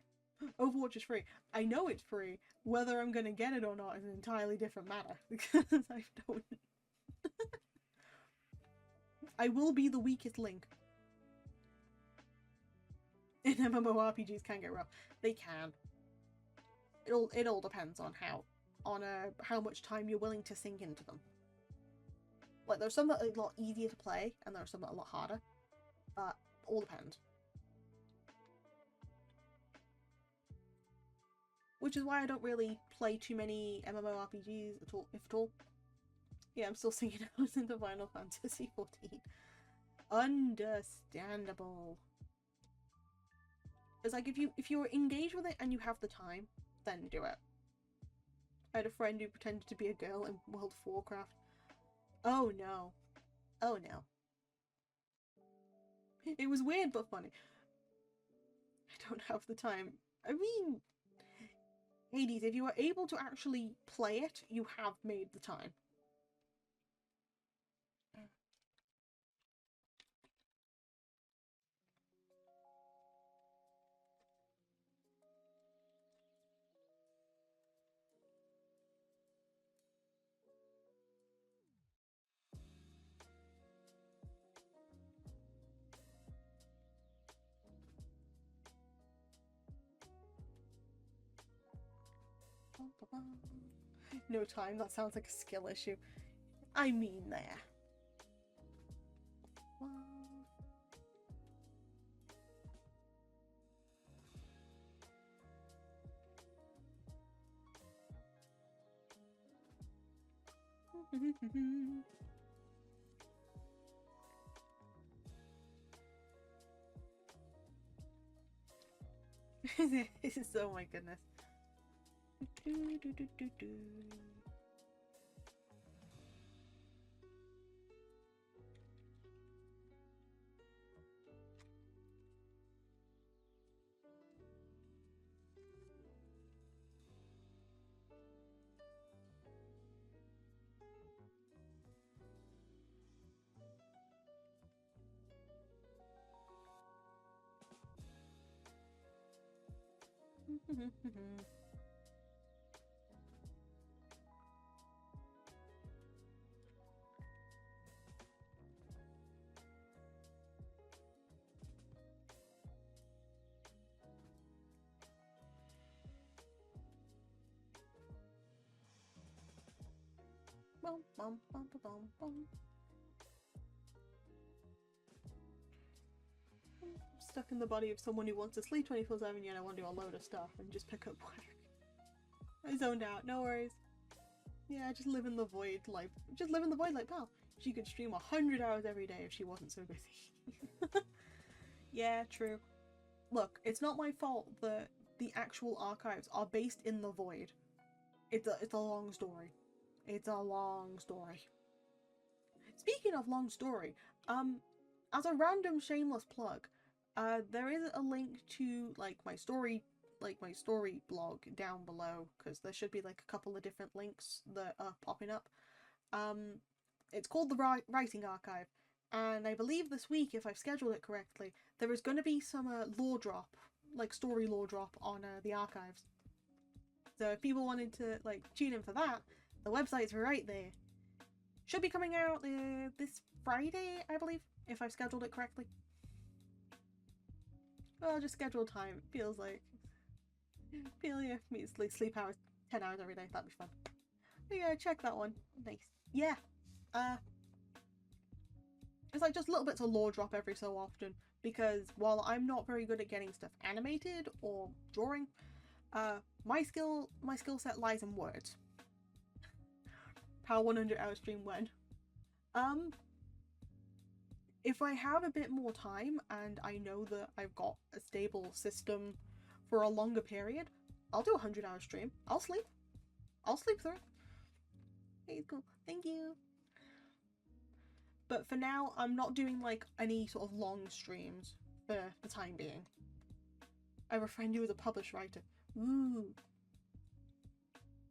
Overwatch is free. I know it's free. Whether I'm gonna get it or not is an entirely different matter because I don't. I will be the weakest link. And MMORPGs can get rough. They can. It all depends on how much time you're willing to sink into them. Like there's some that are a lot easier to play, and there are some that are a lot harder. But all depends. Which is why I don't really play too many MMORPGs at all, if at all. Yeah, I'm still singing out into Final Fantasy 14. Understandable. It's like if you're engaged with it and you have the time, then do it. I had a friend who pretended to be a girl in World of Warcraft. Oh no. Oh no. It was weird but funny. I don't have the time. I mean, Hades, if you are able to actually play it, you have made the time. No time, that sounds like a skill issue. I mean there. This is oh my goodness. Bum, bum, bum, bum, bum. Stuck in the body of someone who wants to sleep 24/7, yet I want to do a load of stuff and just pick up work. I zoned out, no worries. Yeah, just live in the void like pal. She could stream 100 hours every day if she wasn't so busy. Yeah, true. Look, it's not my fault that the actual archives are based in the void. It's a long story. It's a long story. Speaking of long story, as a random shameless plug, there is a link to my story blog down below, because there should be like a couple of different links that are popping up. It's called the Writing Archive, and I believe this week, if I've scheduled it correctly, there is going to be some lore drop, story lore drop on the archives. So if people wanted to tune in for that, the website's right there. Should be coming out this Friday, I believe, if I've scheduled it correctly. Well, just schedule time. Feels like yeah, for me to sleep hours, 10 hours every day. That'd be fun. But yeah, check that one. Nice. Yeah. It's just little bits of lore drop every so often, because while I'm not very good at getting stuff animated or drawing, my skill set lies in words. Power 100 hour stream when. If I have a bit more time and I know that I've got a stable system for a longer period, I'll do a 100-hour stream. I'll sleep through it. Hey, cool. Thank you. But for now, I'm not doing any sort of long streams for the time being. I have a friend who is a published writer. Ooh.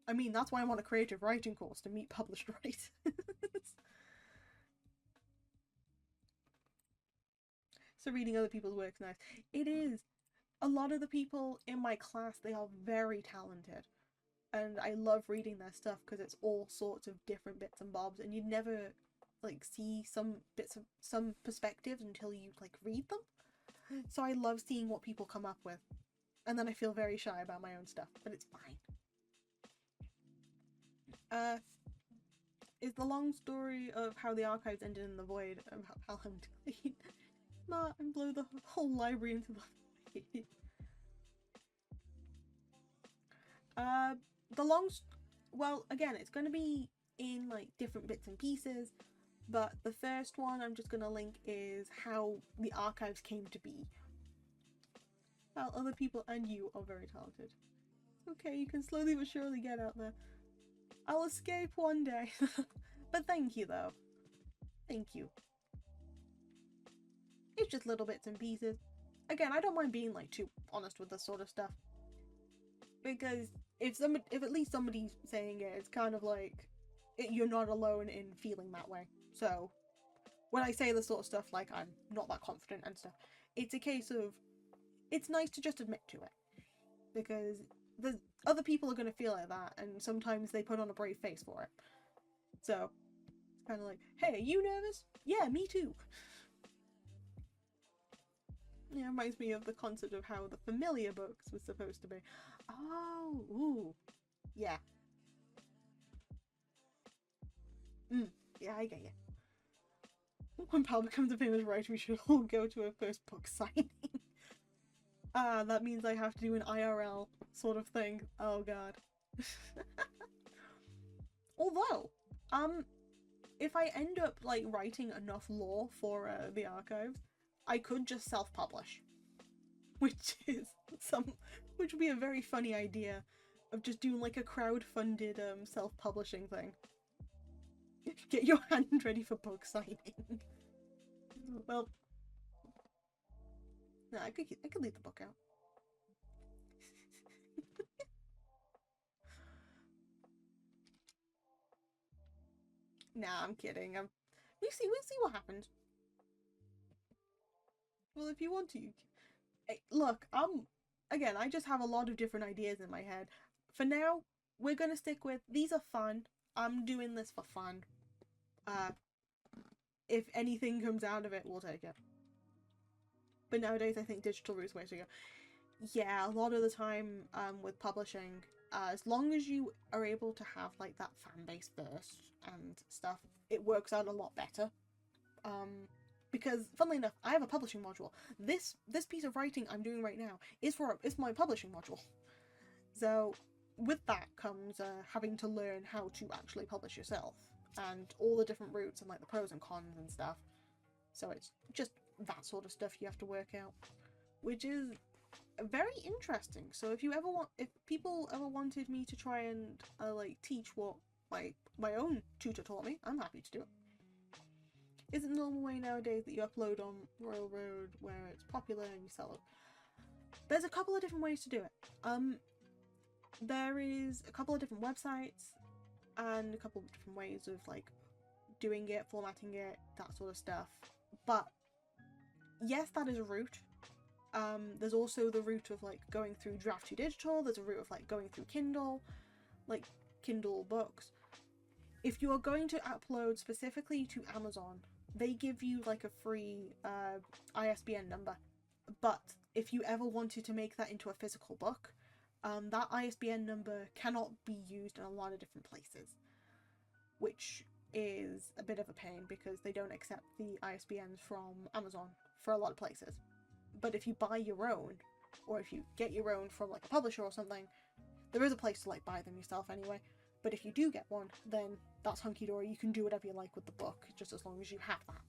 I mean, that's why I'm on a creative writing course, to meet published writers. So reading other people's work's nice. It is. A lot of the people in my class, they are very talented. And I love reading their stuff because it's all sorts of different bits and bobs, and you'd never see some bits of some perspectives until you read them. So I love seeing what people come up with. And then I feel very shy about my own stuff, but it's fine. Is the long story of how the archives ended in the void about how I'm delete? Not and blow the whole library into the void. Well, again, it's going to be in different bits and pieces, but the first one I'm just going to link is how the archives came to be. How other people and you are very talented. Okay, you can slowly but surely get out there. I'll escape one day. But thank you, though. Thank you. It's just little bits and pieces. Again, I don't mind being too honest with this sort of stuff, because if at least somebody's saying it, it's kind of you're not alone in feeling that way. So when I say this sort of stuff, I'm not that confident and stuff, it's a case of it's nice to just admit to it, because the other people are going to feel like that, and sometimes they put on a brave face for it. So it's kind of hey, are you nervous? Yeah, me too. Yeah, it reminds me of the concept of how the Familiar books was supposed to be. Oh, ooh. Yeah. Yeah, I get you. When Pal becomes a famous writer, we should all go to a first book signing. That means I have to do an IRL sort of thing. Oh god. Although, if I end up writing enough lore for the archives, I could just self-publish, which would be a very funny idea, of just doing a crowd-funded self-publishing thing. Get your hand ready for book signing. Well, no, I could leave the book out. Nah, I'm kidding. We'll see what happens. Well, if you want to, hey, look, again, I just have a lot of different ideas in my head. For now, we're gonna stick with these are fun. I'm doing this for fun. If anything comes out of it, we'll take it. But nowadays, I think digital route's the way to go. Yeah, a lot of the time with publishing, as long as you are able to have like that fan base first and stuff, it works out a lot better. Because funnily enough, I have a publishing module. This piece of writing I'm doing right now is my publishing module. So with that comes having to learn how to actually publish yourself and all the different routes and like the pros and cons and stuff. So it's just that sort of stuff you have to work out, which is very interesting. So if people ever wanted me to try and like teach what my own tutor taught me, I'm happy to do it. Is it the normal way nowadays that you upload on Royal Road where it's popular and you sell it? There's a couple of different ways to do it. There is a couple of different websites and a couple of different ways of like doing it, formatting it, that sort of stuff. But yes, that is a route. There's also the route of like going through Draft to Digital. There's a route of like going through Kindle, like Kindle books. If you are going to upload specifically to Amazon, they give you like a free ISBN number. But if you ever wanted to make that into a physical book, that ISBN number cannot be used in a lot of different places, which is a bit of a pain because they don't accept the ISBNs from Amazon for a lot of places. But if you buy your own, or if you get your own from like a publisher or something, there is a place to like buy them yourself anyway. But if you do get one, then that's hunky-dory. You can do whatever you like with the book, just as long as you have that.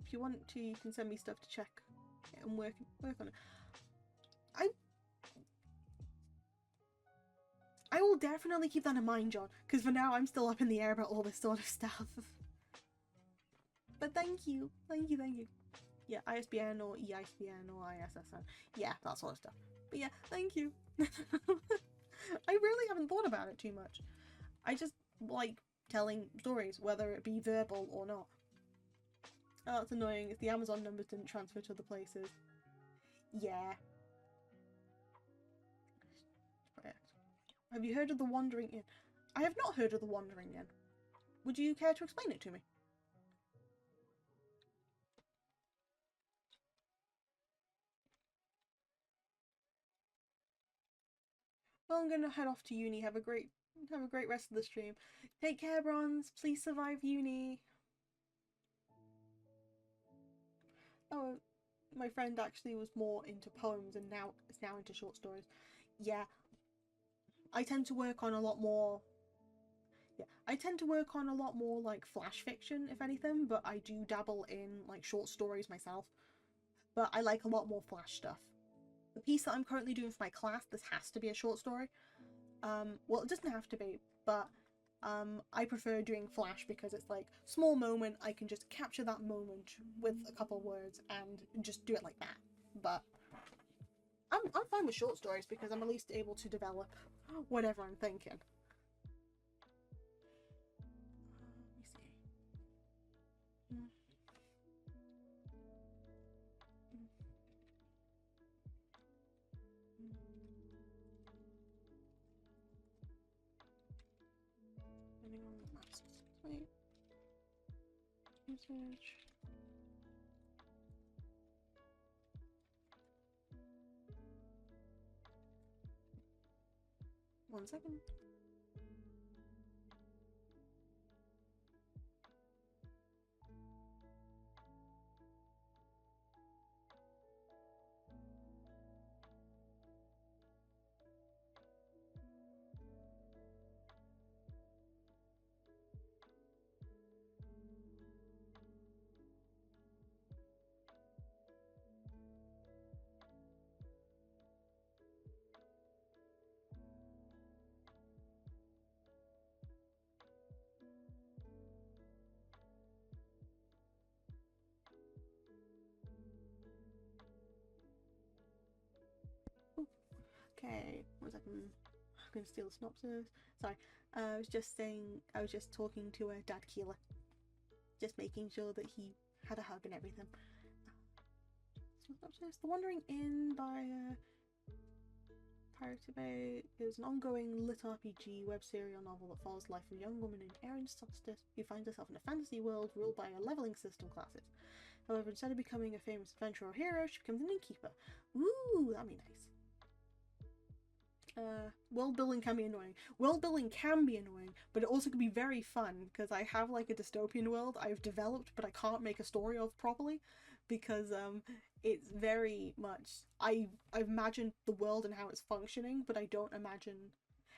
If you want to, you can send me stuff to check and work on it. I will definitely keep that in mind, John, because for now I'm still up in the air about all this sort of stuff. But thank you. Yeah, ISBN or EISBN or ISSN. Yeah, that sort of stuff. But yeah, thank you. I really haven't thought about it too much. I just like telling stories, whether it be verbal or not. Oh, it's annoying if the Amazon numbers didn't transfer to other places. Yeah. Have you heard of the Wandering Inn? I have not heard of the Wandering Inn. Would you care to explain it to me? Well, I'm gonna head off to uni. Have a great rest of the stream. Take care, Bronze. Please survive uni. Oh, my friend actually was more into poems and now is now into short stories. Yeah, I tend to work on a lot more. Yeah, I tend to work on a lot more like flash fiction, if anything, but I do dabble in like short stories myself. But I like a lot more flash stuff. The piece that I'm currently doing for my class, this has to be a short story. Well, it doesn't have to be, but I prefer doing flash because it's like small moment. I can just capture that moment with a couple words and just do it like that. But I'm fine with short stories because I'm at least able to develop whatever I'm thinking. Let me see. Wait. Usage. One second. Okay, 1 second. I'm gonna steal the synopsis. Sorry, I was just talking to Dad Keeler. Just making sure that he had a hug and everything. The Wandering Inn by Pirate Bay is an ongoing lit RPG web serial novel that follows the life of a young woman named Erin Solstice who finds herself in a fantasy world ruled by a leveling system classes. However, instead of becoming a famous adventurer or hero, she becomes an innkeeper. Ooh, that'd be nice. World building can be annoying. World building can be annoying, but it also can be very fun because I have like a dystopian world I've developed, but I can't make a story of properly because it's very much I've imagined the world and how it's functioning, but I don't imagine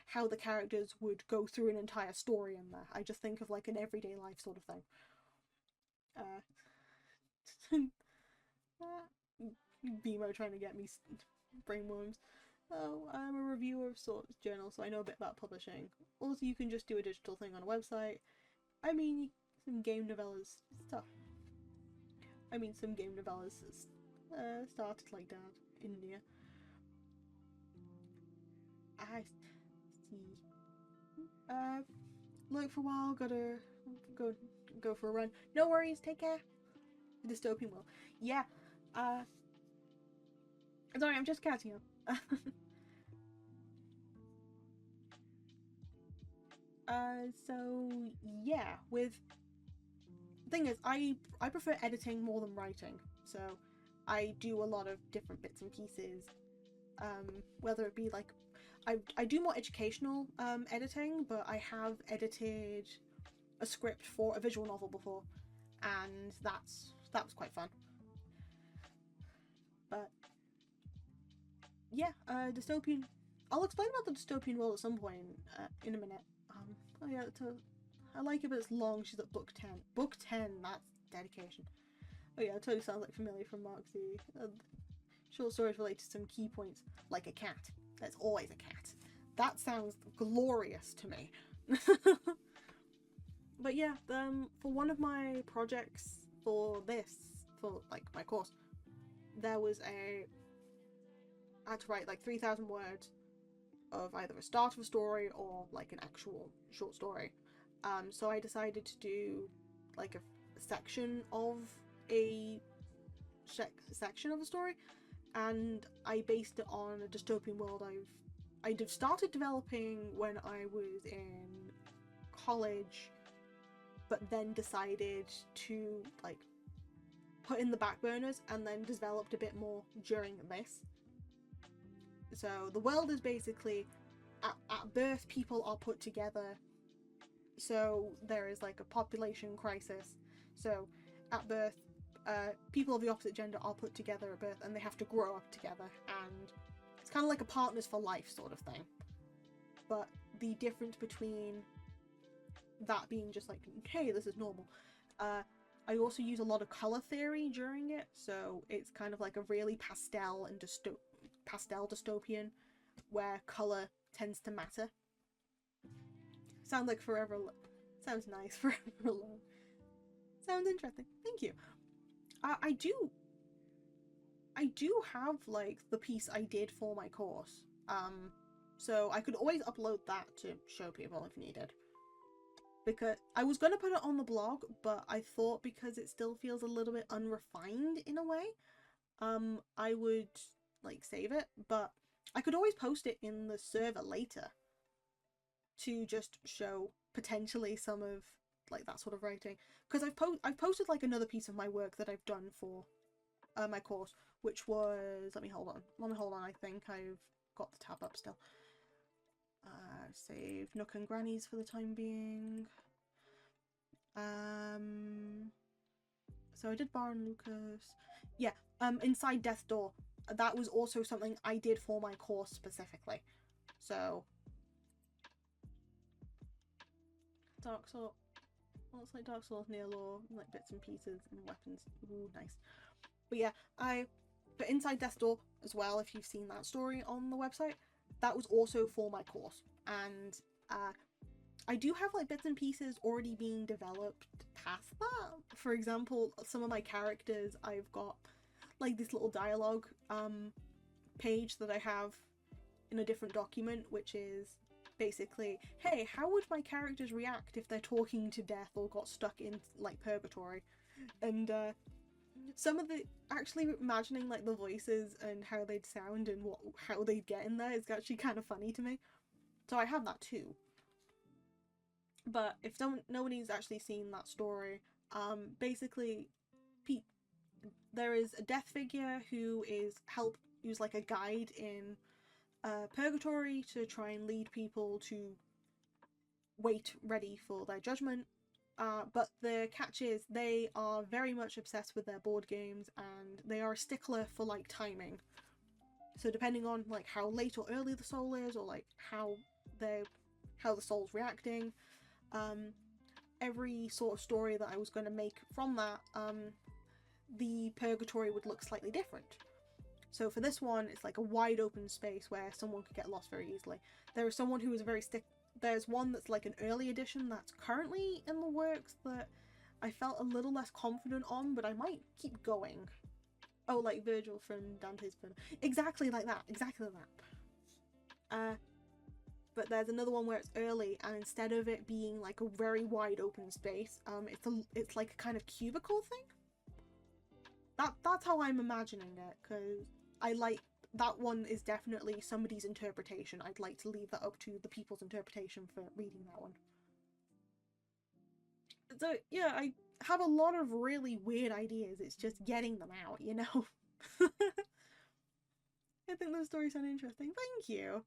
how the characters would go through an entire story in there. I just think of like an everyday life sort of thing. Bimo trying to get me brainworms. Oh, I'm a reviewer of sorts journal, so I know a bit about publishing. Also, you can just do a digital thing on a website. I mean, some game novellas stuff. I mean, some game novellas started like that in India. I see. Look for a while. Gotta go for a run. No worries. Take care. Dystopian world. Yeah. Sorry, I'm just catching up. So yeah, with thing is, I prefer editing more than writing. So I do a lot of different bits and pieces. Whether it be like I do more educational editing, but I have edited a script for a visual novel before, and that was quite fun. But yeah, dystopian. I'll explain about the dystopian world at some point in a minute. Oh yeah, I like it, but it's long. She's at book 10. Book 10, that's dedication. Oh yeah, it totally sounds like familiar from Mark Z. Short stories related to some key points, like a cat. There's always a cat. That sounds glorious to me. But yeah, for one of my projects for like my course, there was I had to write like 3,000 words of either a start of a story or like an actual short story. So I decided to do like a section of a section of a story, and I based it on a dystopian world I started developing when I was in college, but then decided to like put in the back burners and then developed a bit more during this. So the world is basically at birth people are put together, so there is like a population crisis. So at birth people of the opposite gender are put together at birth and they have to grow up together, and it's kind of like a partners for life sort of thing. But the difference between that being just like, hey, this is normal, I also use a lot of color theory during it, so it's kind of like a really pastel and pastel dystopian where color tends to matter. Sounds like forever. Sounds nice. Forever alone. Sounds interesting. Thank you. I do have like the piece I did for my course. So I could always upload that to show people if needed. Because I was gonna put it on the blog, but I thought because it still feels a little bit unrefined in a way, I would like save it. But I could always post it in the server later to just show potentially some of like that sort of writing, because I've posted like another piece of my work that I've done for my course, which was let me hold on, I think I've got the tab up still. Save Nook and Grannies for the time being. So I did Baron Lucas. Yeah, Inside Death's Door. That was also something I did for my course specifically. So Dark Soul. Well, it's like Dark Souls, near lore, like bits and pieces and weapons. Ooh, nice. But yeah, but Inside Death's Door as well, if you've seen that story on the website, that was also for my course. And I do have like bits and pieces already being developed past that. For example, some of my characters, I've got like this little dialogue page that I have in a different document, which is basically, hey, how would my characters react if they're talking to death or got stuck in like purgatory? And some of the, actually imagining like the voices and how they'd sound and how they'd get in there is actually kind of funny to me. So I have that too. But if nobody's actually seen that story, basically, there is a death figure who's like a guide in purgatory to try and lead people to wait ready for their judgment. But the catch is they are very much obsessed with their board games, and they are a stickler for like timing. So depending on like how late or early the soul is, or like how the soul's reacting, every sort of story that I was going to make from that, the purgatory would look slightly different. So for this one, it's like a wide open space where someone could get lost very easily. There is someone who is there's one that's like an early edition that's currently in the works that I felt a little less confident on, but I might keep going. Oh, like Virgil from Dante's Inferno. Exactly like that. Exactly like that. But there's another one where it's early, and instead of it being like a very wide open space, it's like a kind of cubicle thing. That's how I'm imagining it, because I like that one is definitely somebody's interpretation. I'd like to leave that up to the people's interpretation for reading that one. So yeah, I have a lot of really weird ideas. It's just getting them out, you know. I think those stories sound interesting. Thank you.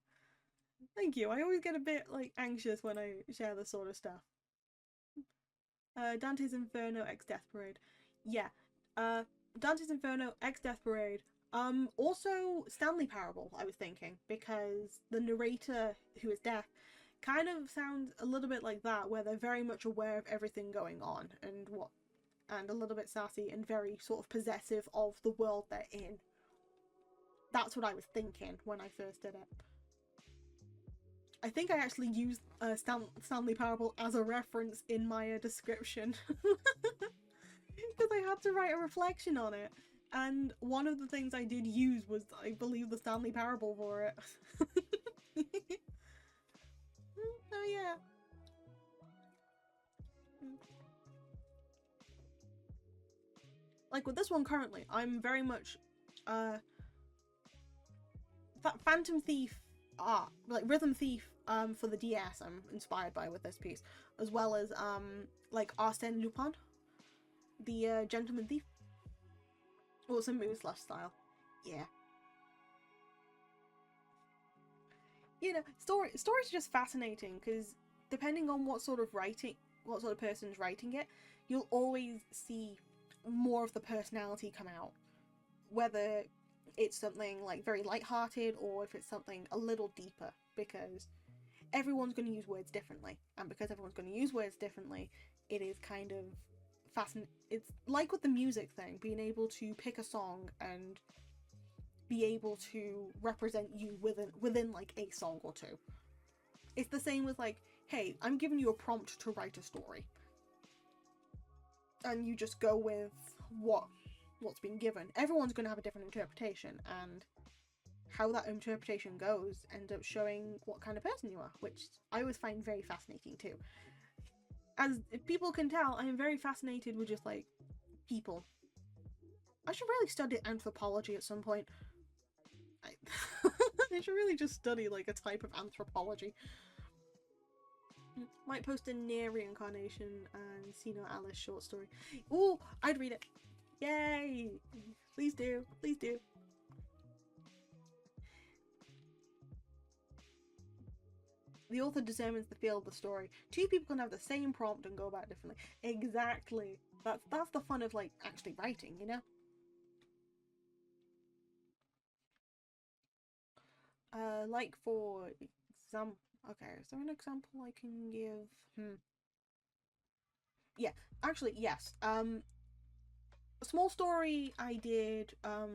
Thank you. I always get a bit like anxious when I share this sort of stuff. Dante's Inferno X Death Parade. Yeah. Dante's Inferno X Death Parade. Also Stanley Parable, I was thinking, because the narrator, who is deaf, kind of sounds a little bit like that, where they're very much aware of everything going on and a little bit sassy and very sort of possessive of the world they're in. That's what I was thinking when I first did it. I think I actually used Stanley Parable as a reference in my description because I had to write a reflection on it, and one of the things I did use was, I believe, the Stanley Parable for it. Oh yeah. Like with this one currently, I'm very much Phantom Thief, like Rhythm Thief for the DS I'm inspired by with this piece, as well as like Arsène Lupin, the Gentleman Thief. Also mood/style. Yeah. You know, stories are just fascinating, because depending on what sort of person's writing it, you'll always see more of the personality come out. Whether it's something like very light-hearted or if it's something a little deeper, because everyone's going to use words differently, and because everyone's going to use words differently, it is kind of fascinating. It's like with the music thing, being able to pick a song and be able to represent you within like a song or two. It's the same with like, hey, I'm giving you a prompt to write a story, and you just go with what's been given. Everyone's going to have a different interpretation, and how that interpretation goes ends up showing what kind of person you are, which I always find very fascinating too. As people can tell, I am very fascinated with just like people. I should really study anthropology at some point. I should really just study like a type of anthropology. Might post a near reincarnation and Sino Alice short story. Ooh, I'd read it. Yay! Please do. Please do. The author determines the feel of the story. Two people can have the same prompt and go about it differently. Exactly. That's the fun of like actually writing, you know? Like for example, okay, is there an example I can give? Yeah, actually, yes. A small story I did, I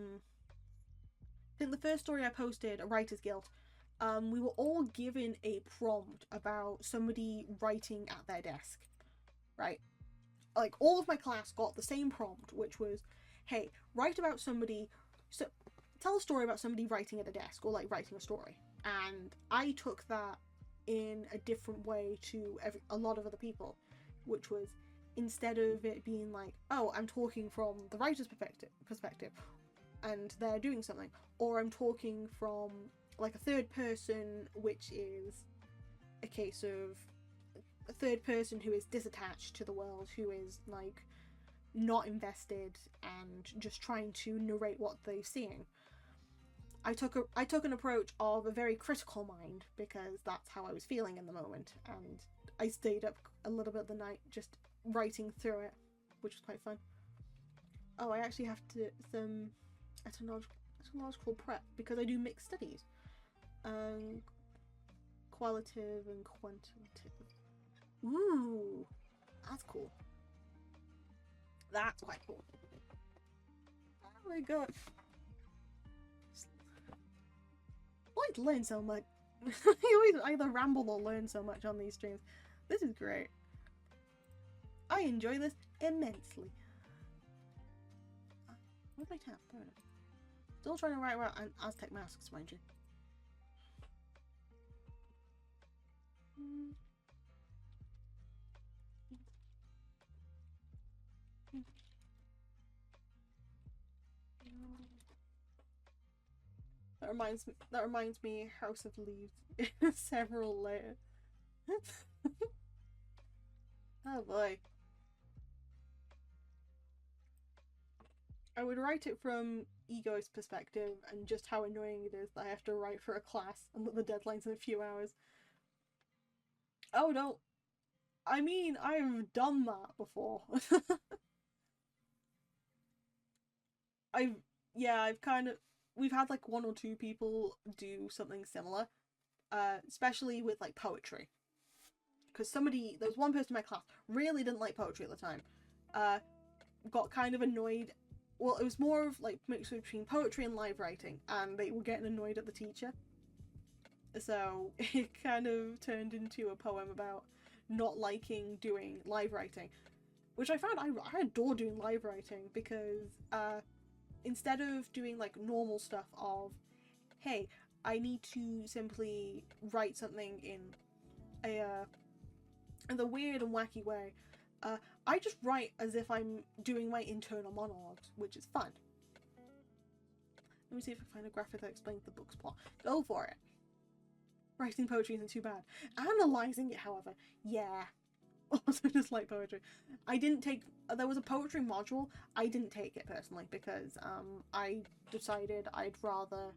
think the first story I posted, a Writer's Guild, we were all given a prompt about somebody writing at their desk, right? Like, all of my class got the same prompt, which was, hey, write about somebody, so tell a story about somebody writing at a desk, or like writing a story. And I took that in a different way to a lot of other people, which was, instead of it being like, oh, I'm talking from the writer's perspective and they're doing something, or I'm talking from like a third person, which is a case of a third person who is disattached to the world, who is like not invested and just trying to narrate what they're seeing. I took an approach of a very critical mind because that's how I was feeling in the moment, and I stayed up a little bit of the night just writing through it, which was quite fun. Oh, I actually have to some etymological prep because I do mixed studies, qualitative and quantitative. Ooh, that's cool. That's quite cool. Oh my god. I like to learn so much. I always either ramble or learn so much on these streams. This is great. I enjoy this immensely. Where's my tab? There it is. Still trying to write out an Aztec masks, mind you. That reminds me House of Leaves. Several later. Oh boy. I would write it from Ego's perspective and just how annoying it is that I have to write for a class and that the deadline's in a few hours. Oh no. I mean, I've done that before. We've had like one or two people do something similar, especially with like poetry. Because there was one person in my class, really didn't like poetry at the time. Got kind of annoyed. Well, it was more of like mixed between poetry and live writing, and they were getting annoyed at the teacher. So it kind of turned into a poem about not liking doing live writing, which I found I adore doing live writing because instead of doing like normal stuff of, hey, I need to simply write something in the weird and wacky way, I just write as if I'm doing my internal monologues, which is fun. Let me see if I find a graphic that explains the book's plot. Go for it. Writing poetry isn't too bad. Analysing it, however, yeah. Also just like poetry. I didn't take... There was a poetry module. I didn't take it personally because I decided I'd rather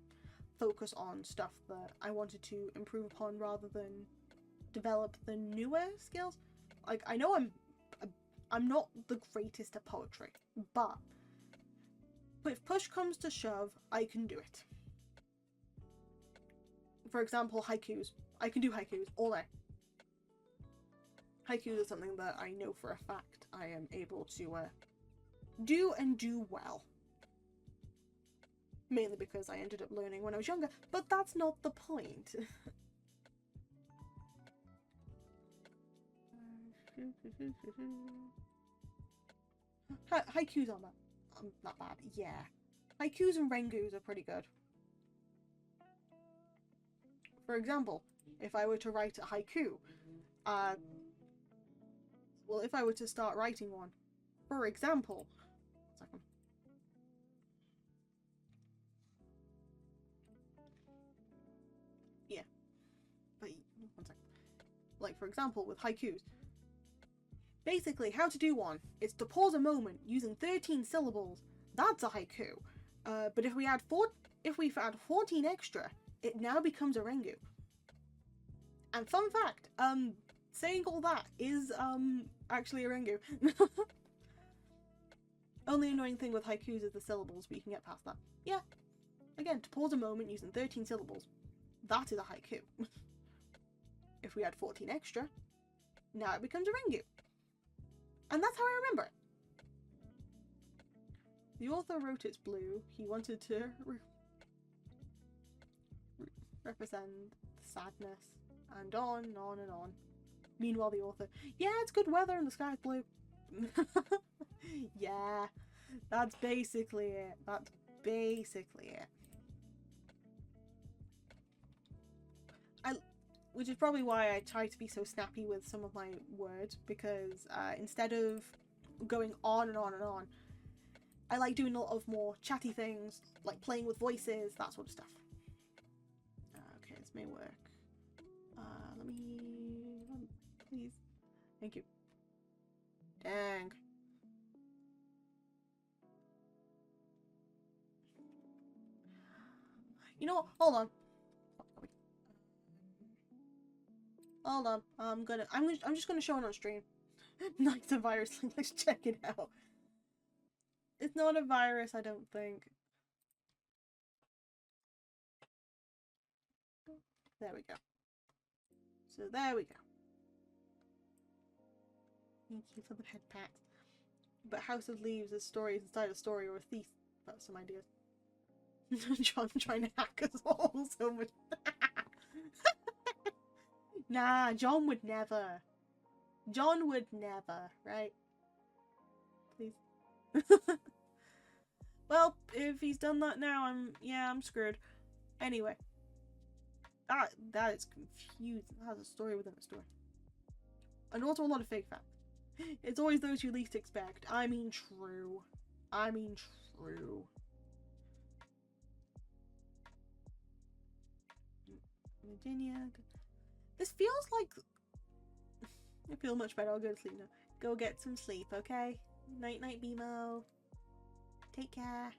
focus on stuff that I wanted to improve upon rather than develop the newer skills. Like, I know I'm not the greatest at poetry, but if push comes to shove, I can do it. For example, haikus. I can do haikus all day. Haikus is something that I know for a fact I am able to do and do well. Mainly because I ended up learning when I was younger, but that's not the point. Haikus aren't that bad. Yeah. Haikus and rengus are pretty good. For example, if I were to write a haiku, well, if I were to start writing one, for example, yeah, but one second. Like, for example, with haikus, basically, how to do one is to pause a moment using 13 syllables. That's a haiku. But if we add 14 extra, it now becomes a rengu. And fun fact, saying all that is actually a rengu. Only annoying thing with haikus is the syllables, but you can get past that. Yeah. Again, to pause a moment using 13 syllables, that is a haiku. If we add 14 extra, now it becomes a rengu. And that's how I remember it. The author wrote it's blue. He wanted to represent sadness, and on and on and on. Meanwhile, the author, yeah, it's good weather and the sky's blue. Yeah, that's basically it. That's basically it. which is probably why I try to be so snappy with some of my words, because instead of going on and on and on, I like doing a lot of more chatty things, like playing with voices, that sort of stuff. Okay, this may work. Let me... Please. Thank you. Dang. You know what? Hold on. Hold on. I'm just gonna show it on stream. Nice, a virus. Let's check it out. It's not a virus, I don't think. There we go. So there we go. Thank you for the head pat. But House of Leaves is stories inside a story, or a thief. That's some ideas. John trying to hack us all so much. Nah, John would never. John would never, right? Please. Well, if he's done that now, I'm screwed. Anyway. That is confusing. That's a story within a story. And also a lot of fake facts. It's always those you least expect. I mean, true. I mean, true. Virginia. This feels like... I feel much better. I'll go to sleep now. Go get some sleep, okay? Night night, BMO. Take care.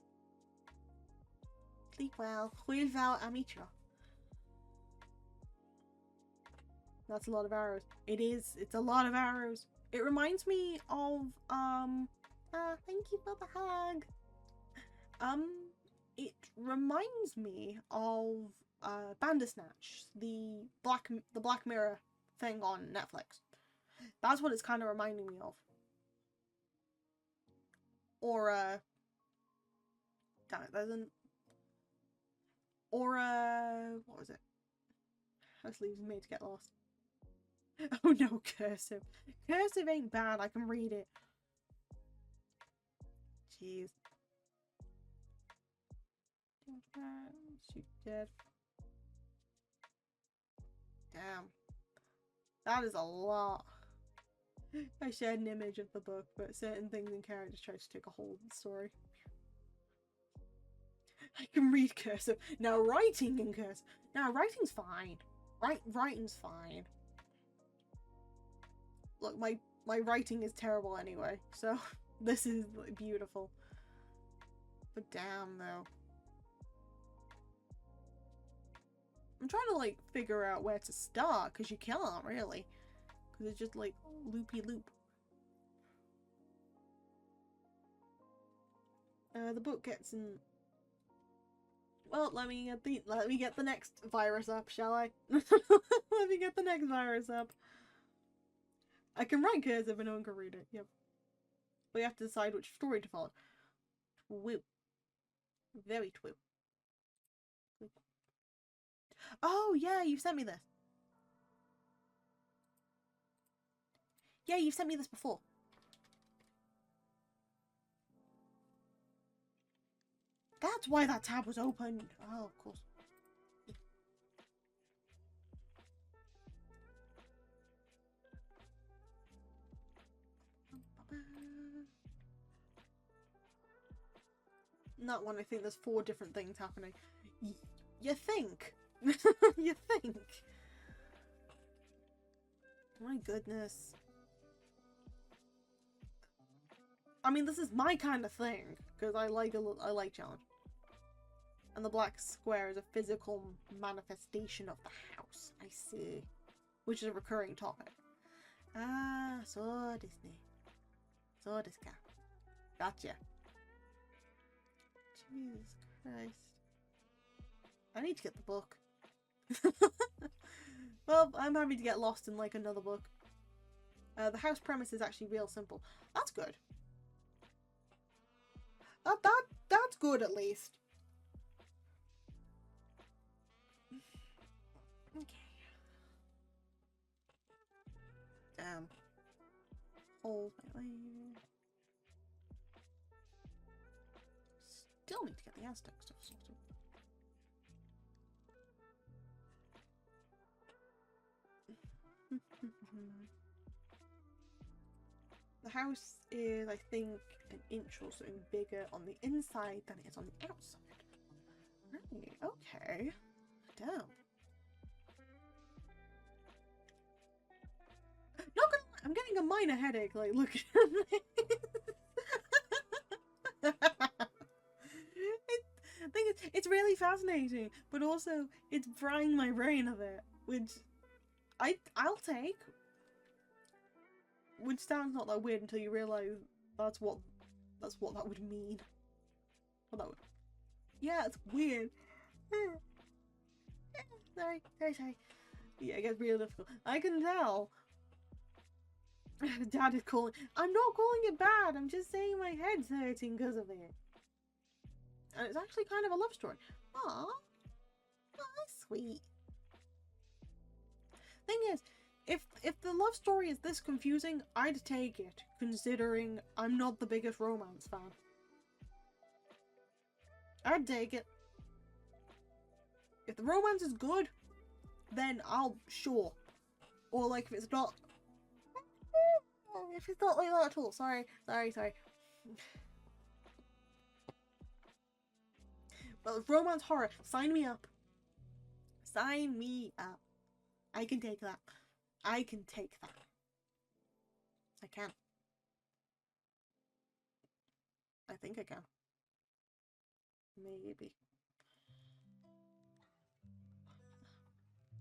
Sleep well. Hwyl fawr am each. That's a lot of arrows. It is. It's a lot of arrows. It reminds me of thank you for the hug. It reminds me of Bandersnatch, the Black Mirror thing on Netflix. That's what it's kind of reminding me of. Or damn it, there's an what was it? House Leaves made to get lost. Oh no, cursive. Cursive ain't bad, I can read it. Jeez. Shoot dead. Damn. That is a lot. I shared an image of the book, but certain things and characters try to take a hold of the story. I can read cursive. Now writing in cursive. Now writing's fine. Writing's fine. Look, my writing is terrible anyway, so this is like, beautiful. But damn, though. I'm trying to, like, figure out where to start, because you can't, really. Because it's just, like, loopy-loop. The book gets in... Well, let me get the next virus up, shall I? Let me get the next virus up. I can write cursive, but no one can read it. Yep. We have to decide which story to follow. Twoo. Very twoo. Oh, yeah, you've sent me this. Yeah, you've sent me this before. That's why that tab was opened. Oh, of course. That one, I think there's 4 different things happening. You think? You think? My goodness. I mean, this is my kind of thing, because I like challenge. And the black square is a physical manifestation of the house. I see. Which is a recurring topic. Ah, so desu ne. So desu ka. Gotcha. Jesus Christ. I need to get the book. Well, I'm happy to get lost in like another book. The house premise is actually real simple. That's good. That's good at least. Okay. Damn. Hold my way. Still need to get the Aztec stuff sorted. The house is, I think, an inch or something bigger on the inside than it is on the outside. Right, okay. Damn. Not gonna lie, I'm getting a minor headache, like, looking at this. I think it's really fascinating, but also it's frying my brain a bit, which I'll take. Which sounds not that weird until you realise that's what that would mean. Well, that would, yeah, it's weird. Sorry. Yeah, it gets really difficult. I can tell. Dad is calling. I'm not calling it bad. I'm just saying my head's hurting because of it. And it's actually kind of a love story. Aww. Oh, that's sweet. Thing is, if the love story is this confusing, I'd take it, considering I'm not the biggest romance fan. I'd take it. If the romance is good, then I'll, sure. Or like if it's not like that at all. Sorry. But romance horror, sign me up. Sign me up. I can take that. I can take that. I can. I think I can. Maybe.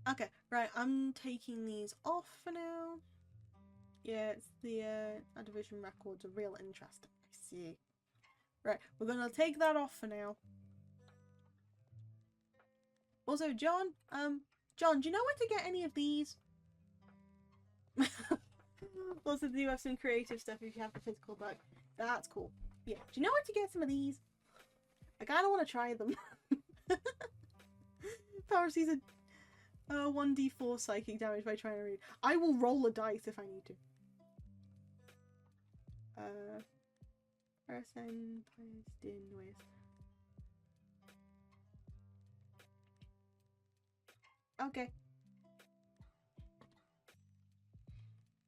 Okay, right, I'm taking these off for now. Yeah, it's the Division records are real interesting. I see. Right, we're gonna take that off for now. Also, John, John, do you know where to get any of these? Also, do you have some creative stuff if you have the physical book? That's cool. Yeah, do you know where to get some of these? I kinda wanna try them. Power season 1d4 psychic damage by trying to read. I will roll a dice if I need to. Person placed in with. Okay.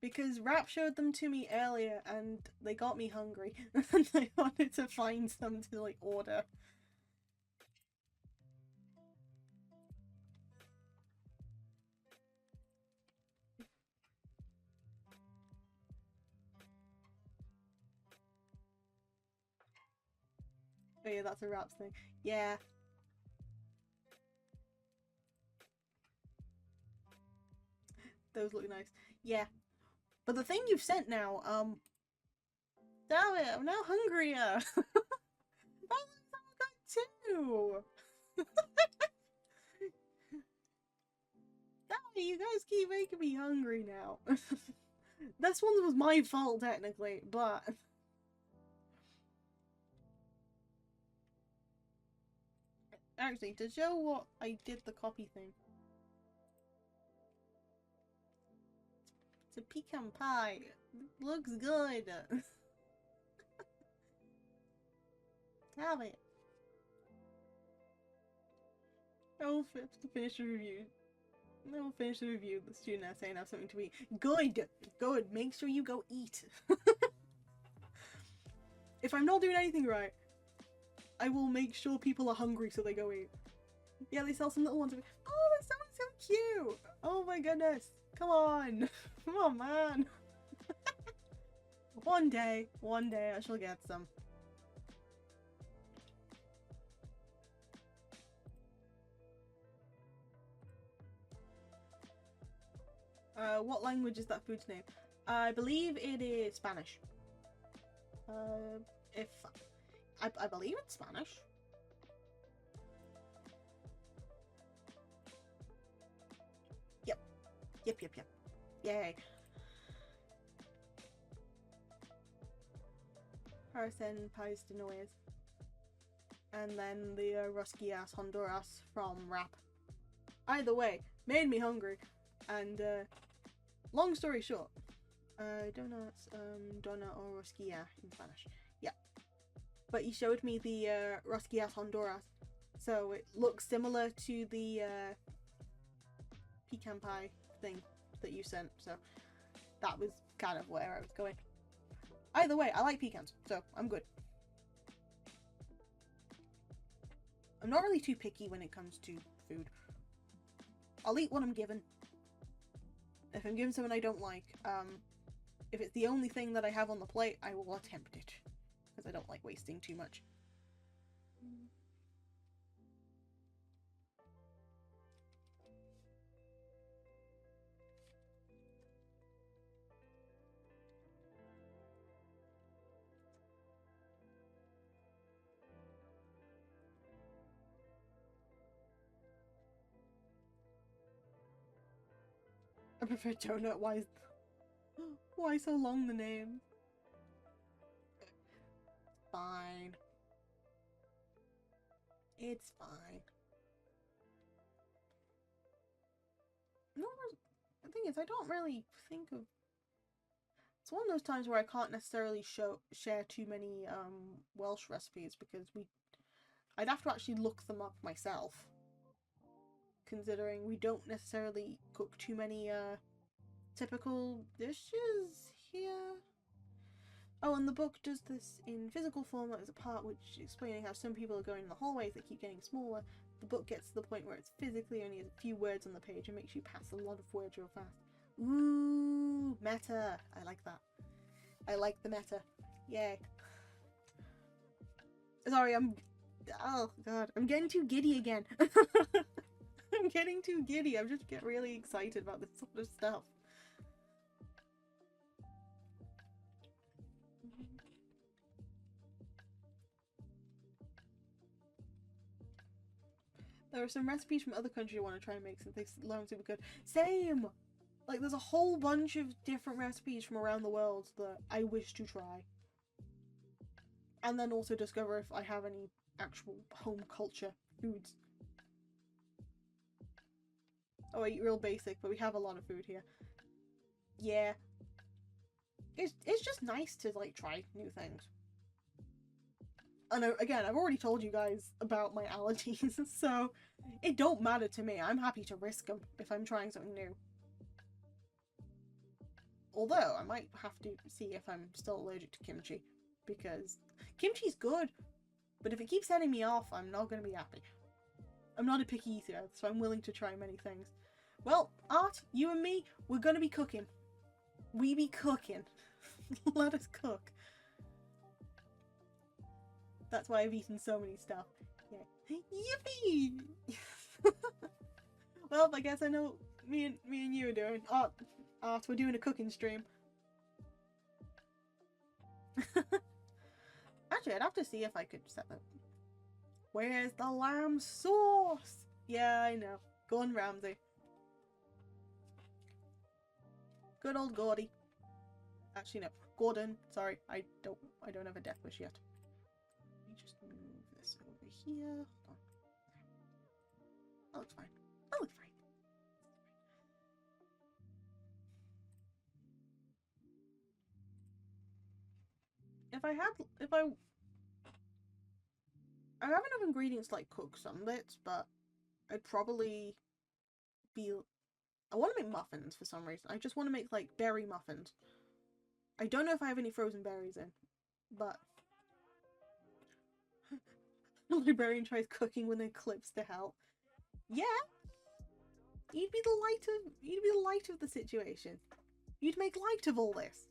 Because Rap showed them to me earlier and they got me hungry. And I wanted to find some to like order. Oh yeah, that's a Rap's thing. Yeah. Those look nice. Yeah. But the thing you've sent now, damn it, I'm now hungrier. That looks so good too. Damn it, you guys keep making me hungry now. This one was my fault technically, but actually, to show what I did the copy thing. It's a pecan pie. Looks good. Have it. I'll finish the review. I'll finish the review of the student essay and have something to eat. Good! Good. Make sure you go eat. If I'm not doing anything right, I will make sure people are hungry so they go eat. Yeah, they sell some little ones. Oh, that sounds so cute! Oh my goodness. Come on. Come on, man. One day I shall get some. What language is that food's name? I believe it is Spanish. If I believe it's Spanish. Yep. Yay. Person Pais de Noise. And then the Rusky ass Honduras from Rap. Either way, made me hungry. And long story short, donuts, dona or rosquilla in Spanish. Yeah. But he showed me the rosquillas Honduras, so it looks similar to the pecan pie thing that you sent. So that was kind of where I was going. Either way, I like pecans, so I'm good. I'm not really too picky when it comes to food. I'll eat what I'm given. If I'm given something I don't like, if it's the only thing that I have on the plate, I will attempt it. Because I don't like wasting too much. I prefer donut. Why so long the name? Fine. It's fine. No, the thing is, I don't really think of... It's one of those times where I can't necessarily share too many Welsh recipes because I'd have to actually look them up myself. Considering we don't necessarily cook too many typical dishes here. Oh, and the book does this in physical form. There's a part which explaining how some people are going in the hallways that keep getting smaller. The book gets to the point where it's physically only a few words on the page and makes you pass a lot of words real fast. Ooh, meta. I like that. I like the meta. Yay. Sorry, oh god, I'm getting too giddy again. I'm getting too giddy. I just get really excited about this sort of stuff. There are some recipes from other countries I want to try and make since they learn super good. Same! Like, there's a whole bunch of different recipes from around the world that I wish to try. And then also discover if I have any actual home culture foods. Oh, I eat real basic, but we have a lot of food here. Yeah. It's just nice to, like, try new things. And again, I've already told you guys about my allergies, so it don't matter to me. I'm happy to risk them if I'm trying something new. Although, I might have to see if I'm still allergic to kimchi, because kimchi's good, but if it keeps setting me off, I'm not going to be happy. I'm not a picky eater, so I'm willing to try many things. Well, Art, you and me, we're going to be cooking. We be cooking. Let us cook. That's why I've eaten so many stuff. Yeah. Yippee! Well, I guess I know me and you are doing. Art, we're doing a cooking stream. Actually, I'd have to see if I could set that. Where's the lamb sauce? Yeah, I know. Go on, Ramsay. Good old Gordy. Actually, no. Gordon. Sorry, I don't have a death wish yet. Let me just move this over here. Hold on. That looks fine. That looks fine. I have enough ingredients to, like, cook some bits, but I'd probably be... I want to make muffins for some reason. I just want to make, like, berry muffins. I don't know if I have any frozen berries in, but... Librarian tries cooking when eclipse to hell. Yeah! You'd be the light of the situation. You'd make light of all this.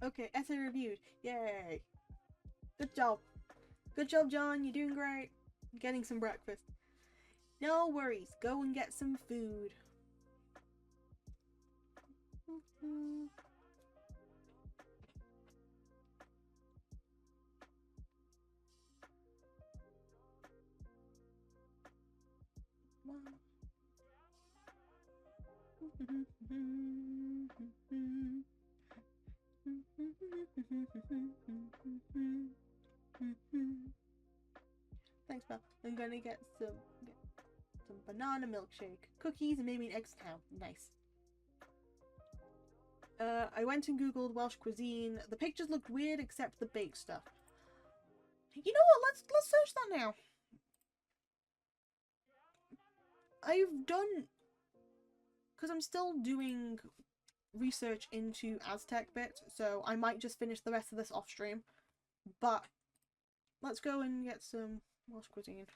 Okay, essay reviewed. Yay! Good job. Good job, John. You're doing great. Getting some breakfast. No worries. Go and get some food. Thanks, Belle. I'm gonna get some banana milkshake, cookies, and maybe an egg cow. Nice. I went and googled Welsh cuisine. The pictures looked weird except the baked stuff. You know what? Let's search that now. I've done, because I'm still doing research into Aztec bit, so I might just finish the rest of this off stream. But let's go and get some Welsh cuisine.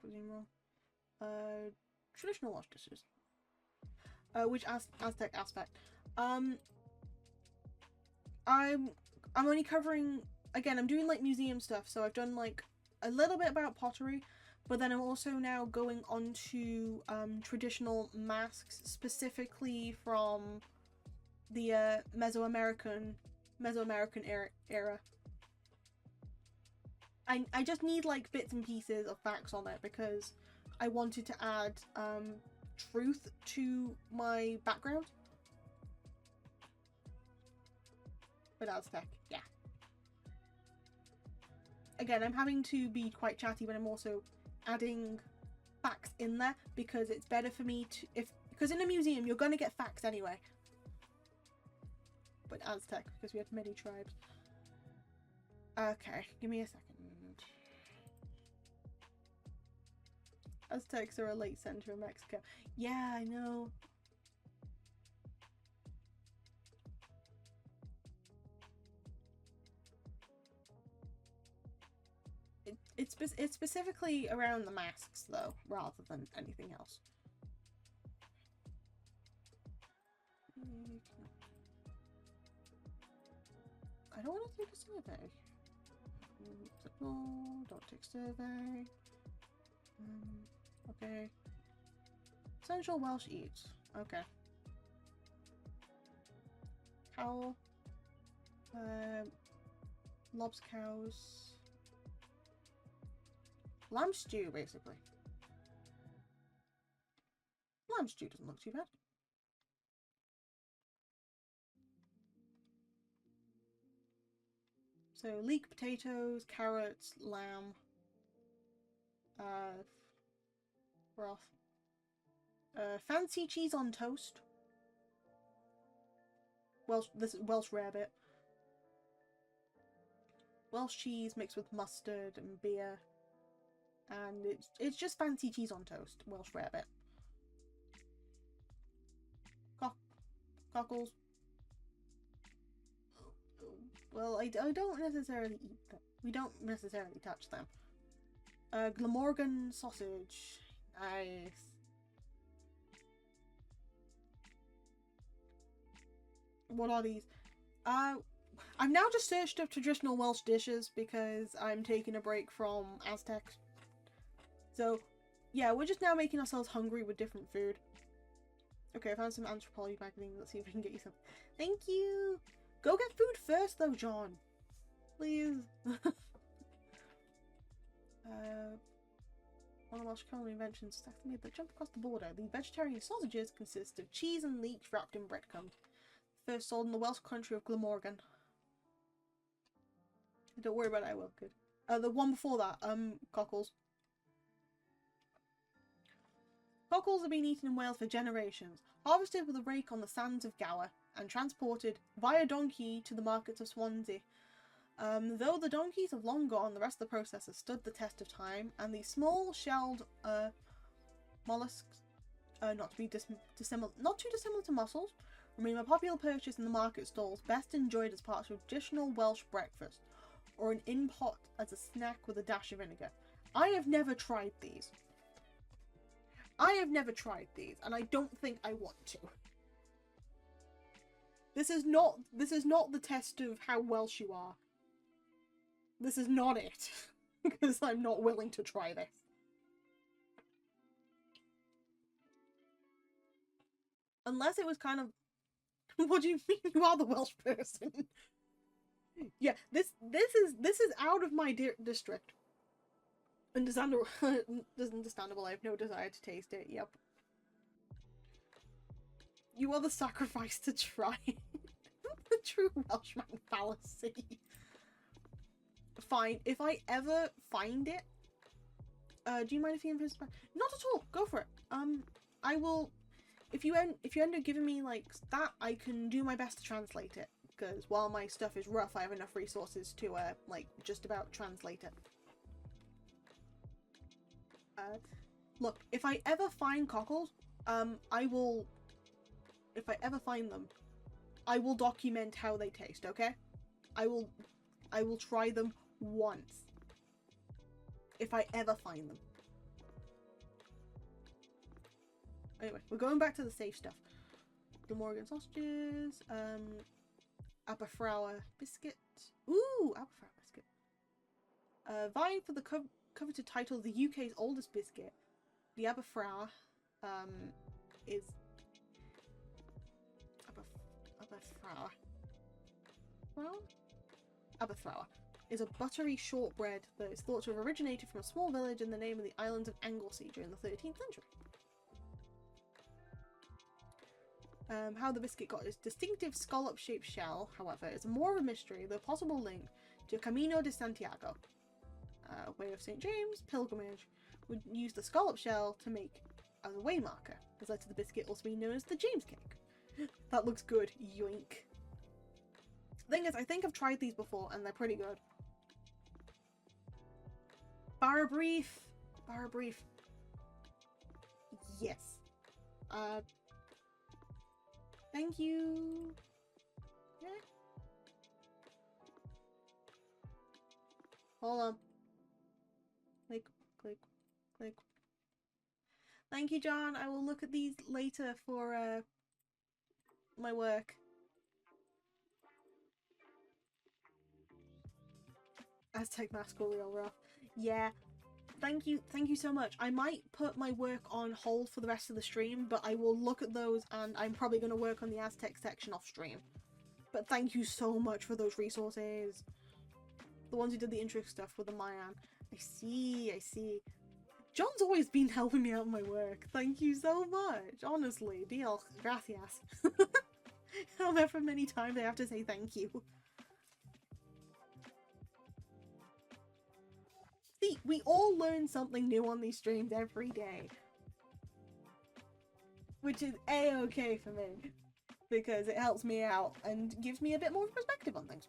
Cuisine roll. Traditional Welsh dishes. Which Aztec aspect? I'm only covering, again, I'm doing like museum stuff, so I've done like a little bit about pottery, but then I'm also now going on to traditional masks, specifically from the Mesoamerican era. I just need like bits and pieces of facts on it because I wanted to add truth to my background. But Aztec, yeah. Again, I'm having to be quite chatty, but I'm also adding facts in there because it's better for me to, because in a museum you're gonna get facts anyway. But Aztec, because we had many tribes. Okay, give me a second. Aztecs are a late center of Mexico. Yeah, I know. It's specifically around the masks, though, rather than anything else. I don't want to take a survey. No, don't take survey. Okay. Essential Welsh eats. Okay. Cow. Lobs cows. Lamb stew, basically. Lamb stew doesn't look too bad. So, leek potatoes, carrots, lamb, broth. Fancy cheese on toast. This is Welsh rarebit. Welsh cheese mixed with mustard and beer. And it's just fancy cheese on toast. Welsh rarebit. Cockles. Well, I don't necessarily eat them. We don't necessarily touch them. Glamorgan sausage. Nice. What are these? I've now just searched up traditional Welsh dishes because I'm taking a break from Aztec. So, yeah, we're just now making ourselves hungry with different food. Okay, I found some anthropology magazine. Let's see if we can get you some. Thank you! Go get food first, though, John. Please. One of Welsh culinary inventions made that jump across the border. The vegetarian sausages consist of cheese and leeks wrapped in breadcrumbs. First sold in the Welsh country of Glamorgan. Don't worry about it, I will. Good. The one before that, cockles. Cockles have been eaten in Wales for generations, harvested with a rake on the sands of Gower, and transported via donkey to the markets of Swansea. Though the donkeys have long gone, the rest of the process has stood the test of time, and these small shelled mollusks, not too dissimilar to mussels, remain a popular purchase in the market stalls, best enjoyed as part of a traditional Welsh breakfast, or an in-pot as a snack with a dash of vinegar. I have never tried these. And I don't think I want to. This is not the test of how Welsh you are. This is not it. Because I'm not willing to try this. Unless it was kind of... What do you mean you are the Welsh person? Yeah, this is out of my district. Understandable. Understandable. I have no desire to taste it. Yep. You are the sacrifice to try. The true Welshman fallacy. Fine. If I ever find it, do you mind if you invest? Not at all. Go for it. I will. If you end up giving me like that, I can do my best to translate it. Because while my stuff is rough, I have enough resources to like just about translate it. Look, if I ever find cockles, I will. If I ever find them, I will document how they taste. Okay, I will try them once. If I ever find them. Anyway, we're going back to the safe stuff. The Morgan sausages, Aberfrower biscuit. Ooh, Aberfrower biscuit. Vying for the coveted title, the UK's oldest biscuit, the Aberfrower, is Aberfrower. Well, Aberfrower is a buttery shortbread that is thought to have originated from a small village in the name of the islands of Anglesey during the 13th century. How the biscuit got its distinctive scallop-shaped shell, however, is more of a mystery, though possible link to Camino de Santiago, way of St. James pilgrimage, would use the scallop shell to make as a way marker. Has led to the biscuit also being known as the James cake. That looks good. Yoink. Thing is, I think I've tried these before and they're pretty good. Bar brief. Bar brief. Yes. Thank you. Yeah. Hold on. Click, click, click. Thank you, John. I will look at these later for my work. Aztec mask will real rough. Yeah. Thank you so much. I might put my work on hold for the rest of the stream, but I will look at those and I'm probably going to work on the Aztec section off stream. But thank you so much for those resources. The ones who did the intro stuff with the Mayan. I see. John's always been helping me out in my work. Thank you so much. Honestly, deal. Gracias. However many times I have to say thank you. See, we all learn something new on these streams every day. Which is a-okay for me. Because it helps me out and gives me a bit more perspective on things.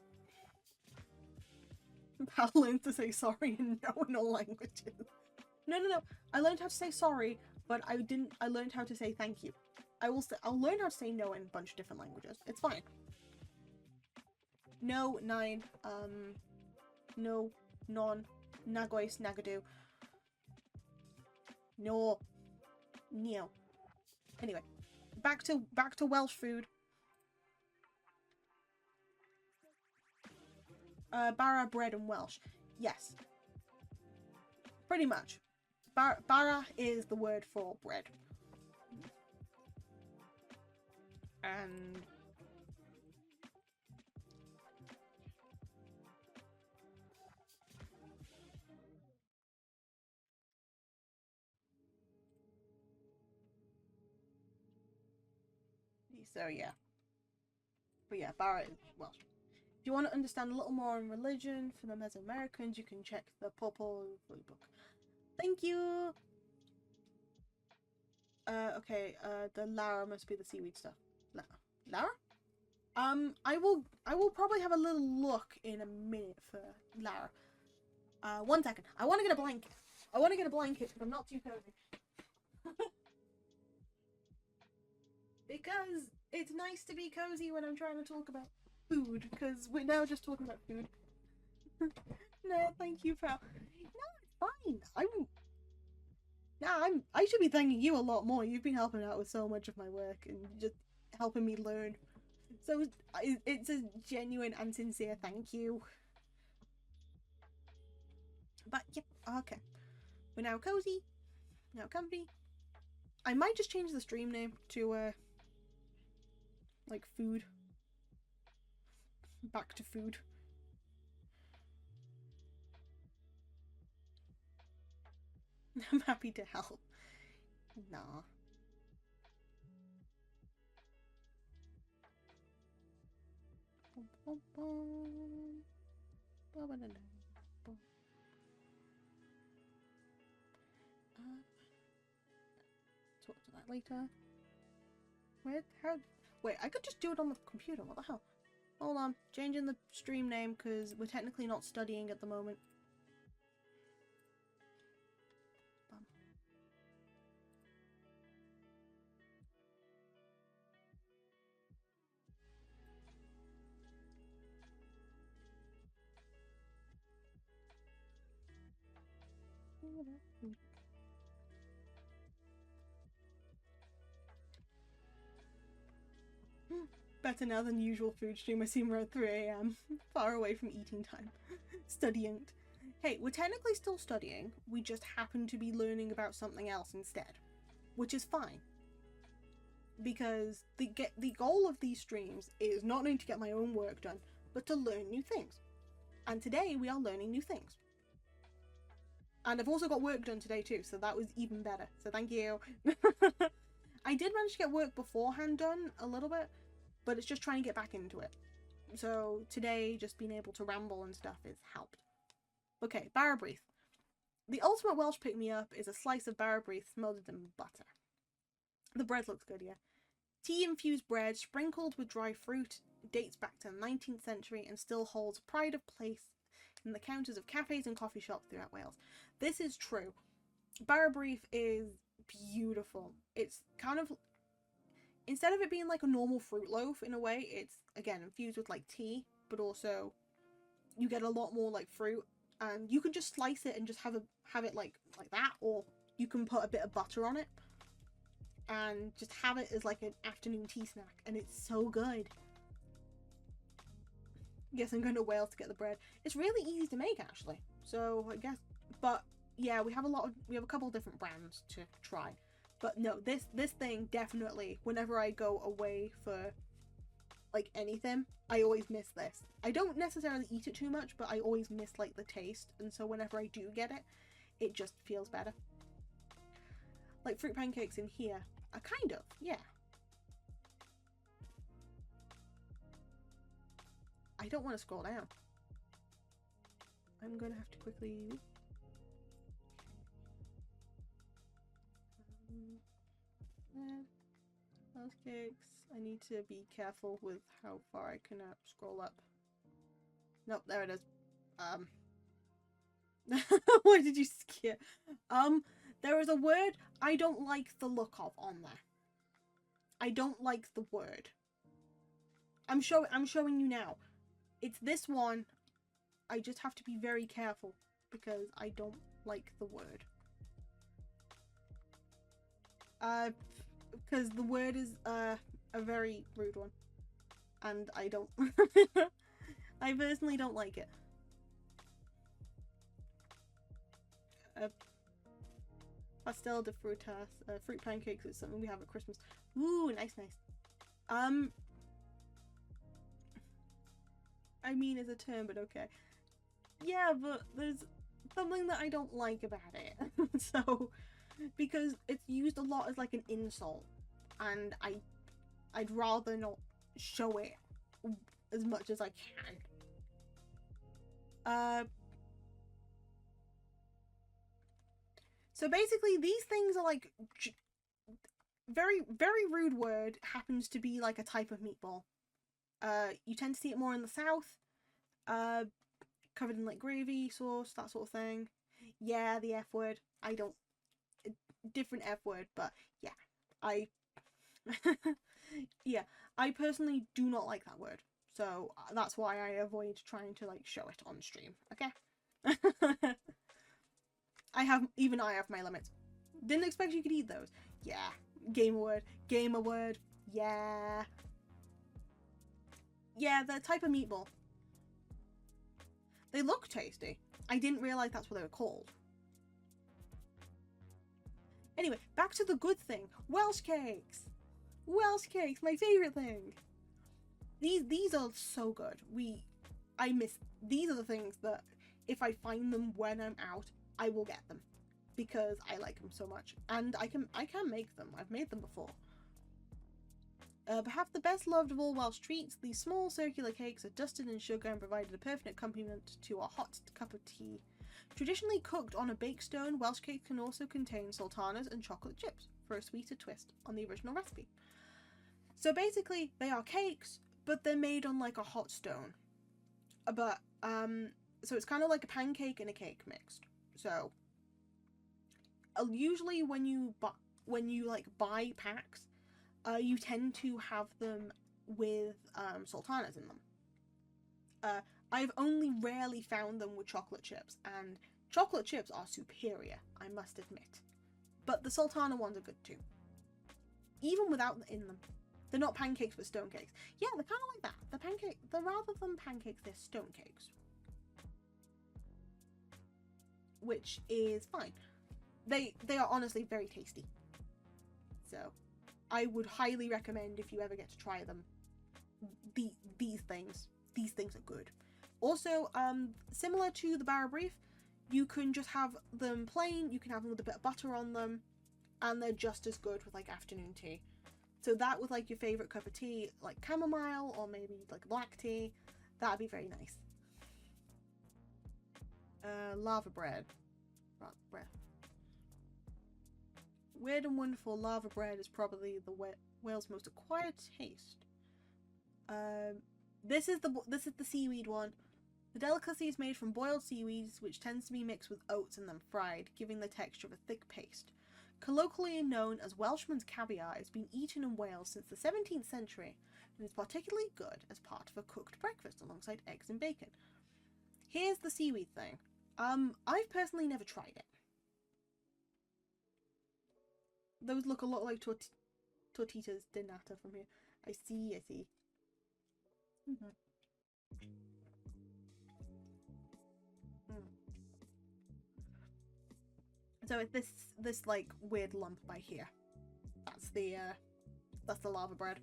Pal learned to say sorry in no languages. No. I learned how to say sorry, but I learned how to say thank you. I'll learn how to say no in a bunch of different languages. It's fine. No, nine, no, non, nagois, nagadu. No. Anyway, back to Welsh food. Bara bread and Welsh. Yes. Pretty much. Bara is the word for bread. And so yeah. But yeah, Bara is Welsh. If you want to understand a little more on religion for the Mesoamericans, you can check the Popol Vuh book. Thank you! Okay, the Lara must be the seaweed stuff. Lara? I will probably have a little look in a minute for Lara. 1 second. I want to get a blanket. Because I'm not too cozy. Because it's nice to be cozy when I'm trying to talk about food, because we're now just talking about food. No, thank you, pal. No, it's fine. I should be thanking you a lot more. You've been helping out with so much of my work and just helping me learn. So it's a genuine and sincere thank you. But yep, okay. We're now cozy, now comfy. I might just change the stream name to like food. Back to food. I'm happy to help. Nah. Talk to that later. Wait, I could just do it on the computer. What the hell? Hold on, changing the stream name because we're technically not studying at the moment. Better now than usual food stream. I seem around 3 AM. Far away from eating time. Studying. Hey, we're technically still studying. We just happen to be learning about something else instead. Which is fine. Because the goal of these streams is not only to get my own work done, but to learn new things. And today we are learning new things. And I've also got work done today too, so that was even better. So thank you. I did manage to get work beforehand done a little bit, but it's just trying to get back into it. So today, just being able to ramble and stuff has helped. Okay, Barrabrieth. The ultimate Welsh pick-me-up is a slice of Barrabrieth smothered in butter. The bread looks good, yeah. Tea-infused bread sprinkled with dry fruit dates back to the 19th century and still holds pride of place in the counters of cafes and coffee shops throughout Wales. This is true. Barrabrieth is beautiful. It's kind of... Instead of it being like a normal fruit loaf in a way, it's, again, infused with like tea, but also you get a lot more like fruit, and you can just slice it and just have it like that, or you can put a bit of butter on it and just have it as like an afternoon tea snack, and it's so good. Yes, I'm going to Wales to get the bread. It's really easy to make actually, so I guess, but yeah, we have a couple of different brands to try. But no, this thing definitely, whenever I go away for like anything, I always miss this. I don't necessarily eat it too much, but I always miss like the taste, and so whenever I do get it, it just feels better. Like fruit pancakes in here are kind of, yeah. I don't want to scroll down. I'm gonna have to quickly... Those cakes. I need to be careful with how far I can scroll up. Nope, there it is. What did you scare? There is a word I don't like the look of on there. I don't like the word. I'm showing you now. It's this one. I just have to be very careful because I don't like the word. Because the word is a very rude one, and I don't. I personally don't like it. Pastel de frutas, fruit pancakes is something we have at Christmas. Ooh, nice. I mean, it's a term, but okay. Yeah, but there's something that I don't like about it. So, because it's used a lot as like an insult, and I'd rather not show it as much as I can. So basically these things are like very rude word happens to be like a type of meatball. You tend to see it more in the south, covered in like gravy sauce, that sort of thing. Yeah, the F word. I don't, different F word, but yeah, yeah, I personally do not like that word, so that's why I avoid trying to like show it on stream. Okay. I have my limits. Didn't expect you could eat those. Yeah. Gamer word. Yeah. Yeah, the type of meatball. They look tasty. I didn't realise that's what they were called. Anyway, back to the good thing. Welsh cakes. Welsh cakes, my favourite thing. These are so good. These are the things that if I find them when I'm out, I will get them. because I like them so much, and I can make them. I've made them before. Perhaps the best loved of all Welsh treats, these small circular cakes are dusted in sugar and provided a perfect accompaniment to a hot cup of tea. Traditionally cooked on a bake stone, Welsh cakes can also contain sultanas and chocolate chips for a sweeter twist on the original recipe. So basically, they are cakes, but they're made on like a hot stone. But so it's kind of like a pancake and a cake mixed. So usually when you like buy packs, you tend to have them with sultanas in them. I've only rarely found them with chocolate chips, and chocolate chips are superior, I must admit. But the sultana ones are good too, even without in them. They're not pancakes but stone cakes. Yeah, they're kind of like that. They're rather than pancakes, they're stone cakes, which is fine. They are honestly very tasty. So I would highly recommend, if you ever get to try them, these things. These things are good. Also, similar to the Barra Brief, you can just have them plain, you can have them with a bit of butter on them, and they're just as good with like afternoon tea. So that with like your favourite cup of tea, like chamomile or maybe like black tea, that'd be very nice. Lava bread. Weird and wonderful lava bread is probably the Wales' most acquired taste. This is the seaweed one. The delicacy is made from boiled seaweeds, which tends to be mixed with oats and then fried, giving the texture of a thick paste. Colloquially known as Welshman's caviar, it's been eaten in Wales since the 17th century and is particularly good as part of a cooked breakfast alongside eggs and bacon. Here's the seaweed thing. I've personally never tried it. Those look a lot like tortitas de nata from here. I see. Mm-hmm. So it's this like weird lump by here. That's the lava bread.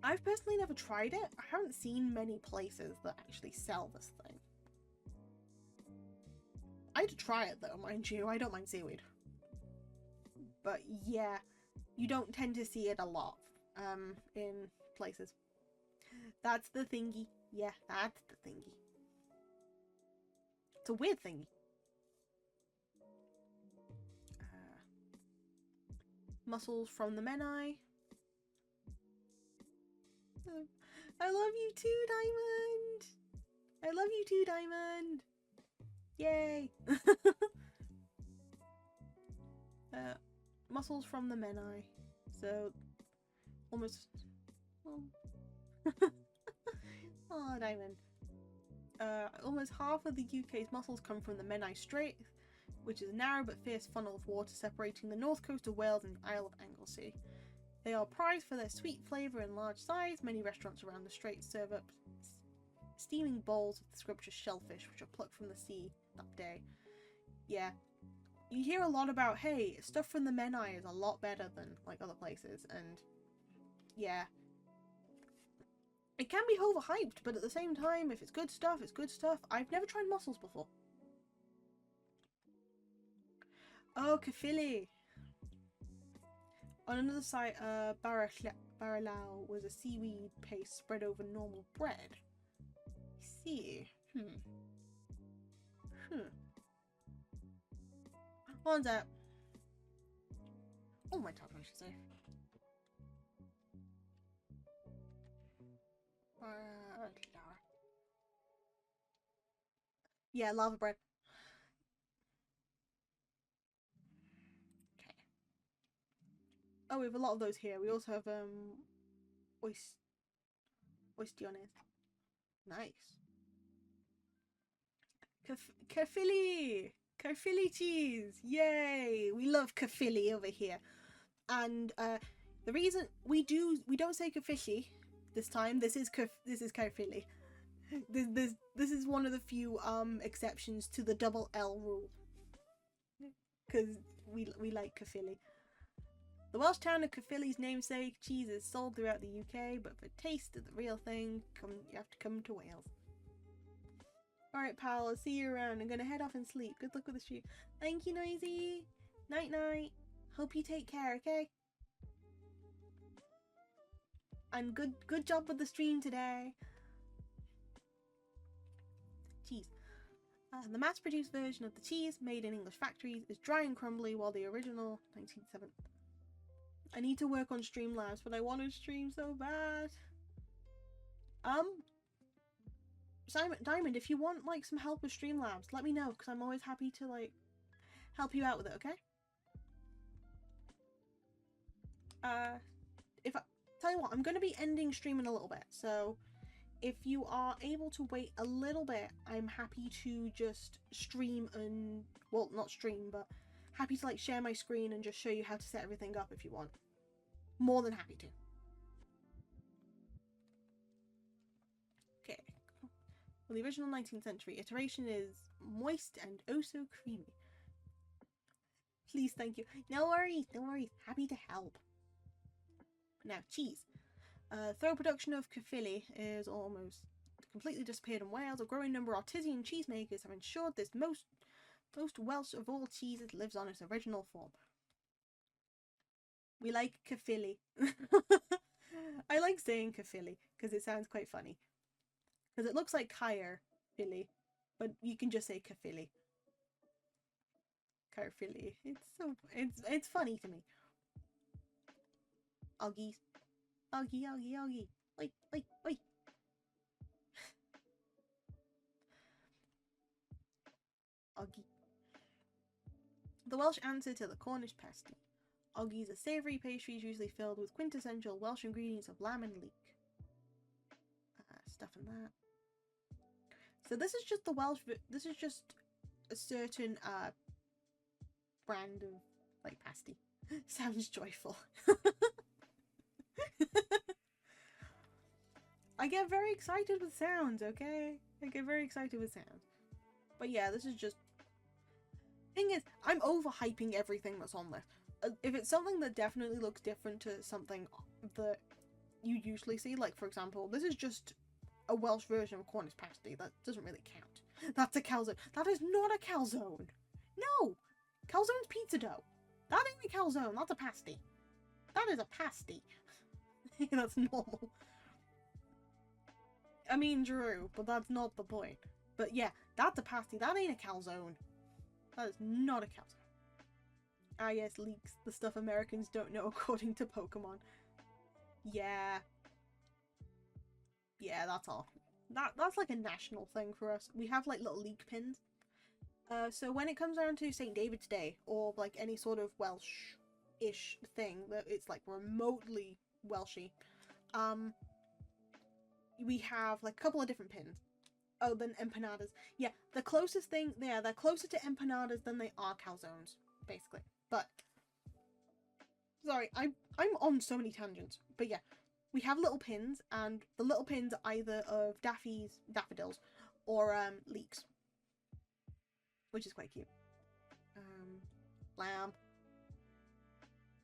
I've personally never tried it. I haven't seen many places that actually sell this thing. I'd try it though, mind you. I don't mind seaweed. But yeah, you don't tend to see it a lot in places. That's the thingy. Yeah, that's the thingy. It's a weird thingy. Mussels from the Menai. I love you too, Diamond! I love you too, Diamond! Yay! Mussels from the Menai. So, almost... Oh, Diamond. Almost half of the UK's mussels come from the Menai Strait, which is a narrow but fierce funnel of water separating the north coast of Wales and the Isle of Anglesey. They are prized for their sweet flavour and large size. Many restaurants around the strait serve up steaming bowls of the scrumptious shellfish, which are plucked from the sea that day. Yeah, you hear a lot about, hey, stuff from the Menai is a lot better than like other places, and yeah, it can be overhyped, but at the same time, if it's good stuff, it's good stuff. I've never tried mussels before. Oh, Caerphilly. On another site, Baralao was a seaweed paste spread over normal bread. I see. One's up. Oh, my top, I should say. Yeah, lava bread. Okay. Oh, we have a lot of those here. We also have oistiones. Nice. Caerphilly! Caerphilly cheese! Yay! We love Caerphilly over here. And the reason we don't say Caerphilly this time. This is Caerphilly. This is one of the few exceptions to the double L rule, because we like Caerphilly. The Welsh town of Caerphilly's namesake cheese is sold throughout the UK, but for taste of the real thing, you have to come to Wales. Alright, pal, I'll see you around. I'm gonna head off and sleep. Good luck with the stream. Thank you, Noisy. Night night. Hope you take care, okay? And good job with the stream today. Cheese. The mass-produced version of the cheese made in English factories is dry and crumbly, while the original 1907. I need to work on Streamlabs, but I want to stream so bad. Simon, Diamond, if you want like some help with Streamlabs, let me know, because I'm always happy to like help you out with it, okay? Tell you what, I'm going to be ending stream in a little bit, so if you are able to wait a little bit, I'm happy to just stream and, well, not stream, but happy to like share my screen and just show you how to set everything up if you want. More than happy to. Okay. Well, the original 19th century iteration is moist and oh so creamy. Please, thank you. No worries, no worries. Happy to help. Now, cheese. Though production of kefili is almost completely disappeared in Wales, a growing number of artisan cheesemakers have ensured this most Welsh of all cheeses lives on its original form. We like kefili. I like saying kefili because it sounds quite funny. Because it looks like Caerphilly, but you can just say kefili. Caerphilly. It's funny to me. Oggies. Oggie, oggie, oggie. Oi, oi, oi. Oggie. The Welsh answer to the Cornish pasty. Oggies are savoury pastries usually filled with quintessential Welsh ingredients of lamb and leek. Stuff in that. So this is just the Welsh. This is just a certain brand of like pasty. Sounds joyful. I get very excited with sounds, okay? I get very excited with sounds. But yeah, this is just... Thing is, I'm overhyping everything that's on this. If it's something that definitely looks different to something that you usually see, like for example, this is just a Welsh version of Cornish pasty. That doesn't really count. That's a calzone. That is not a calzone. No! Calzone's pizza dough. That ain't a calzone. That's a pasty. That is a pasty. That's normal. I mean, Drew, but that's not the point. But yeah, that's a pasty. That ain't a calzone. That is not a calzone. Ah yes, leeks. The stuff Americans don't know according to Pokemon. Yeah. Yeah, that's all. That's like a national thing for us. We have like little leek pins. So when it comes down to St. David's Day, or like any sort of Welsh-ish thing that it's like remotely Welshy, we have like a couple of different pins. Oh, then empanadas. Yeah, the closest thing, yeah, they're closer to empanadas than they are calzones, basically. But sorry, I'm on so many tangents. But yeah, we have little pins, and the little pins are either of daffodils, or leeks, which is quite cute. Lamb.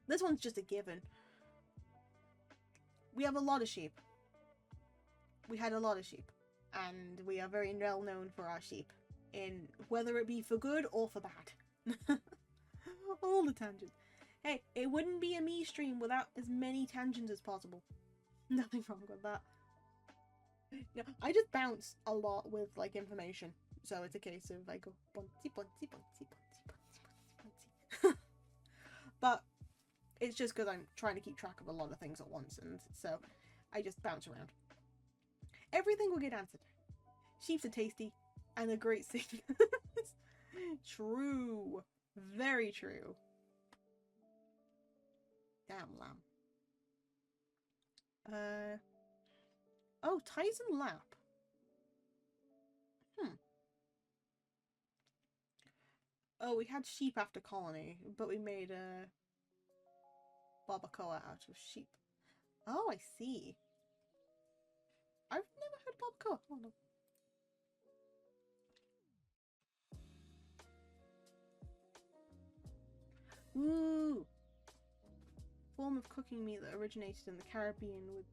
This one's just a given. We have a lot of sheep. We had a lot of sheep, and we are very well known for our sheep, in whether it be for good or for bad. All the tangents. Hey, it wouldn't be a me stream without as many tangents as possible. Nothing wrong with that. No, I just bounce a lot with like information, so it's a case of I go bouncy, bouncy, bouncy, bouncy, bouncy, bouncy. But it's just because I'm trying to keep track of a lot of things at once, and so I just bounce around. Everything will get answered. Sheeps are tasty and a great thing. True. Very true. Damn lamb. Oh, Tyson Lap. Oh, we had sheep after colony, but we made a barbacoa out of sheep. Oh, I see. I've never heard barbacoa. Oh no. Ooh. Form of cooking meat that originated in the Caribbean with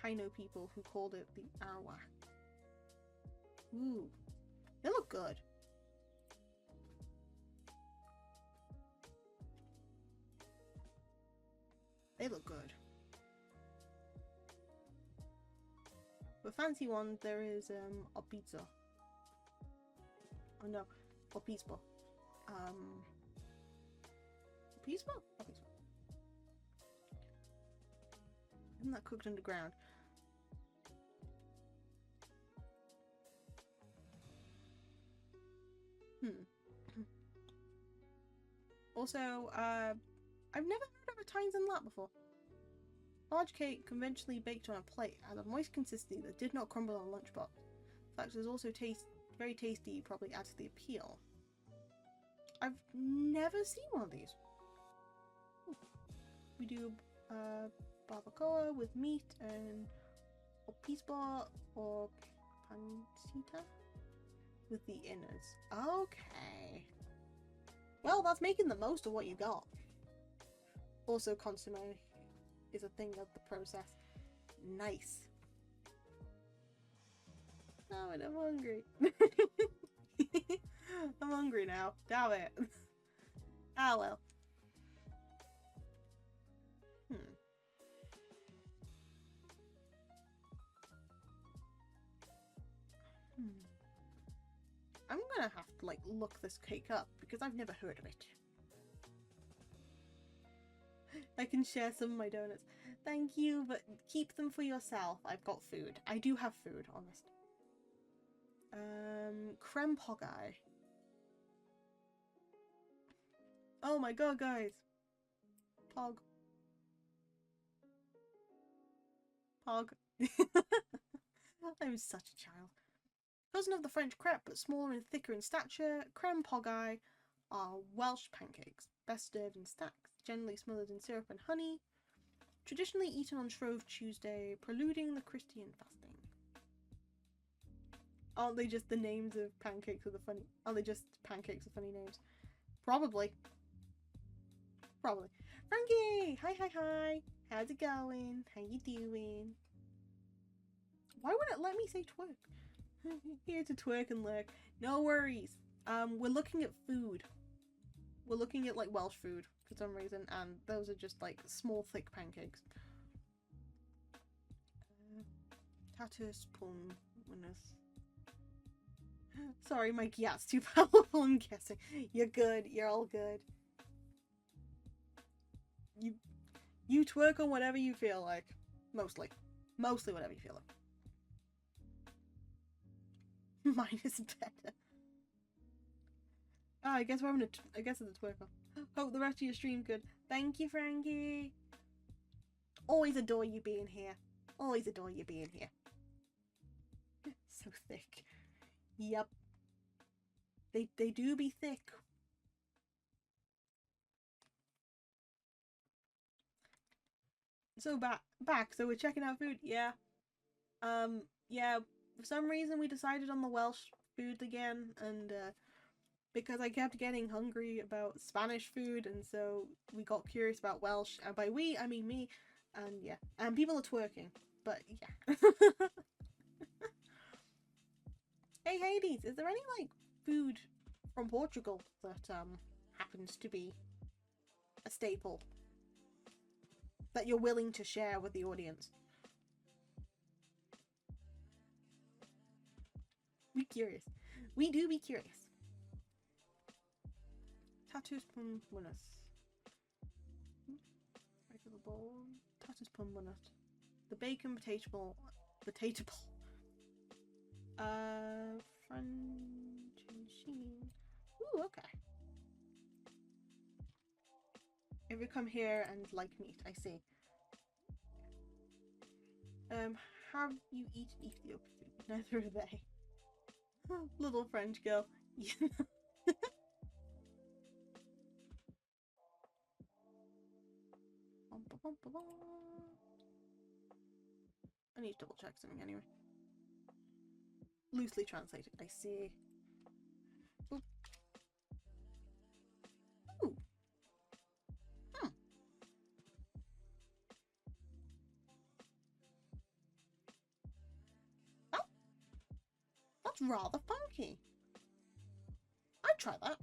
Taino people who called it the arwa. Ooh. They look good. They look good. The fancy one, there is a pizza. Oh no, a pizza. Pizza? A pizza. Isn't that cooked underground? Also, I've never heard of a Tines and Lap before. Large cake conventionally baked on a plate had a moist consistency that did not crumble on a lunchbox. The fact is also very tasty, probably adds to the appeal. I've never seen one of these. We do barbacoa with meat and opispa or pancita with the innards. Okay. Well, that's making the most of what you got. Also, consomme is a thing of the process. Nice. Oh, and I'm hungry. I'm hungry now. Damn it. Ah, well. I'm gonna have to, like, look this cake up because I've never heard of it. I can share some of my donuts. Thank you, but keep them for yourself. I've got food. I do have food, honest. Creme poggai. Oh my god, guys. Pog. Pog. I'm such a child. Cousin of the French crepe, but smaller and thicker in stature, creme poggai are Welsh pancakes, best served in stacks, generally smothered in syrup and honey, traditionally eaten on Shrove Tuesday, preluding the Christian fasting. Aren't they just the names of pancakes with the funny? Are they just pancakes with funny names? Probably. Probably. Frankie! Hi, hi, hi! How's it going? How you doing? Why wouldn't it let me say twerk? Here to twerk and lurk. No worries. We're looking at food. We're looking at, like, Welsh food for some reason, and those are just, like, small, thick pancakes. Tatus pun winners. Sorry, my yat's too powerful, I'm guessing. You're good. You're all good. You twerk on whatever you feel like. Mostly. Mostly whatever you feel like. Mine is better. Oh, I guess we're having I guess it's a twerker. Hope the rest of your stream's good. Thank you, Frankie. Always adore you being here. Always adore you being here. So thick. Yep. They do be thick. So back. So we're checking out food. Yeah. Yeah. For some reason we decided on the Welsh food again, and because I kept getting hungry about Spanish food, and so we got curious about Welsh. And by we, I mean me. And yeah. And people are twerking. But yeah. Hey Hades, is there any, like, food from Portugal that happens to be a staple that you're willing to share with the audience? Be curious. We do be curious. Tatus pun winners. Regular bowl. Tatus pun winners. The bacon potato ball. Potato ball. Franchine. Ooh, okay. If you come here and like meat, I see. Have you eaten Ethiopian food? Neither have they. Little French girl. I need to double check something anyway. Loosely translated, I see. Ooh. Ooh. That's rather funky. try that.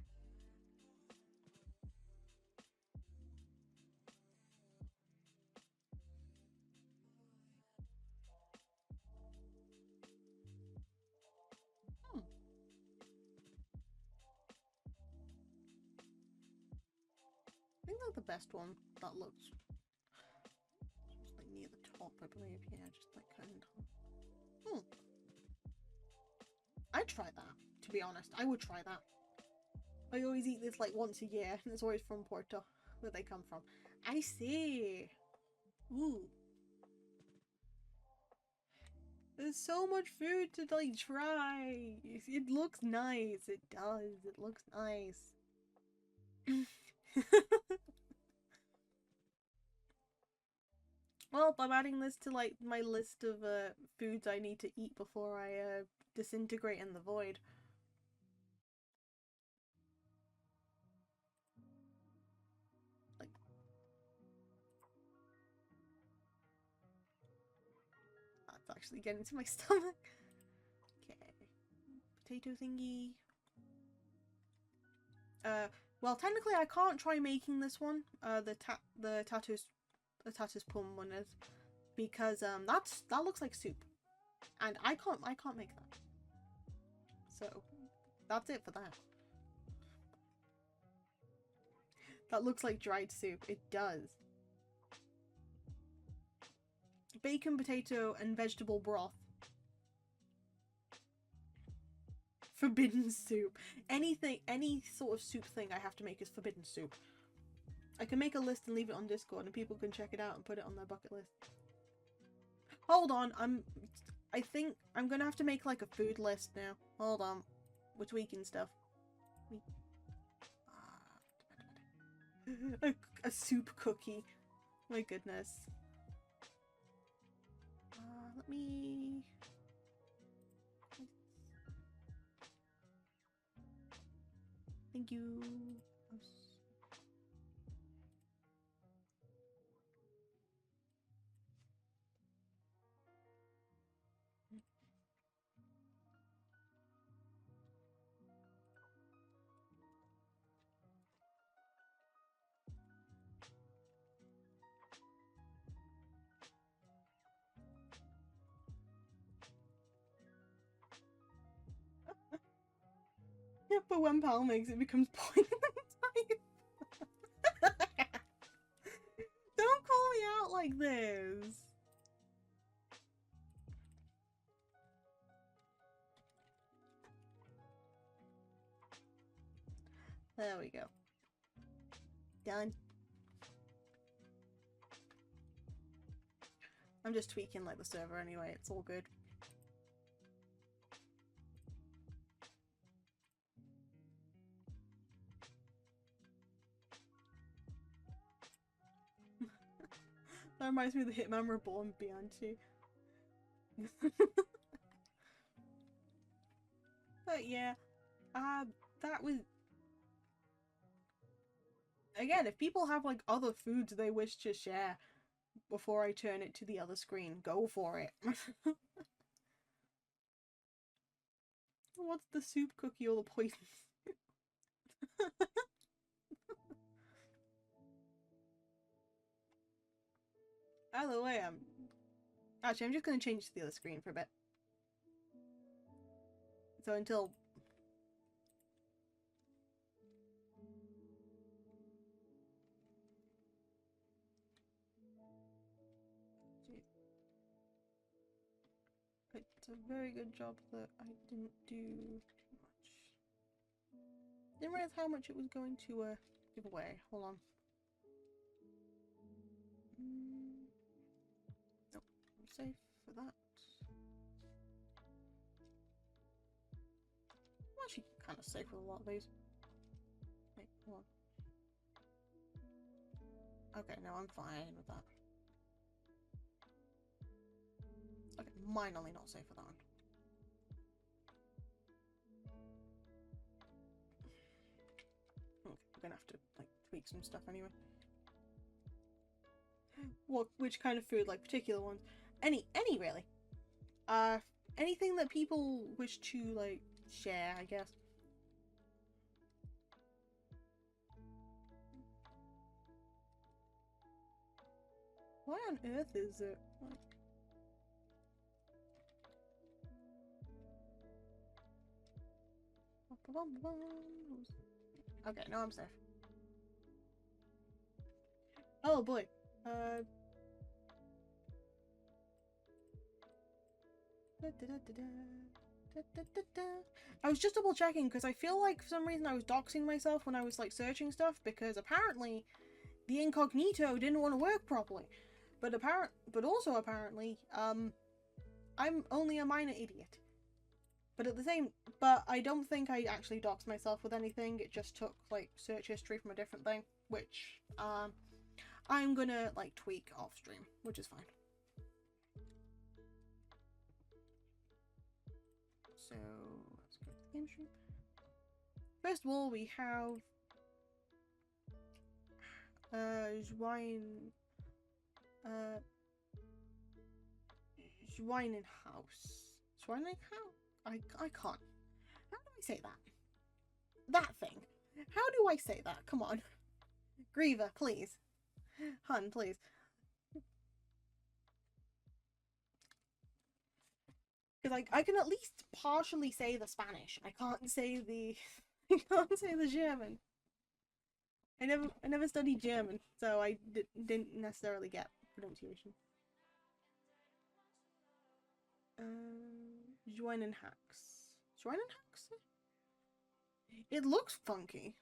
I think they're the best one. That looks like near the top, I believe. Yeah, just like kind of. I'd try that, to be honest. I would try that. I always eat this like once a year, and it's always from Porto, where they come from. I see. Ooh. There's so much food to like try. It looks nice. It does. It looks nice. Well, I'm adding this to like my list of foods I need to eat before I disintegrate in the void. Like, that's actually getting to my stomach. Okay, potato thingy. Well, technically I can't try making this one. The tatus plum one is, because that looks like soup, and I can't make that. So that's it for that. That looks like dried soup. It does. Bacon, potato, and vegetable broth. Forbidden soup. Anything, any sort of soup thing I have to make is forbidden soup. I can make a list and leave it on Discord and people can check it out and put it on their bucket list. Hold on, I think I'm gonna have to make like a food list now. Hold on. We're tweaking stuff. A soup cookie. My goodness. Let me... Thank you. Yeah, but when Pal makes it becomes poison type. Don't call me out like this. There we go. Done. I'm just tweaking like the server anyway, it's all good. That reminds me of the Hitman Reborn Bianchi. But yeah, that was... Again, if people have like other foods they wish to share before I turn it to the other screen, go for it. What's the soup cookie or the poison soup? Either way, actually, I'm just going to change to the other screen for a bit. So until... It's a very good job that I didn't do much. Didn't realize how much it was going to give away. Hold on. Nope, I'm safe for that. I'm actually kind of safe with a lot of these. Wait, hold on. Okay, no, I'm fine with that. Okay, minorly not safe with that one. Okay, we're gonna have to like tweak some stuff anyway. Which kind of food? Like particular ones? Any really? Anything that people wish to like share, I guess. Why on earth is it? Okay, now I'm safe. Oh boy. I was just double checking because I feel like for some reason I was doxing myself when I was like searching stuff, because apparently the incognito didn't want to work properly. But also apparently, I'm only a minor idiot. But I don't think I actually doxed myself with anything. It just took like search history from a different thing, which I'm gonna like tweak off stream, which is fine. So let's go to the game stream. First of all, we have Schweinenhaus. Schweinenhaus? I can't. How do I say that? That thing. How do I say that? Come on. Griever, please. Hun, please. Because like I can at least partially say the Spanish. I can't say the German. I never studied German, so I didn't necessarily get pronunciation. Schweinenhax. Schweinenhax? It looks funky.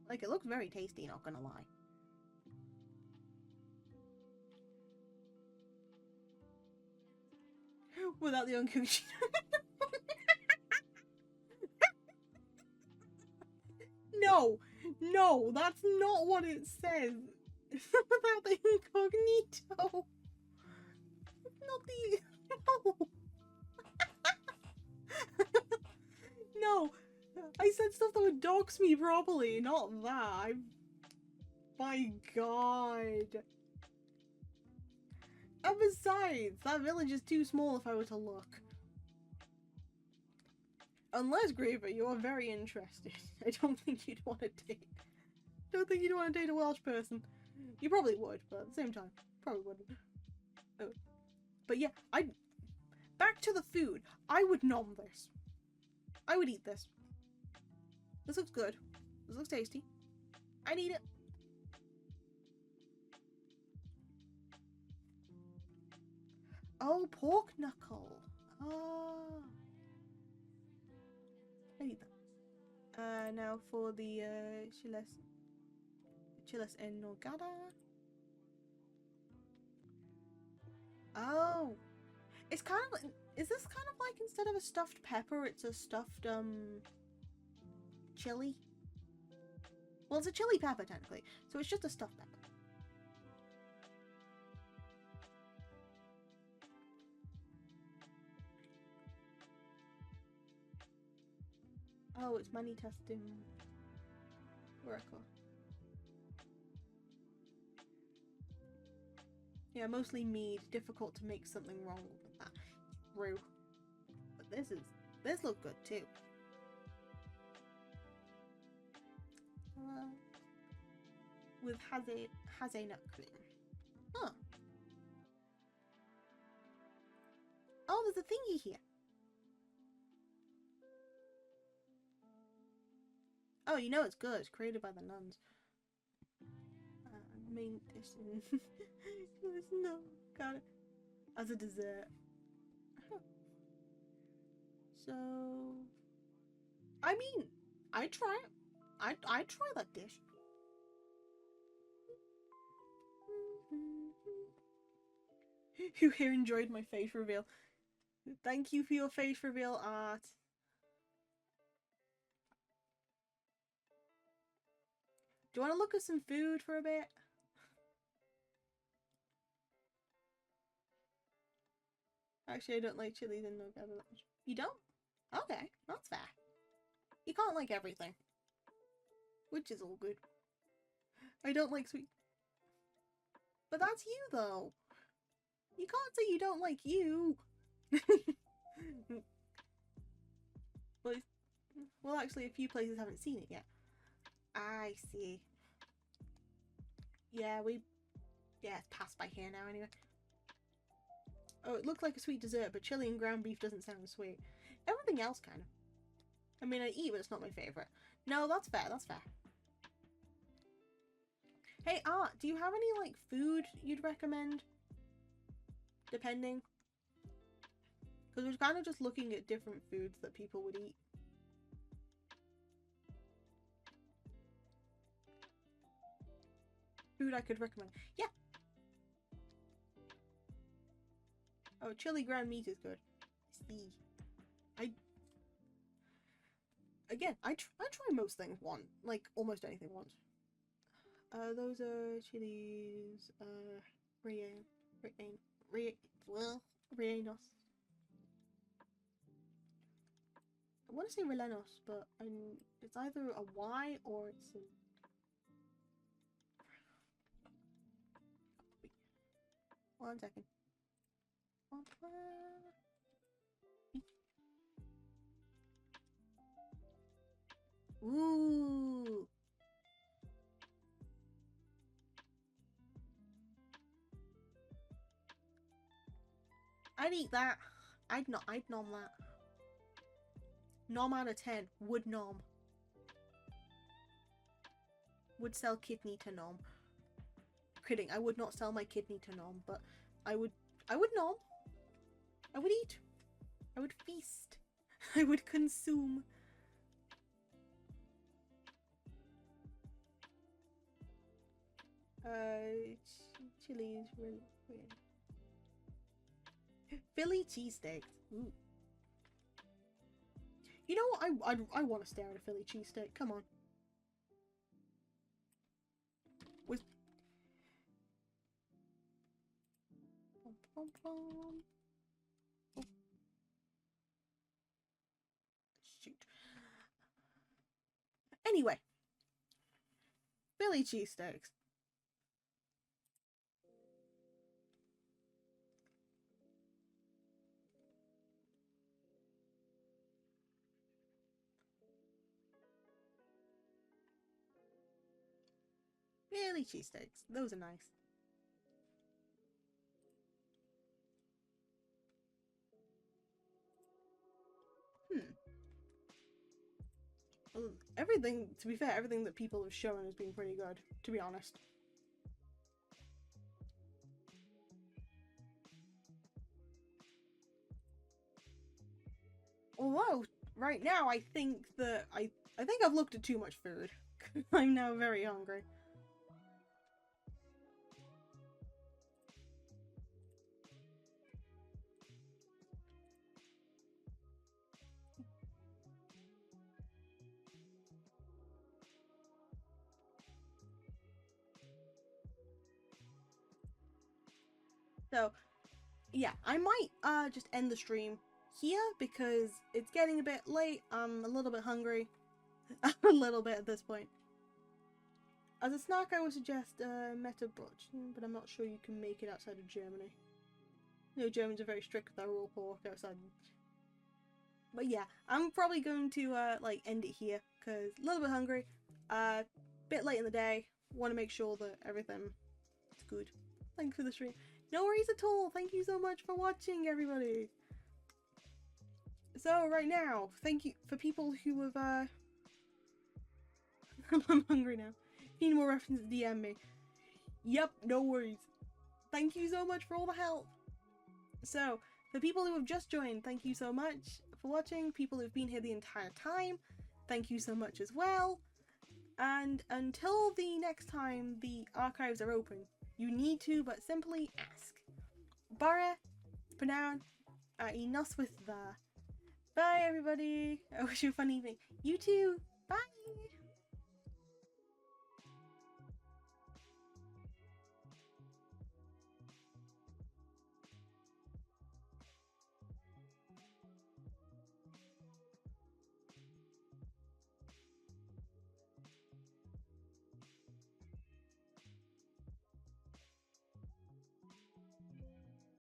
Like, it looks very tasty, not gonna lie. Without the uncooked. No, that's not what it says. Without the incognito. Not the... No. No. I said stuff that would dox me properly, not that. My god. And besides, that village is too small if I were to look. Unless, Graver, you are very interested. I don't think you'd want to date. Don't think you'd want to date a Welsh person. You probably would, but at the same time, probably wouldn't. Oh. But yeah, back to the food. I would nom this. I would eat this. This looks good. This looks tasty. I'd eat it. Oh, pork knuckle. Oh. I eat that. Now for the chiles en nogada. Oh. It's kind of, is this kind of like instead of a stuffed pepper, it's a stuffed chili? Well, it's a chili pepper technically, so it's just a stuffed pepper. Oh, it's money testing. Oracle. Yeah, mostly mead. Difficult to make something wrong with that. True. But this looks good too. With hazelnut cream. Huh. Oh, there's a thingy here. Oh, you know it's good. It's created by the nuns. Main dish. No, got it. As a dessert. So, I mean, I'd try it. I'd try that dish. Who here enjoyed my face reveal? Thank you for your face reveal art. Do you want to look at some food for a bit? Actually, I don't like chilies and nogada that much. You don't? Okay, that's fair. You can't like everything. Which is all good. I don't like sweet. But that's you, though. You can't say you don't like you. Well, well, actually, a few places haven't seen it yet. I see. Yeah, it's passed by here now anyway. Oh, it looks like a sweet dessert, but chili and ground beef doesn't sound sweet. Everything else kind of. I mean, I eat, but it's not my favourite. No, that's fair, that's fair. Hey, Art, do you have any, like, food you'd recommend? Depending. Because we're kind of just looking at different foods that people would eat. Food I could recommend. Yeah. Oh, chili ground meat is good. See. I try most things once. Like, almost anything once. Those are chilies, rellenos. I want to say rellenos, but it's either a Y or it's a... One second. Ooh. I'd eat that. I'd nom that. Nom out of 10. Would nom. Would sell kidney to nom. Kidding, I would not sell my kidney to nom, but I would nom. I would eat. I would feast. I would consume. Chilies. Philly cheesesteaks. Ooh. You know what? I want to stare at a Philly cheesesteak. Come on. With. Oh. Shoot. Anyway. Philly cheesesteaks. Philly cheesesteaks. Those are nice. Well, everything, to be fair, everything that people have shown has been pretty good, to be honest. Although, right now, I think that I think I've looked at too much food. I'm now very hungry. So, yeah, I might just end the stream here because it's getting a bit late. I'm a little bit hungry. a little bit at this point. As a snack, I would suggest Meta Butch, but I'm not sure you can make it outside of Germany. No, Germans are very strict with their raw pork outside. But yeah, I'm probably going to like end it here because a little bit hungry. Bit late in the day. Want to make sure that everything is good. Thanks for the stream. No worries at all. Thank you so much for watching, everybody. So right now, thank you for people who have I'm hungry now. If you need more references, DM me. Yep, no worries. Thank you so much for all the help. So, for people who have just joined, thank you so much for watching. People who've been here the entire time, thank you so much as well. And until the next time the archives are open, you need to but simply ask. Bara, Panaun, Inos with the. Bye everybody. I wish you a fun evening. You too. Bye.